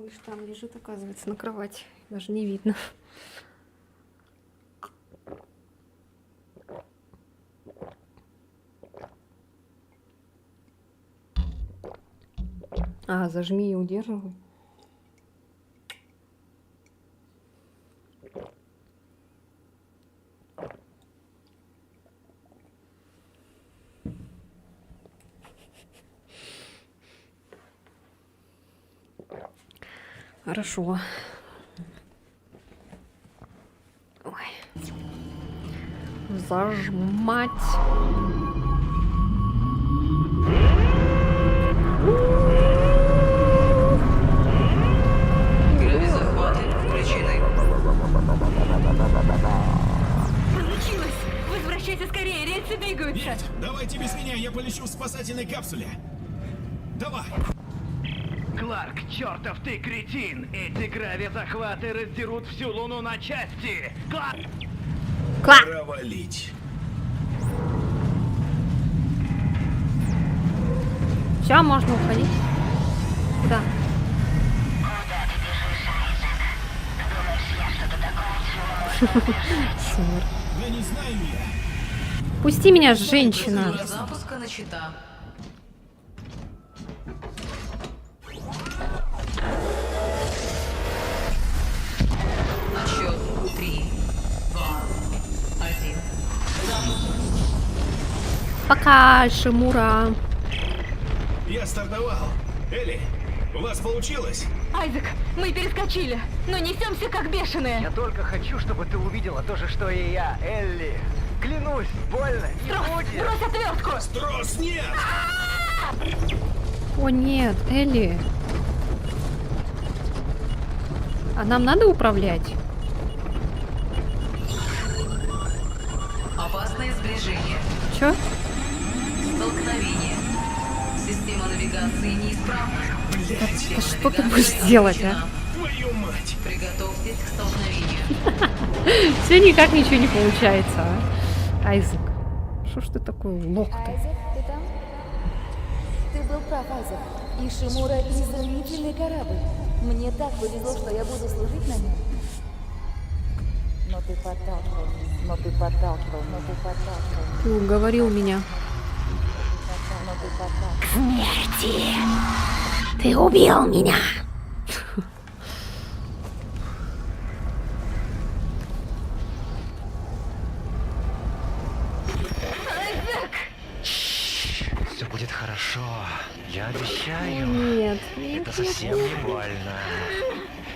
Малыш там лежит, оказывается, на кровати. Даже не видно. А, зажми и удерживай. Хорошо. Ой. Зажмать. Гравизахваты включены. Получилось! Возвращайся скорее, рельсы двигаются! Нет, давайте без меня, я полечу в спасательной капсуле. Давай. Кларк, чертов ты кретин! Эти гравизахваты раздерут всю Луну на части! Кларк! Провалить. Все, можно уходить. Куда? Сумер. Да не знаю я. Пусти меня, женщина. Процедура запуска начата. Отсчет 3, 2, 1. Пока, Шимура. Я стартовал. Элли, у вас получилось? Айзек, мы перескочили, но несемся как бешеные. Я только хочу, чтобы ты увидела то же, что и я, Элли. Клянусь, больно не будет. Брось отвертку! Строс, нет! О нет, Элли. А нам надо управлять? Опасное сближение. Чё? Столкновение. Система навигации неисправна. Да что ты будешь делать, а? Твою мать! Приготовьтесь к столкновению. Все никак ничего не получается, а? Айзек. Что ж ты такой лох-то? Айзек, ты там? Ты был прав, Айзек. И Шимура — изумительный корабль. Мне так повезло, что я буду служить на нем. Но ты подталкивал меня, но ты подталкивал, но ты подталкивал. Ты уговорил меня. Но ты подталкивал. Смерти! Ты убил меня! Все будет хорошо. Я обещаю. Нет, Это совсем не больно.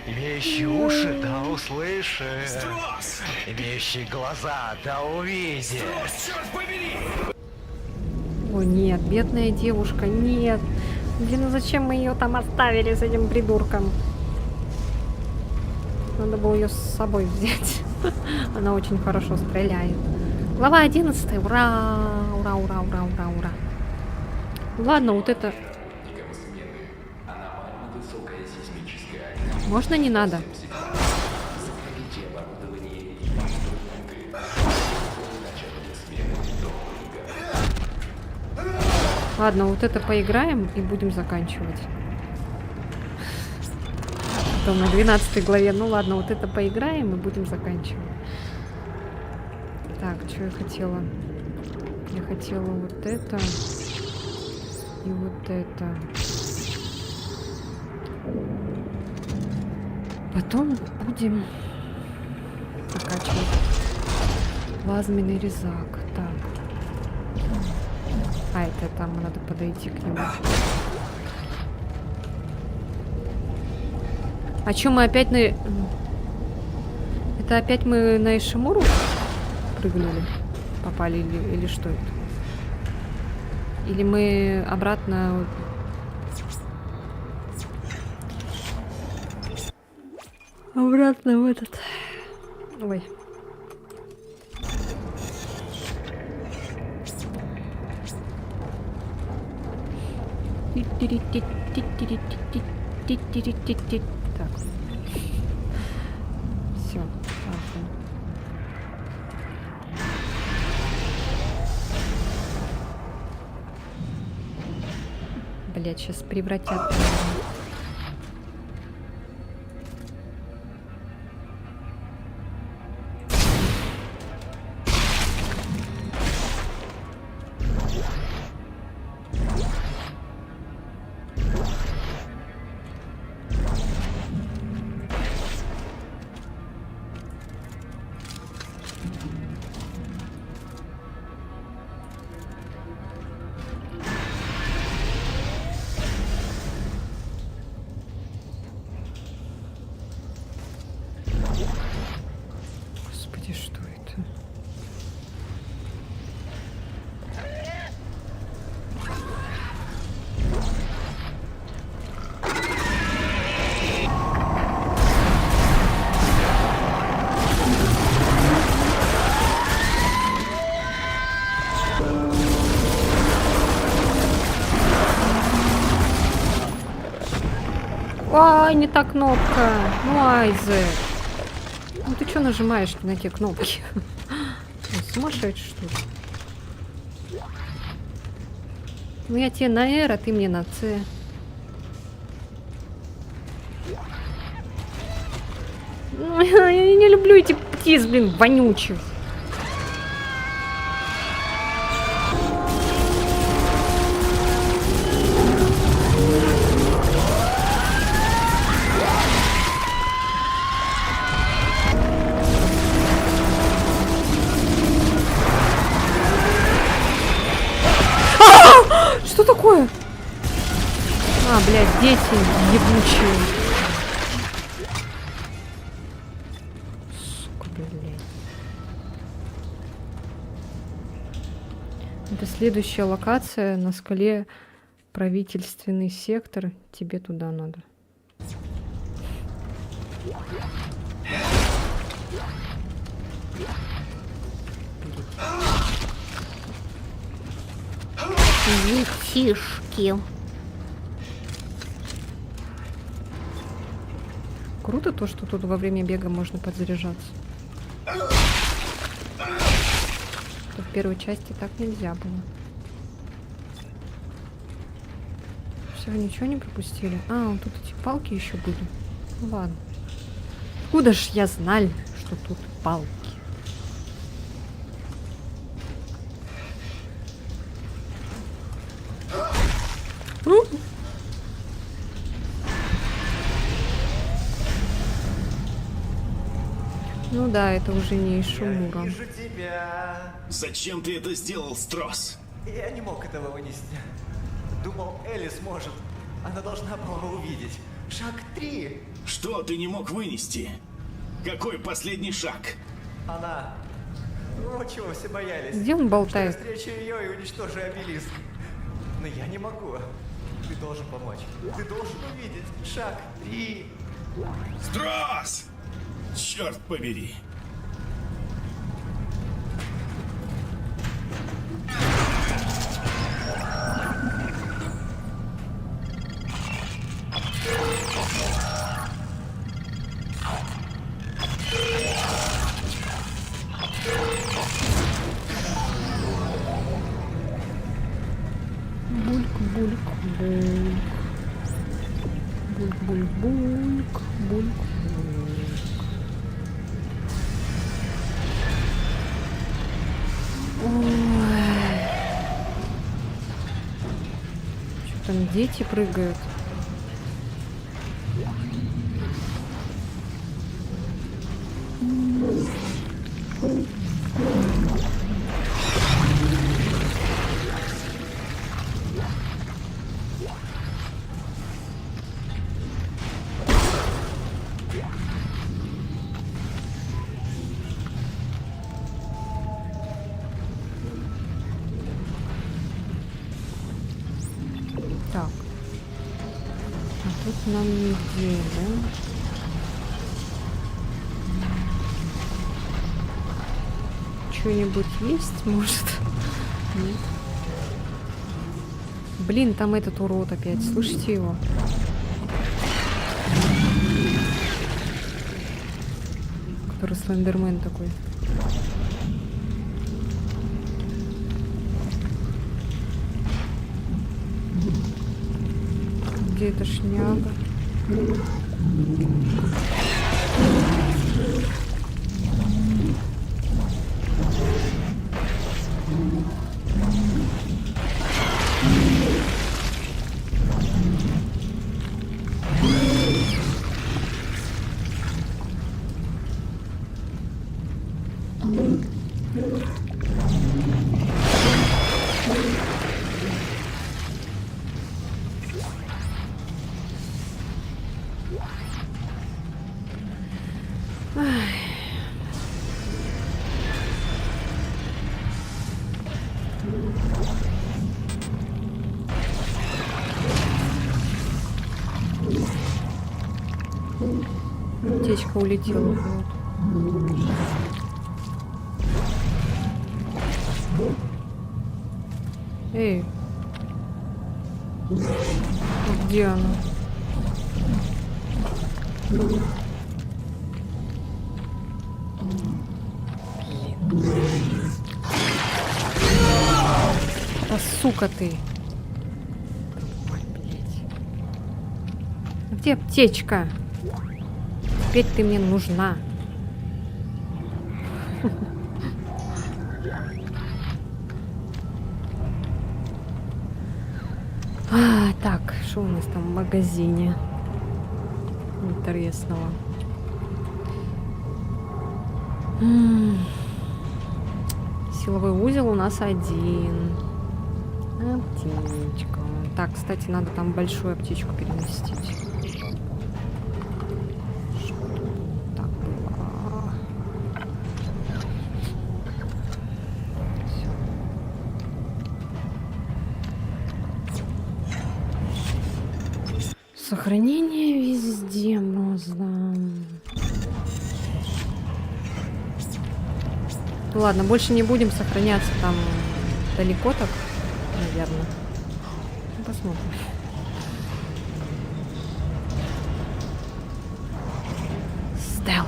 Имеющий уши, да услышит. Строс! Имеющий глаза, да увидит. Черт побери! О нет, бедная девушка, нет. Блин, ну зачем мы ее там оставили с этим придурком? Надо было ее с собой взять. Она очень хорошо стреляет. Глава 11. Ура! Ура, ура, ура, ура, ура. Ладно, вот это... Можно не надо? Ладно, вот это поиграем и будем заканчивать. То на 12 главе. Ну ладно, вот это поиграем и будем заканчивать. Так, что я хотела? Я хотела вот это. И вот это. Потом будем закачивать плазменный резак. Так. А, это там надо подойти к нему. А чё, мы опять на... Это опять мы на Ишимуру прыгнули? Попали или что это? Или мы обратно... Обратно в этот... Ой. Так. Все. Блять, сейчас превратят. Ай, не та кнопка. Ну, Айзек. Ну ты что нажимаешь на те кнопки? Сумасшедший, что ли? Ну я тебе на R, а ты мне на C. Ну, я не люблю эти птиц, блин, вонючих. Что такое? А, блядь, дети ебучие. Сука, блядь. Это следующая локация на скале. Правительственный сектор. Тебе туда надо. Детишки. Круто то, что тут во время бега можно подзаряжаться. В первой части так нельзя было. Все, ничего не пропустили? А, вот тут эти палки еще были. Ну ладно. Откуда ж я знал, что тут палки? Ну да, это уже не Ишимура. Вижу тебя. Зачем ты это сделал, Строс? Я не мог этого вынести. Думал, Элли сможет. Она должна была увидеть. Шаг 3. Что ты не мог вынести? Какой последний шаг? Она... Вот чего все боялись. Где он болтает? Что я встречу ее и уничтожу обелиск. Но я не могу. Ты должен помочь. Ты должен увидеть. Шаг 3. Строс! Черт побери! Бульк, бульк, бульк. Бульк, бульк, бульк, бульк. Ой. Что там дети прыгают? Так. А тут нам неделя. Что-нибудь есть, может? Нет. Блин, там этот урод опять. Слышите его? Который слендермен такой. Где эта шняга? Птичка улетела. Вот. Эй. Где она? Да сука ты. Ой, блядь. Где аптечка? Теперь ты мне нужна. Так, что у нас там в магазине интересного? Силовой узел у нас один. Аптечка. Так, кстати, надо там большую аптечку переместить. Так было. Всё. Сохранение везде можно. Ладно, больше не будем сохраняться там далеко так, наверное. Посмотрим. Стелс.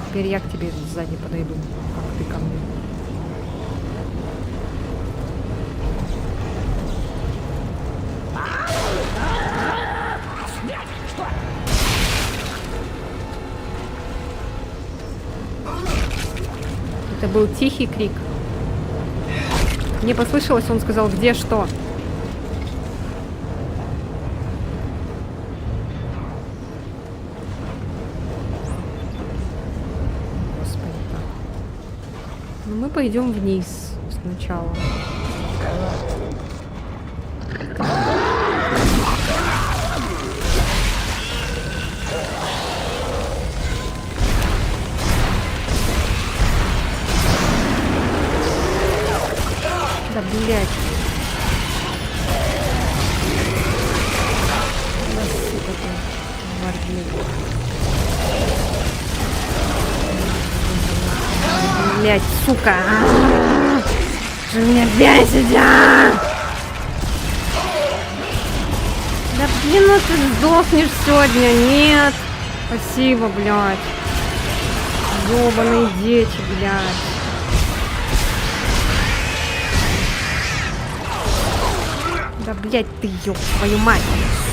Теперь я к тебе сзади подойду, как ты ко мне. Это был тихий крик. Мне послышалось, он сказал, где что. Господи, так. Ну, мы пойдем вниз сначала. Да, блядь. Да, сука ты, варгливый. Блядь, сука. Что меня бесит, а? Да блин, ну ты сдохнешь сегодня, нет. Спасибо, блядь. Ёбаные дети, блядь. Да, блядь, ты, ёб твою мать,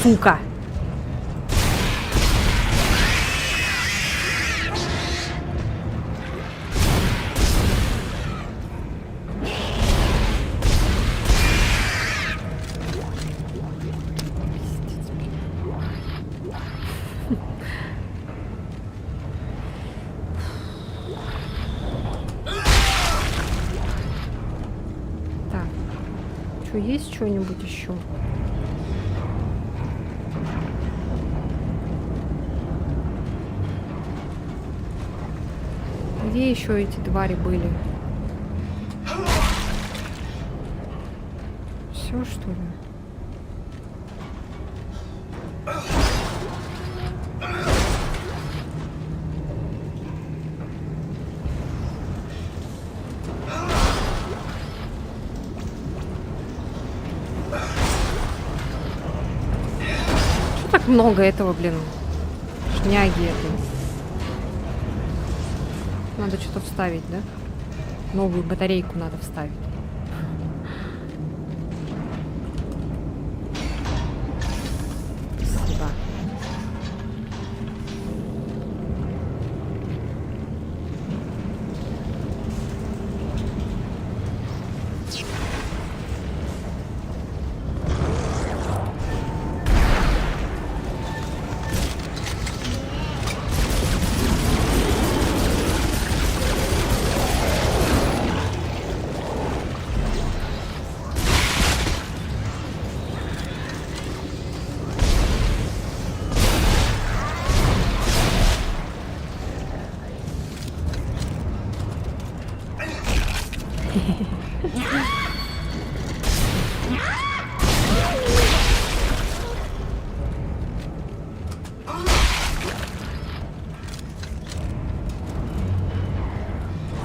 сука! Так, что, есть что-нибудь еще? Где еще эти твари были? Все, что ли? Что так много этого, блин? Шняги этой. Надо что-то вставить, да? Новую батарейку надо вставить. Спасибо.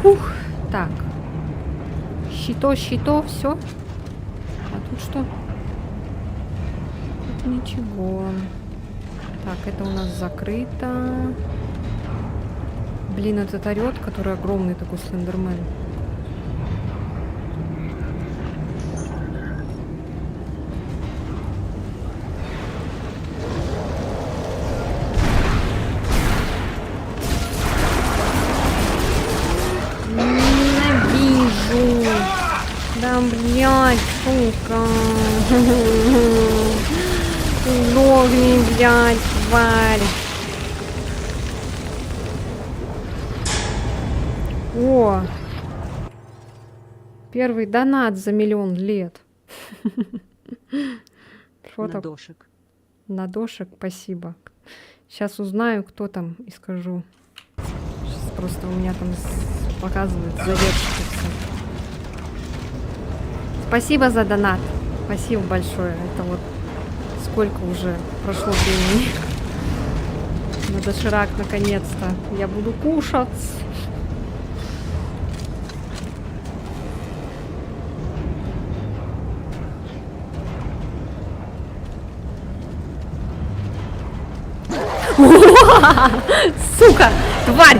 Фух, так. Щито, все. А тут что? ничего. Так, это у нас закрыто. Блин, этот орёт, который огромный такой слендермен. Ненавижу. Да, блядь, сука. Логни, блядь, тварь. О! Первый донат за 1 000 000 лет. Что там? Надошек. Надошек, спасибо. Сейчас узнаю, кто там, и скажу. Сейчас просто у меня там показывают задержки все. Спасибо за донат. Спасибо большое. Это вот сколько уже прошло времени. На доширак наконец-то. Я буду кушать. Сука! Тварь!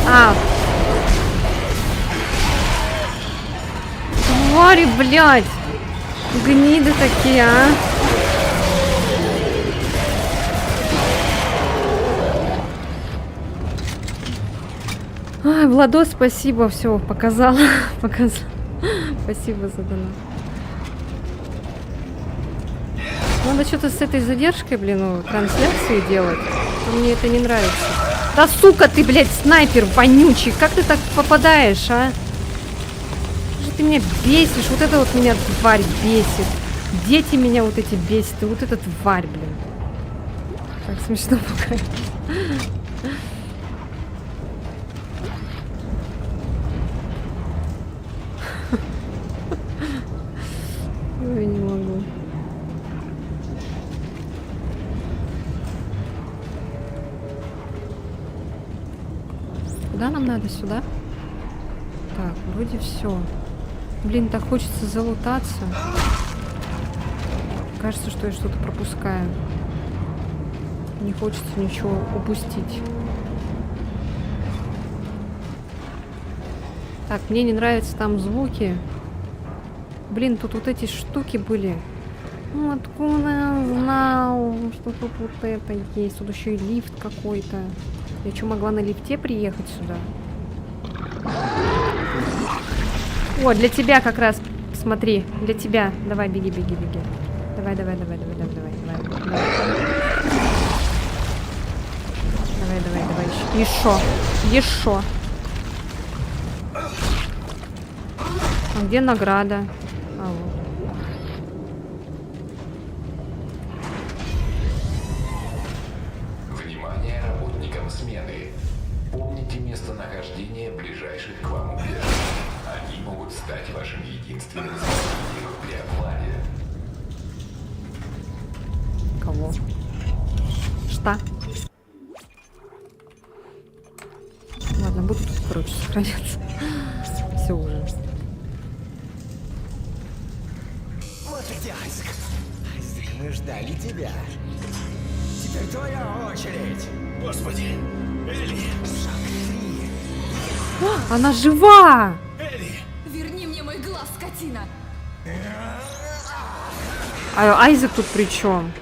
А! Твари, блядь! Гниды такие, а! Ай, Владос, спасибо, все, показала. Спасибо за донат. Надо что-то с этой задержкой, блин, трансляции делать. Мне это не нравится. Да сука ты, блядь, снайпер вонючий. Как ты так попадаешь, а? Что ты меня бесишь? Вот это вот меня тварь бесит. Дети меня вот эти бесят. И вот эта тварь, блин. Так смешно пока. Ой, не могу. Куда нам надо? Сюда? Так, вроде все. Блин, так хочется залутаться. Кажется, что я что-то пропускаю. Не хочется ничего упустить. Так, мне не нравятся там звуки. Блин, тут вот эти штуки были. Ну, откуда я знал, что тут вот это есть? Тут еще и лифт какой-то. Я что, могла на лифте приехать сюда? О, для тебя как раз. Смотри, для тебя. Давай, беги, беги, беги. Давай, давай, давай, давай, давай, давай, давай. Давай, давай, давай. Еще. Еще. А где награда? А, вот. Внимание работникам смены. Помните местонахождение ближайших к вам убежищ. Они могут стать вашим единственным спасением при обвале. Кого? Что? Ладно, буду тут, короче, сохраняться. Все уже. Вот и Айзек. Айзек, мы ждали тебя. Теперь твоя очередь. Господи! Элли! Она жива! Верни мне мой глаз, скотина! А Айзек тут при чем?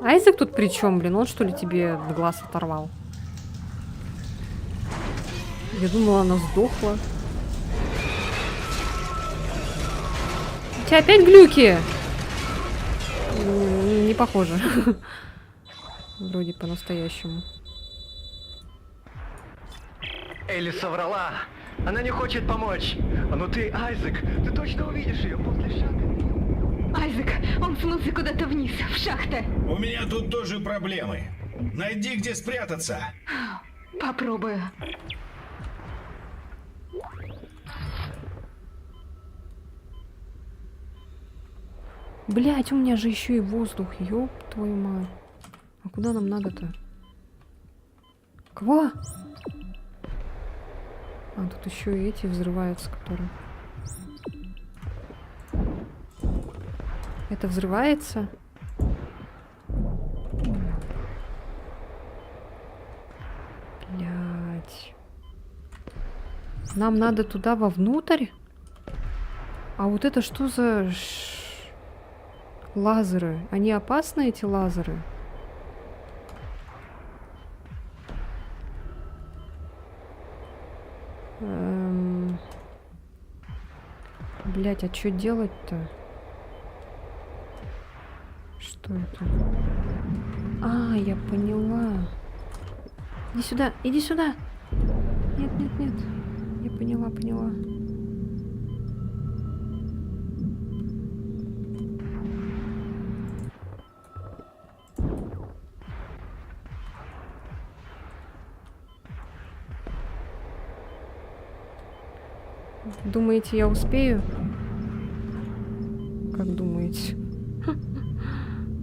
Айзек тут при чем, блин? Он что ли тебе глаз оторвал? Я думала, она сдохла. У тебя опять глюки? Не похоже. Вроде по-настоящему. Элли соврала. Она не хочет помочь. Но ты, Айзек, ты точно увидишь ее после шага. Айзек, он смылся куда-то вниз, в шахты. У меня тут тоже проблемы. Найди, где спрятаться. Попробую. Блять, у меня же еще и воздух. Ёб твою мать. А куда нам надо-то? Кого? А тут еще и эти взрываются, которые... Это взрывается? Блять. Нам надо туда вовнутрь? А вот это что за лазеры? Они опасны, эти лазеры? Блять, а что делать-то? Что это? А, я поняла. Иди сюда, иди сюда. Нет, нет, нет. Я поняла, поняла. Думаете, я успею? Как думаете?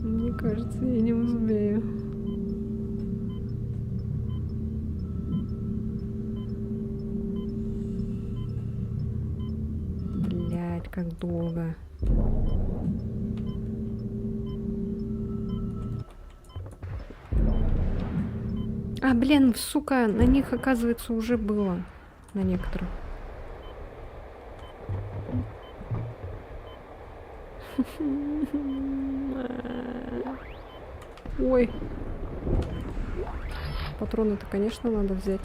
Мне кажется, я не успею. Блять, как долго. А, блин, сука, на них, оказывается, уже было. На некоторых. Ой. Патроны-то, конечно, надо взять.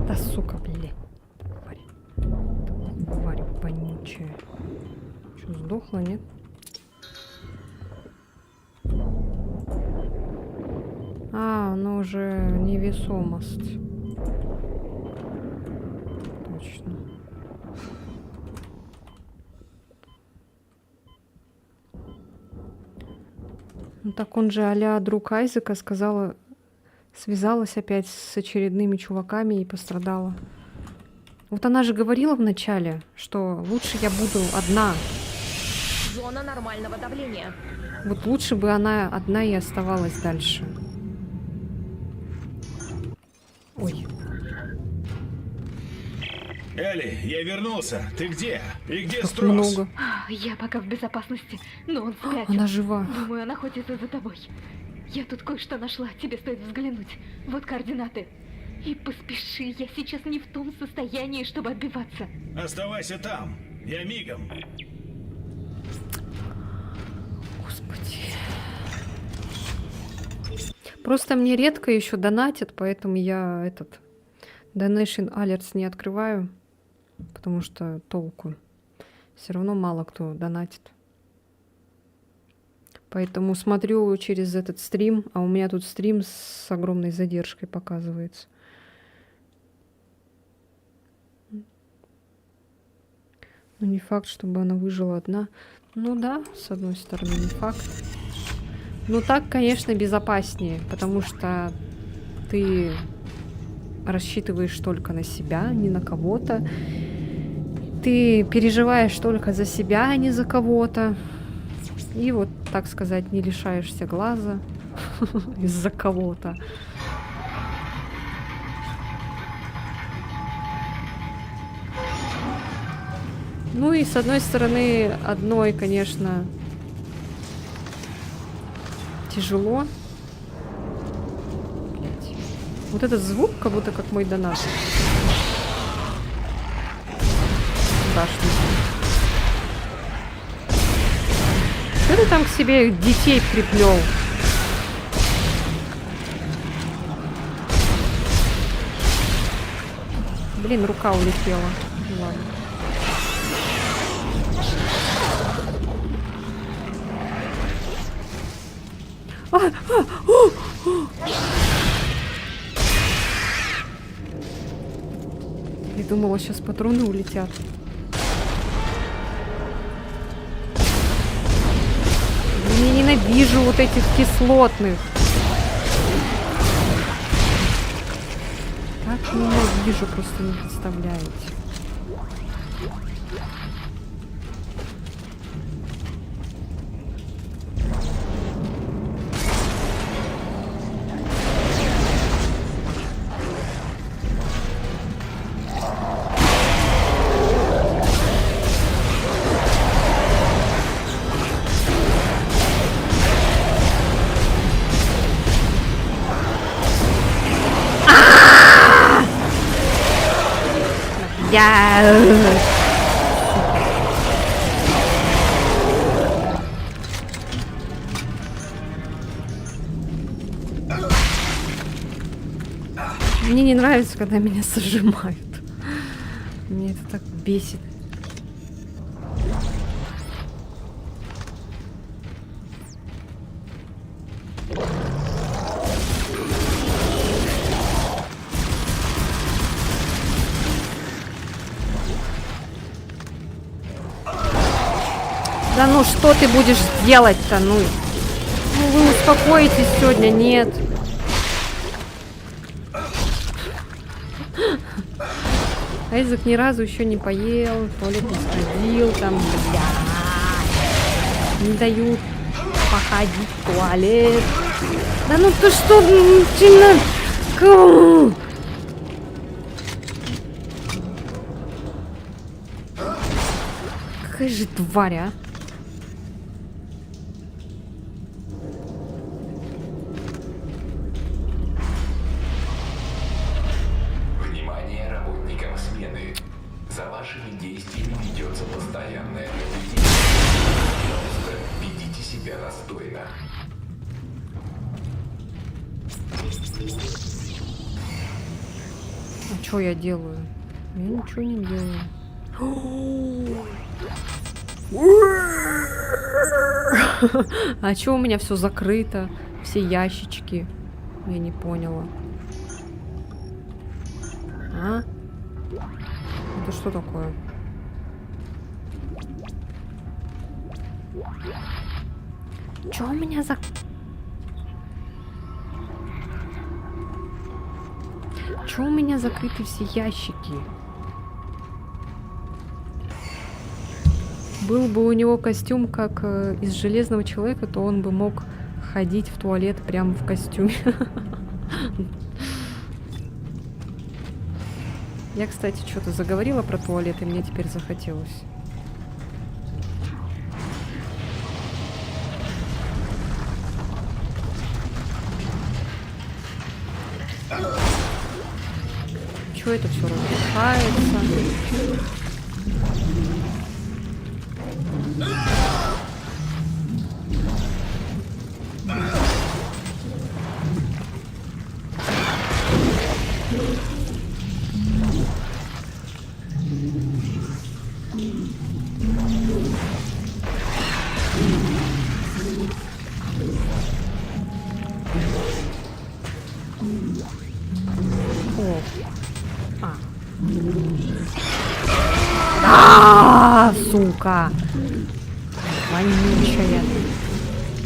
Да, сука, блин. Тварь вонючая. Что, сдохла, нет? А, ну уже невесомость. Точно. Ну так он же а-ля друг Айзека сказала, связалась опять с очередными чуваками и пострадала. Вот она же говорила вначале, что лучше я буду одна. Зона нормального давления. Вот лучше бы она одна и оставалась дальше. Ой. Элли, я вернулся. Ты где? И где Как Стросс? много. Я пока в безопасности, но он спрячен. Она жива. Думаю, она охотится за тобой. Я тут кое-что нашла, тебе стоит взглянуть. Вот координаты. И поспеши, я сейчас не в том состоянии, чтобы отбиваться. Оставайся там. Я мигом. Господи. Просто мне редко еще донатят, поэтому я этот Donation Alerts не открываю, потому что толку. Все равно мало кто донатит. Поэтому смотрю через этот стрим, а у меня тут стрим с огромной задержкой показывается. Ну, не факт, чтобы она выжила одна. Ну да, с одной стороны, не факт. Ну так, конечно, безопаснее, потому что ты рассчитываешь только на себя, не на кого-то. Ты переживаешь только за себя, а не за кого-то. И вот, так сказать, не лишаешься глаза из-за кого-то. Ну и с одной стороны, одной, конечно, тяжело. Блять. Вот этот звук, как будто как мой донат. Страшно. Что ты там к себе детей приплел? Блин, рука улетела. Ладно. Я думала, сейчас патроны улетят. Мне ненавижу вот этих кислотных. Так ненавижу, просто не представляете. Я... Мне не нравится, когда меня сожимают. Мне это так бесит. Да ну что ты будешь делать-то, ну? Ну вы успокоитесь сегодня, нет. Айзек ни разу еще не поел, в туалет не сходил, там, бля. Не дают походить в туалет. Да ну ты что, начинай? Какая же тварь, а? Внимание работникам смены. За вашими действиями ведется постоянное наблюдение. Пожалуйста, ведите себя достойно. А что я делаю? Я ничего не делаю. А чё у меня все закрыто? Все ящички. Я не поняла. А? Это что такое? Чё у меня за... Чё у меня закрыты все ящики? Был бы у него костюм, как из Железного человека, то он бы мог ходить в туалет прямо в костюме. Я, кстати, что-то заговорила про туалет, и мне теперь захотелось. Чё это все разрушается? Сука! Вонючая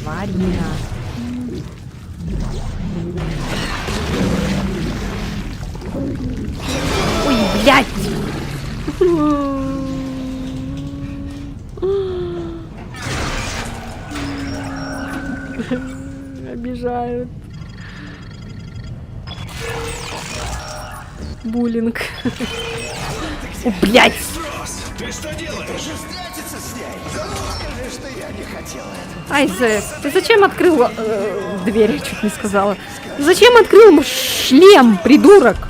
тварина. Ой, блядь! Обижают. Буллинг. Блядь! Ты что делаешь? Встретиться с ней? Скажи, что я не хотела этого. Айзек, ты зачем открыл дверь? Я чуть не сказала. Зачем открыл ему шлем, придурок?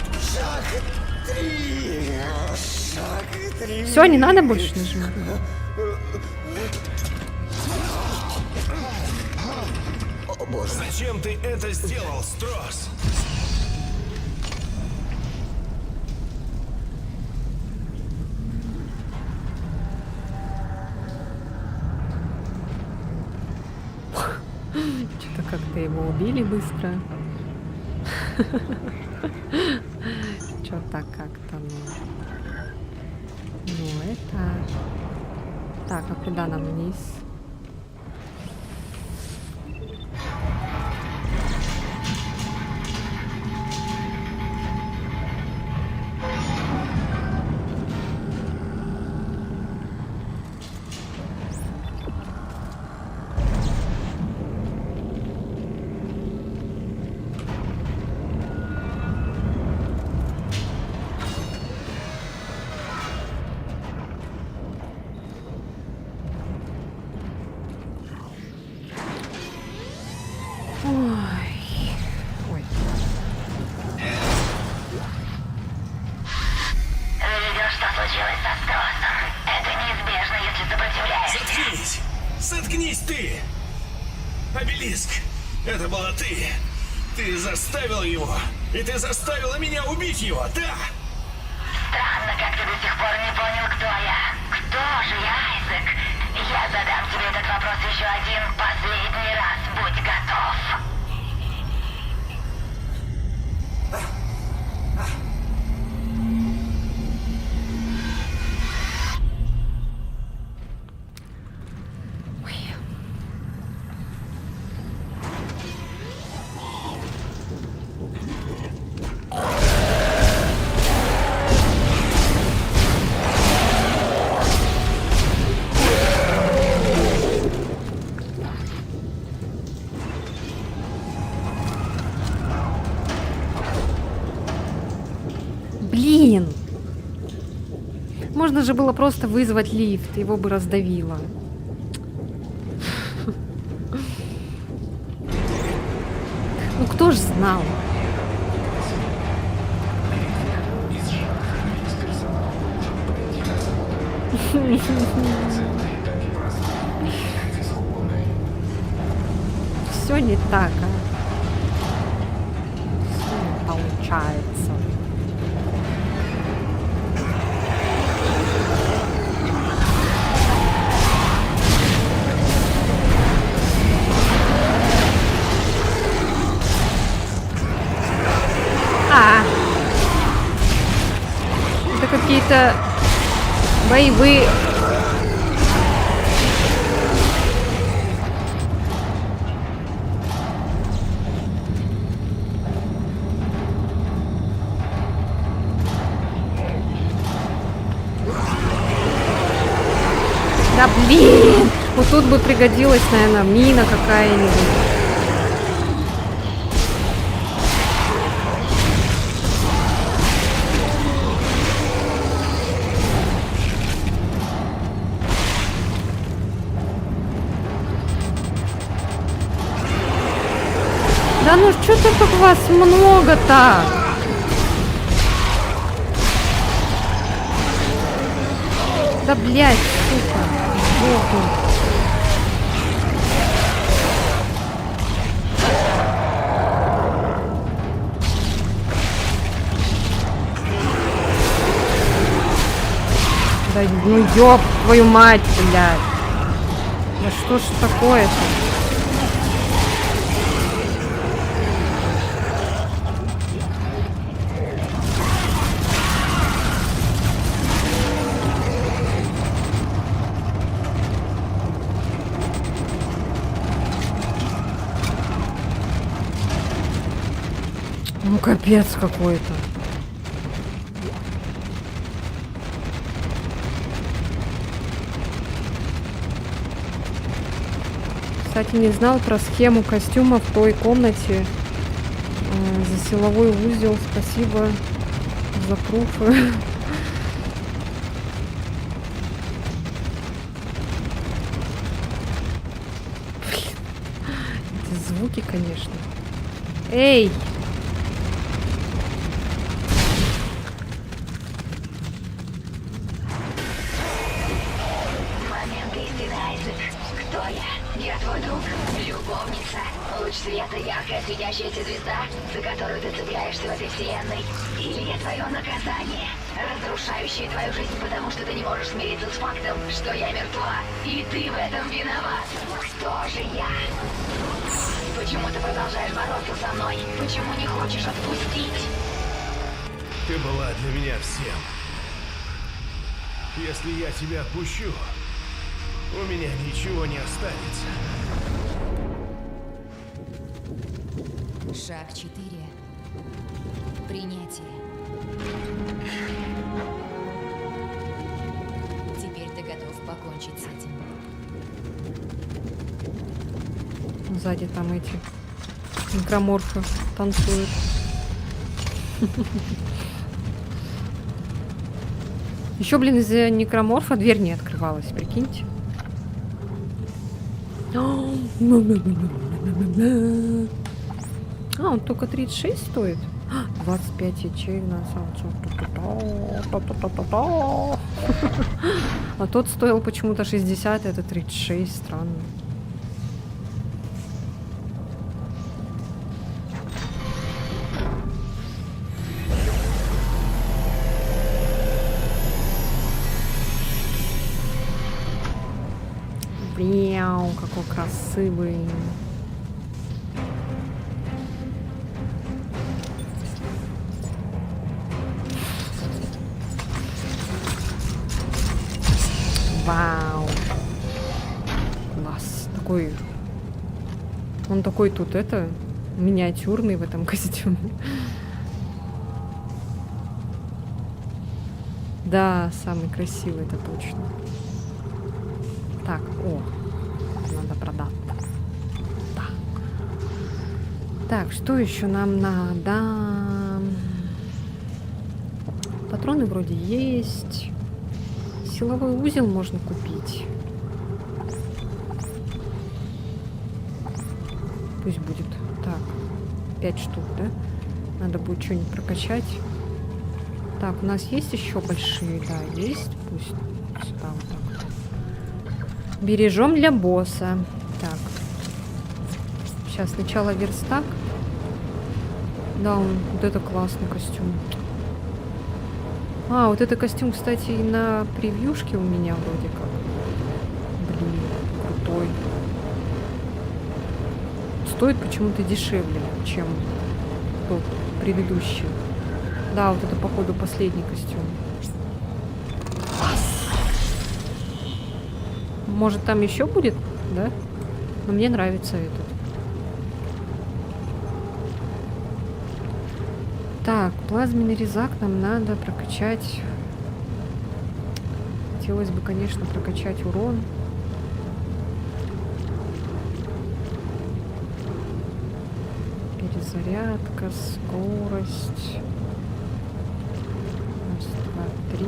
Все, не надо больше нажимать. О, боже. Зачем ты это сделал, Строс? Что-то как-то его убили быстро. Что-то как-то, ну это... Так, а куда нам вниз? Заткнись ты! Обелиск, это была ты. Ты заставил его, и ты заставила меня убить его, да? Странно, как ты до сих пор не понял, кто я. Кто же я, Айзек? Я задам тебе этот вопрос еще один последний раз. Будь готов. Блин! Можно же было просто вызвать лифт, его бы раздавило. Ну кто ж знал? Все не так, а? Всё не получается. Это какие-то боевые. Да блин! Вот тут бы пригодилась, наверное, мина какая-нибудь. Да ну что так вас много-то? Да блядь, сука. Богу. Да ну ёб твою мать, блядь. Да что ж такое-то? Ну капец какой-то. Кстати, не знал про схему костюма в той комнате. За силовой узел. Спасибо за пруфы. Эти звуки, конечно. Эй! Кто я? Я твой друг, любовница, луч света, яркая светящаяся звезда, за которую ты цепляешься в этой вселенной. Или я твое наказание, разрушающее твою жизнь, потому что ты не можешь смириться с фактом, что я мертва, и ты в этом виноват. Кто же я? Почему ты продолжаешь бороться со мной? Почему не хочешь отпустить? Ты была для меня всем. Если я тебя отпущу, у меня ничего не останется. Шаг 4. Принятие. Теперь ты готов покончить с этим. Сзади там эти некроморфы танцуют. Еще, блин, из-за некроморфа дверь не открывалась, прикиньте. А, он только 36 стоит? 25 ячеек на самом. А тот стоил почему-то 60, это 36, странно. Вау, какой красивый. Вау. Класс. Такой... Он такой тут это... миниатюрный в этом костюме. Да, самый красивый, это точно. Так, о, надо продать. Так. Так, что еще нам надо? Патроны вроде есть. Силовой узел можно купить. Пусть будет. Так, 5 штук, да? Надо будет что-нибудь прокачать. Так, у нас есть еще большие? Да, есть. Пусть сюда вот так. Бережем для босса. Так. Сейчас сначала верстак. Да, вот это классный костюм. А, вот это костюм, кстати, и на превьюшке у меня вроде как. Блин, крутой. Стоит почему-то дешевле, чем тот предыдущий. Да, вот это, походу, последний костюм. Может, там еще будет, да? Но мне нравится этот. Так, плазменный резак нам надо прокачать. Хотелось бы, конечно, прокачать урон. Перезарядка, скорость. Раз, два, 3,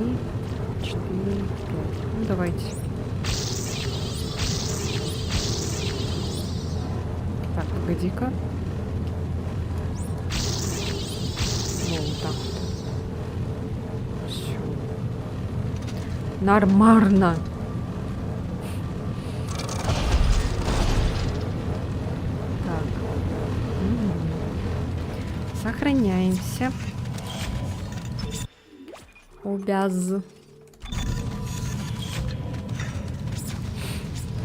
4, 5. Ну, давайте. Так, погоди-ка. Вот так вот. Все. Нормально. Так. Сохраняемся. Обяз.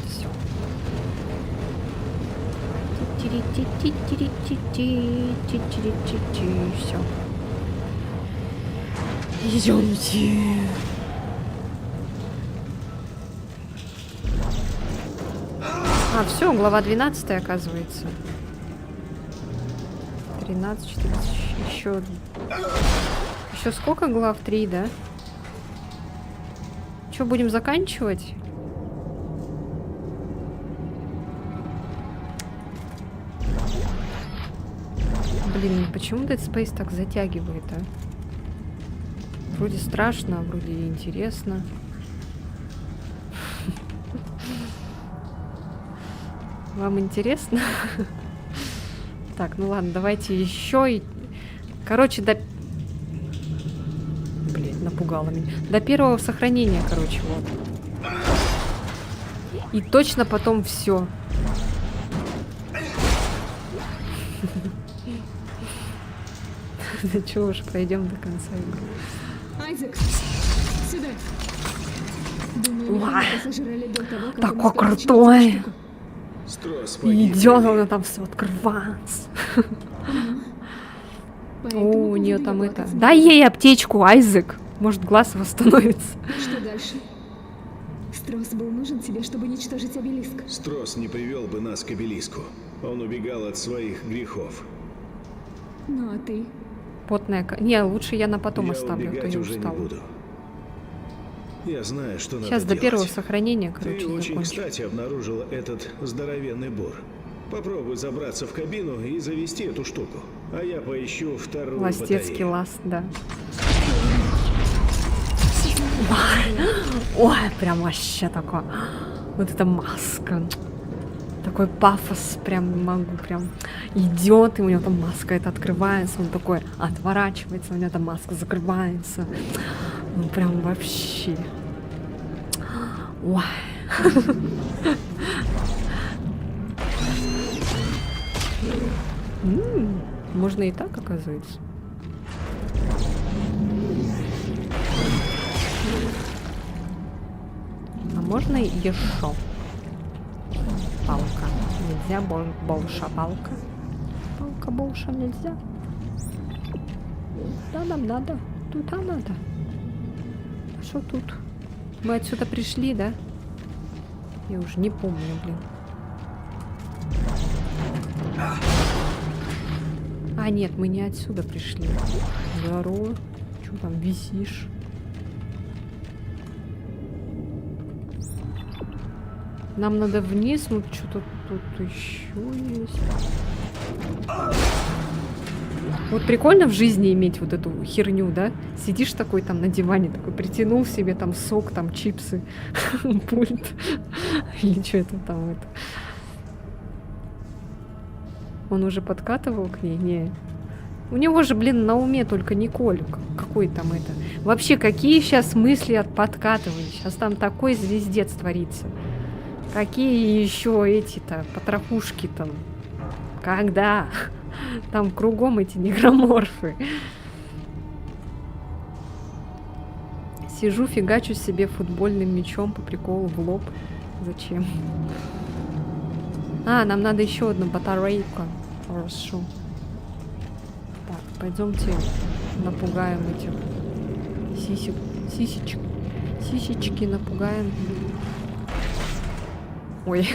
Все. Все. Идемте. А, все, глава 12, оказывается. 13, 14, еще сколько глав? 3, да? Что, будем заканчивать? Блин, почему Dead Space так затягивает, а? Вроде страшно, вроде интересно. Вам интересно? Так, ну ладно, давайте еще. Короче, до... Блин, напугало меня. До первого сохранения, короче, вот. И точно потом все. Да чего уж, пройдем до конца игры. Айзек, сюда. Такой крутой. Идет, она там все открывается. О, у нее там это. Дай ей аптечку, Айзек. Может, глаз восстановится. Что дальше? Строс был нужен тебе, чтобы уничтожить обелиск. Строс не привел бы нас к обелиску. Он убегал от своих грехов. Ну а ты? Потная... Не, лучше я на потом Я оставлю, а то не уже устала. не буду. Я знаю, что Сейчас надо до первого делать. сохранения, короче, Ты очень закончу. кстати обнаружила этот здоровенный бур. Попробуй забраться в кабину и завести эту штуку. А я поищу вторую Ластецкий батарею. ласт, да. Ой, прям вообще такое. Вот эта маска. Такой пафос, прям не могу, прям идет, и у него там маска эта открывается, он такой отворачивается, у него там маска закрывается. Ну прям вообще. Ой. Можно и так, оказывается. А можно и еще. Нельзя больше палка. Палка больше нельзя. Да, нам надо. Туда надо. А что тут? Мы отсюда пришли, да? Я уже не помню, блин. А, нет, мы не отсюда пришли. Здорово. Чё там висишь? Нам надо вниз, ну что-то тут еще есть. Вот прикольно в жизни иметь вот эту херню, да? Сидишь такой там на диване, такой притянул себе там сок, там чипсы, пульт. Или что это там это. Он уже подкатывал к ней? Не. У него же, блин, на уме только Николь. Какой там это? Вообще, какие сейчас мысли от подкатывания? Сейчас там такой звездец творится. Какие еще эти-то потрохушки там? Когда? Там кругом эти негроморфы. Сижу, фигачу себе футбольным мячом по приколу в лоб. Зачем? А, нам надо еще одну батарейку. Хорошо. Так, пойдемте напугаем этих сисечек. Сисечки напугаем. Ой.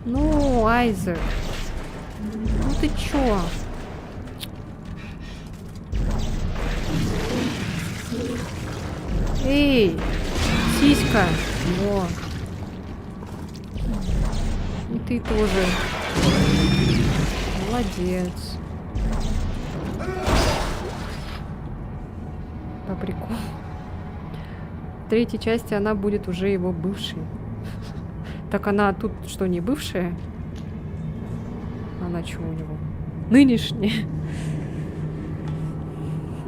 Ну, Айзек. Ну ты чё? Эй, сиська. Во. И ты тоже. Молодец. По приколу. В третьей части она будет уже его бывшей. Так она тут что, не бывшая? Она что у него? Нынешняя.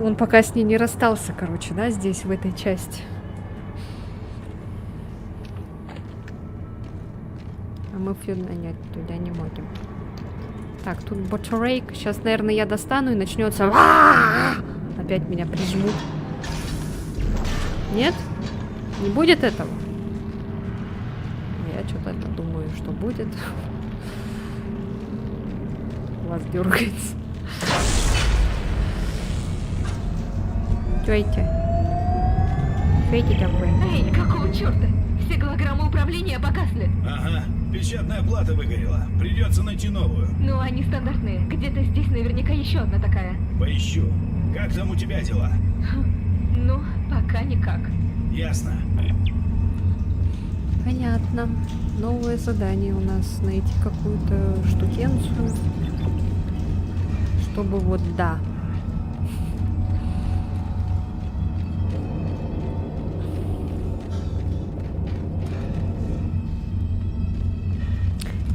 Он пока с ней не расстался, короче, да, здесь, в этой части. А мы нет, туда не можем. Так, тут батарейка. Сейчас, наверное, я достану и начнется. Опять меня прижмут. Нет? Не будет этого? Я что-то думаю, что будет. Вас дергается. Чуете? Чуете такое? Эй, какого черта? Все голограммы управления погасли. Ага, печатная плата выгорела. Придется найти новую. Ну, они стандартные. Где-то здесь наверняка еще одна такая. Поищу. Как там у тебя дела? Ну, пока никак. Ясно. Понятно. Новое задание у нас. Найти какую-то штукенцию. Чтобы вот да.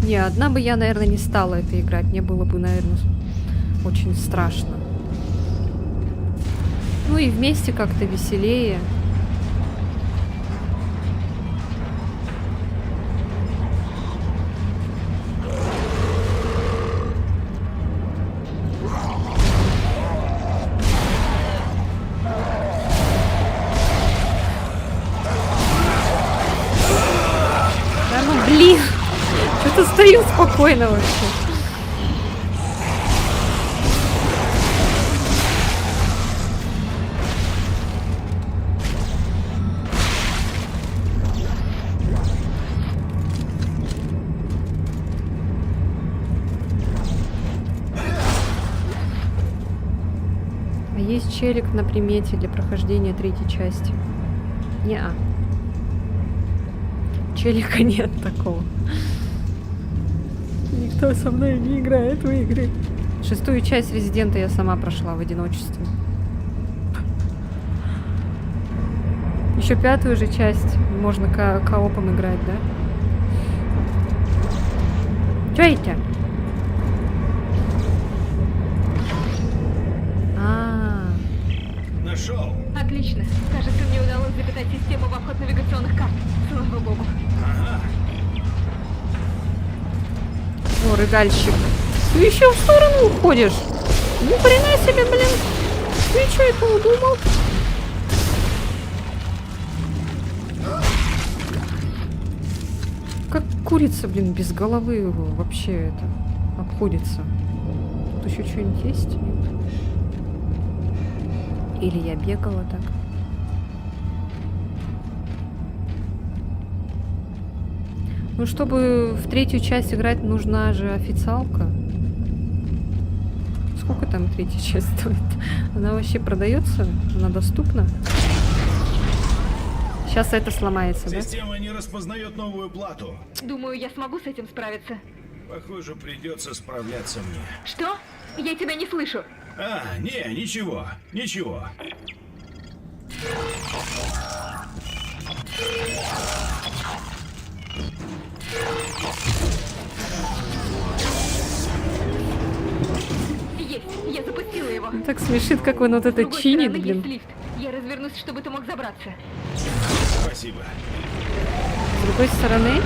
Не, одна бы я, наверное, не стала это играть. Мне было бы, наверное, очень страшно. Ну и вместе как-то веселее. Да ну блин! Что-то стою спокойно вообще. А есть челик на примете для прохождения третьей части? Не-а. Челика нет такого. Никто со мной не играет в игры. Шестую часть Резидента я сама прошла в одиночестве. Еще пятую же часть можно коопом играть, да? Чё это? Нашел. Отлично. Кажется, мне удалось запитать систему в обход навигационных карт. Слава богу. Ага. О, рыгальщик. Ты еще в сторону уходишь? Ну, хрена себе, блин. Ты что это удумал? курица, блин, без головы его вообще это обходится. Тут еще что-нибудь есть? Нет? Или я бегала так? Ну, чтобы в третью часть играть, нужна же официалка. Сколько там третья часть стоит? Она вообще продается? Она доступна? Сейчас это сломается, да? Система не распознает новую плату. Думаю, я смогу с этим справиться. Похоже, придется справляться мне. Что? Я тебя не слышу. Ничего, ничего. Есть, я запустила его. Так смешит, как он вот это чинит, есть блин. лифт. Я развернусь, чтобы ты мог забраться. Спасибо. С другой стороны.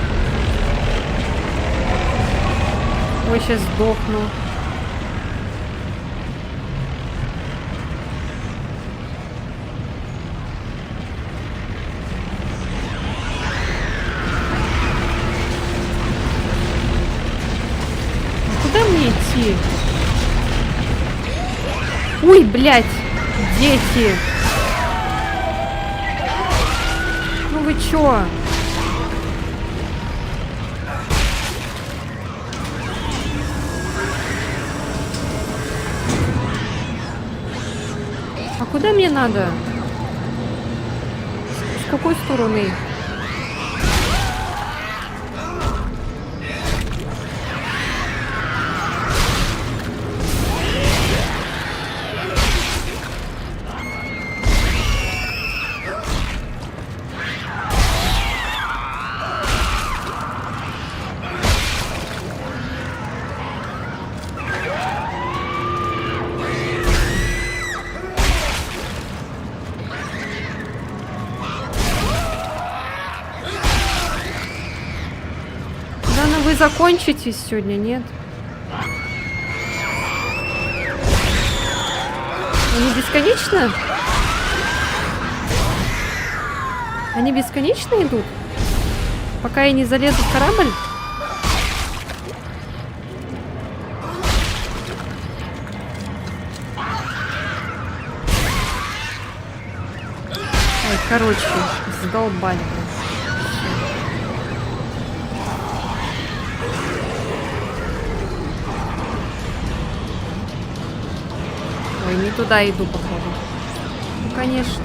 Ой, сейчас сдохну. А куда мне идти? Ой, блядь, дети. Ну вы чё? А куда мне надо? С какой стороны? Вы закончитесь сегодня, нет? Они бесконечно? Они бесконечно идут? Пока я не залезу в корабль? Ой, короче, задолбали. Ой, не туда иду, походу. Ну, конечно.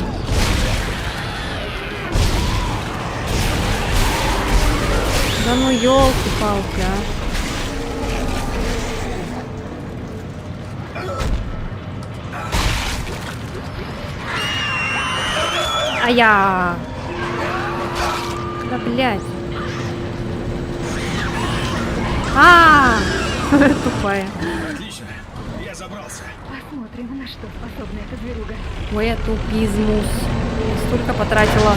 Да ну, ёлки-палки, а. А-я! Да, блядь. Тупая. Отлично, я забрался. Посмотрим, на что способна эта зверюга. Ой, я тупизмус. Столько потратила.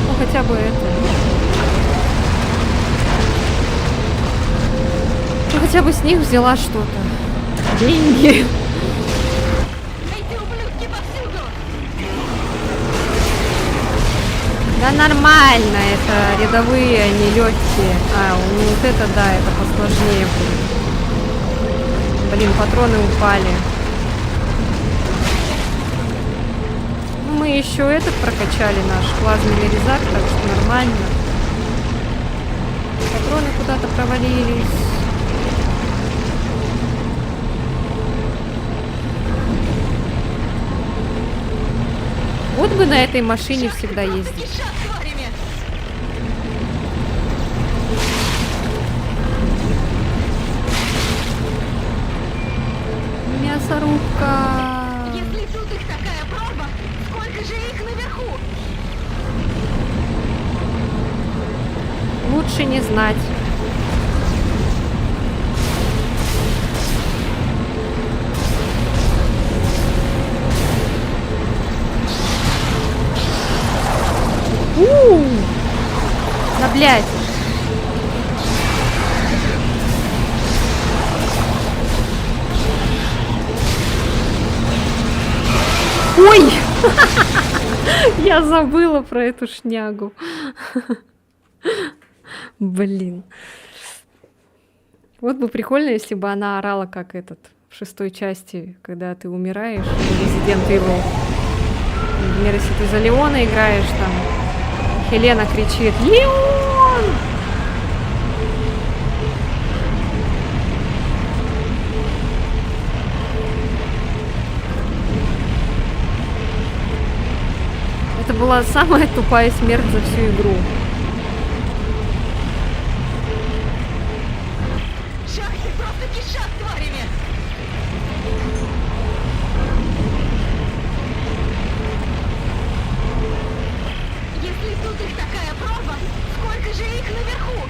Ну, хотя бы это. Ну, хотя бы с них взяла что-то. Деньги. Да нормально, это рядовые, они легкие. Ну вот это да, это посложнее будет. Блин, патроны упали. Ну, мы еще этот прокачали, наш плазменный резак, так что нормально. Патроны куда-то провалились. Вот бы на этой машине всегда ездить. Мясорубка. Если тут их такая прорва, сколько же их наверху? Лучше не знать. Да, блядь. Ой! Я забыла про эту шнягу. Блин. Вот бы прикольно, если бы она орала, как этот, в 6-й части, когда ты умираешь, Resident Evil. Например, если ты за Леона играешь, там, Хелена кричит «Леон!» Это была самая тупая смерть за всю игру. Шахты просто кишат тварями! Если тут их такая прорва, сколько же их наверху?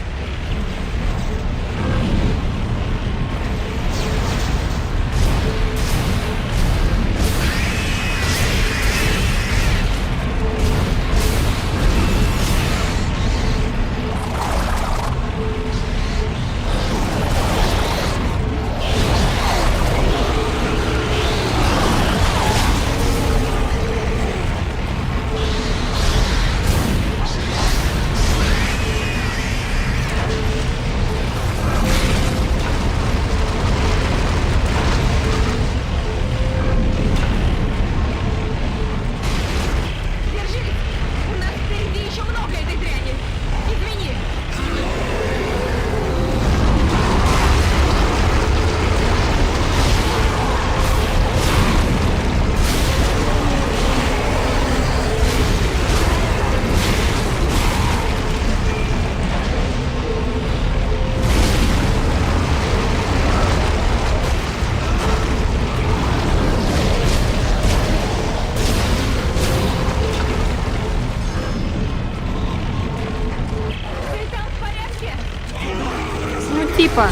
Типа.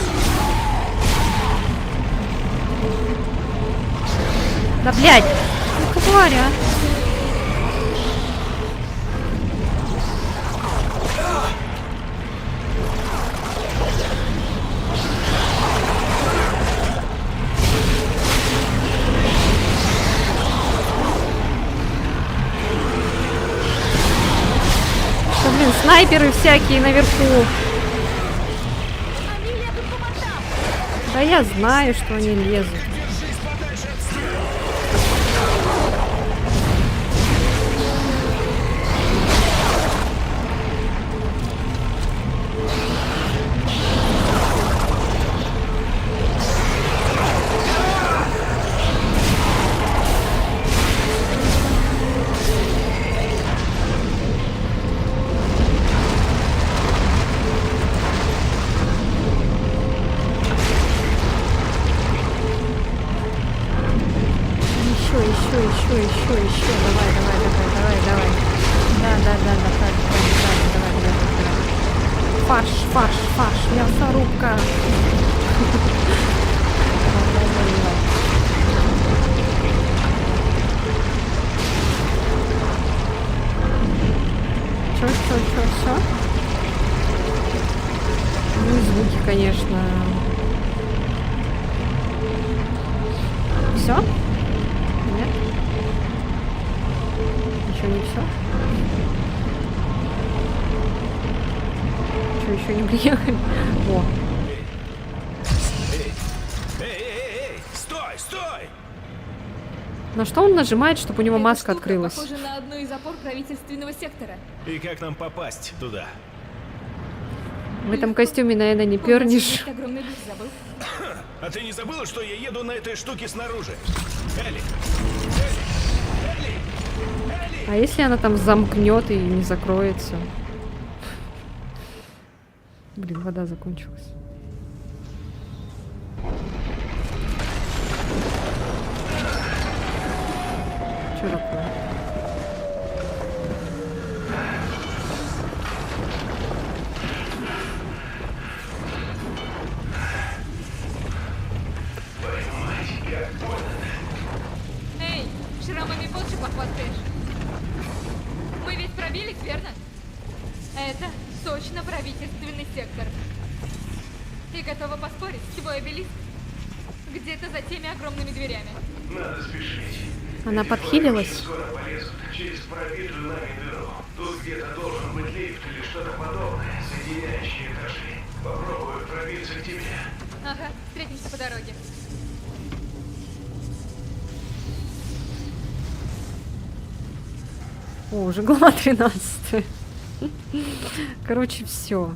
Да блядь! Ну, тварь, а! Да, блин, снайперы всякие наверху. Да я знаю, что они лезут. Еще. Давай. Да, фарш, мясорубка. Чё? Ну и звуки, конечно. Все? Нет? Еще не все? Что, еще не приехали? О. Эй! Стой! На что он нажимает, чтобы у него маска открылась? Похоже на одну из опор правительственного сектора. И как нам попасть туда? В этом костюме, наверное, не пернешь. Огромный дух забыл. А ты не забыла, что я еду на этой штуке снаружи? Элли! А если она там замкнет и не закроется? Блин, вода закончилась. Что такое? Эй, шрамами больше похвастаешь. Мы ведь пробились, верно? Это точно правительственный сектор. И готова поспорить, твой обелиск где-то за теми огромными дверями. Надо спешить. Она подхилилась? Скоро полезут через пробитую нами дыру. Тут где-то должен быть лифт или что-то подобное, соединяющее этажи. Попробую пробиться к тебе. Ага, встретимся по дороге. О, уже глава 13. Короче, все.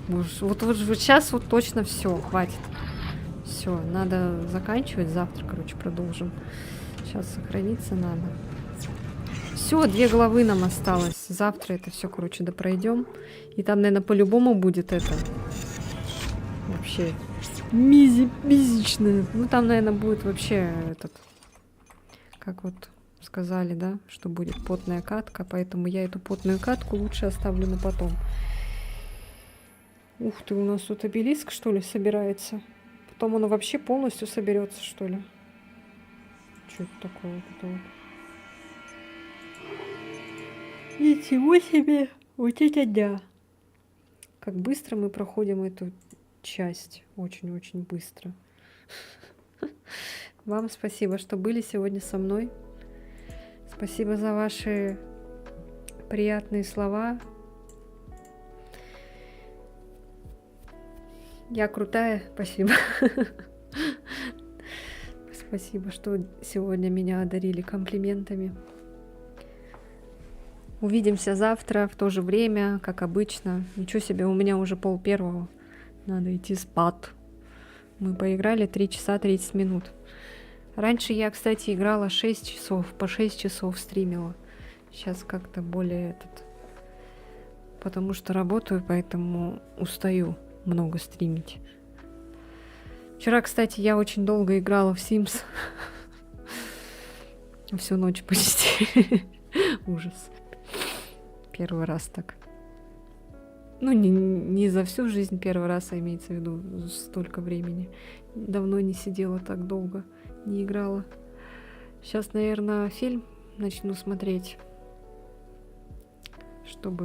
Вот сейчас вот точно все, хватит. Все, надо заканчивать. Завтра, короче, продолжим. Сейчас сохраниться надо. Все, 2 главы нам осталось. Завтра это все, короче, допройдем. И там, наверное, по-любому будет это. Вообще. Мизичное. Ну, там, наверное, будет вообще этот... Как вот сказали, да? Что будет потная катка. Поэтому я эту потную катку лучше оставлю на потом. Ух ты, у нас тут обелиск, что ли, собирается. Потом оно вообще полностью соберется, что ли. Что это такое? Вот это вот. Ничего себе! Вот это да! Как быстро мы проходим эту часть. Очень-очень быстро. Вам спасибо, что были сегодня со мной. Спасибо за ваши приятные слова. Я крутая, спасибо. Спасибо, что сегодня меня одарили комплиментами. Увидимся завтра в то же время, как обычно. Ничего себе, у меня уже 12:30. Надо идти спать. Мы поиграли 3 часа 30 минут. Раньше я, кстати, играла 6 часов, по 6 часов стримила. Сейчас как-то более потому что работаю, поэтому устаю много стримить. Вчера, кстати, я очень долго играла в Sims. Всю ночь почти. Ужас. Первый раз так. Ну, не за всю жизнь первый раз, а имеется в виду столько времени. Давно не сидела так долго, не играла. Сейчас, наверное, фильм начну смотреть, чтобы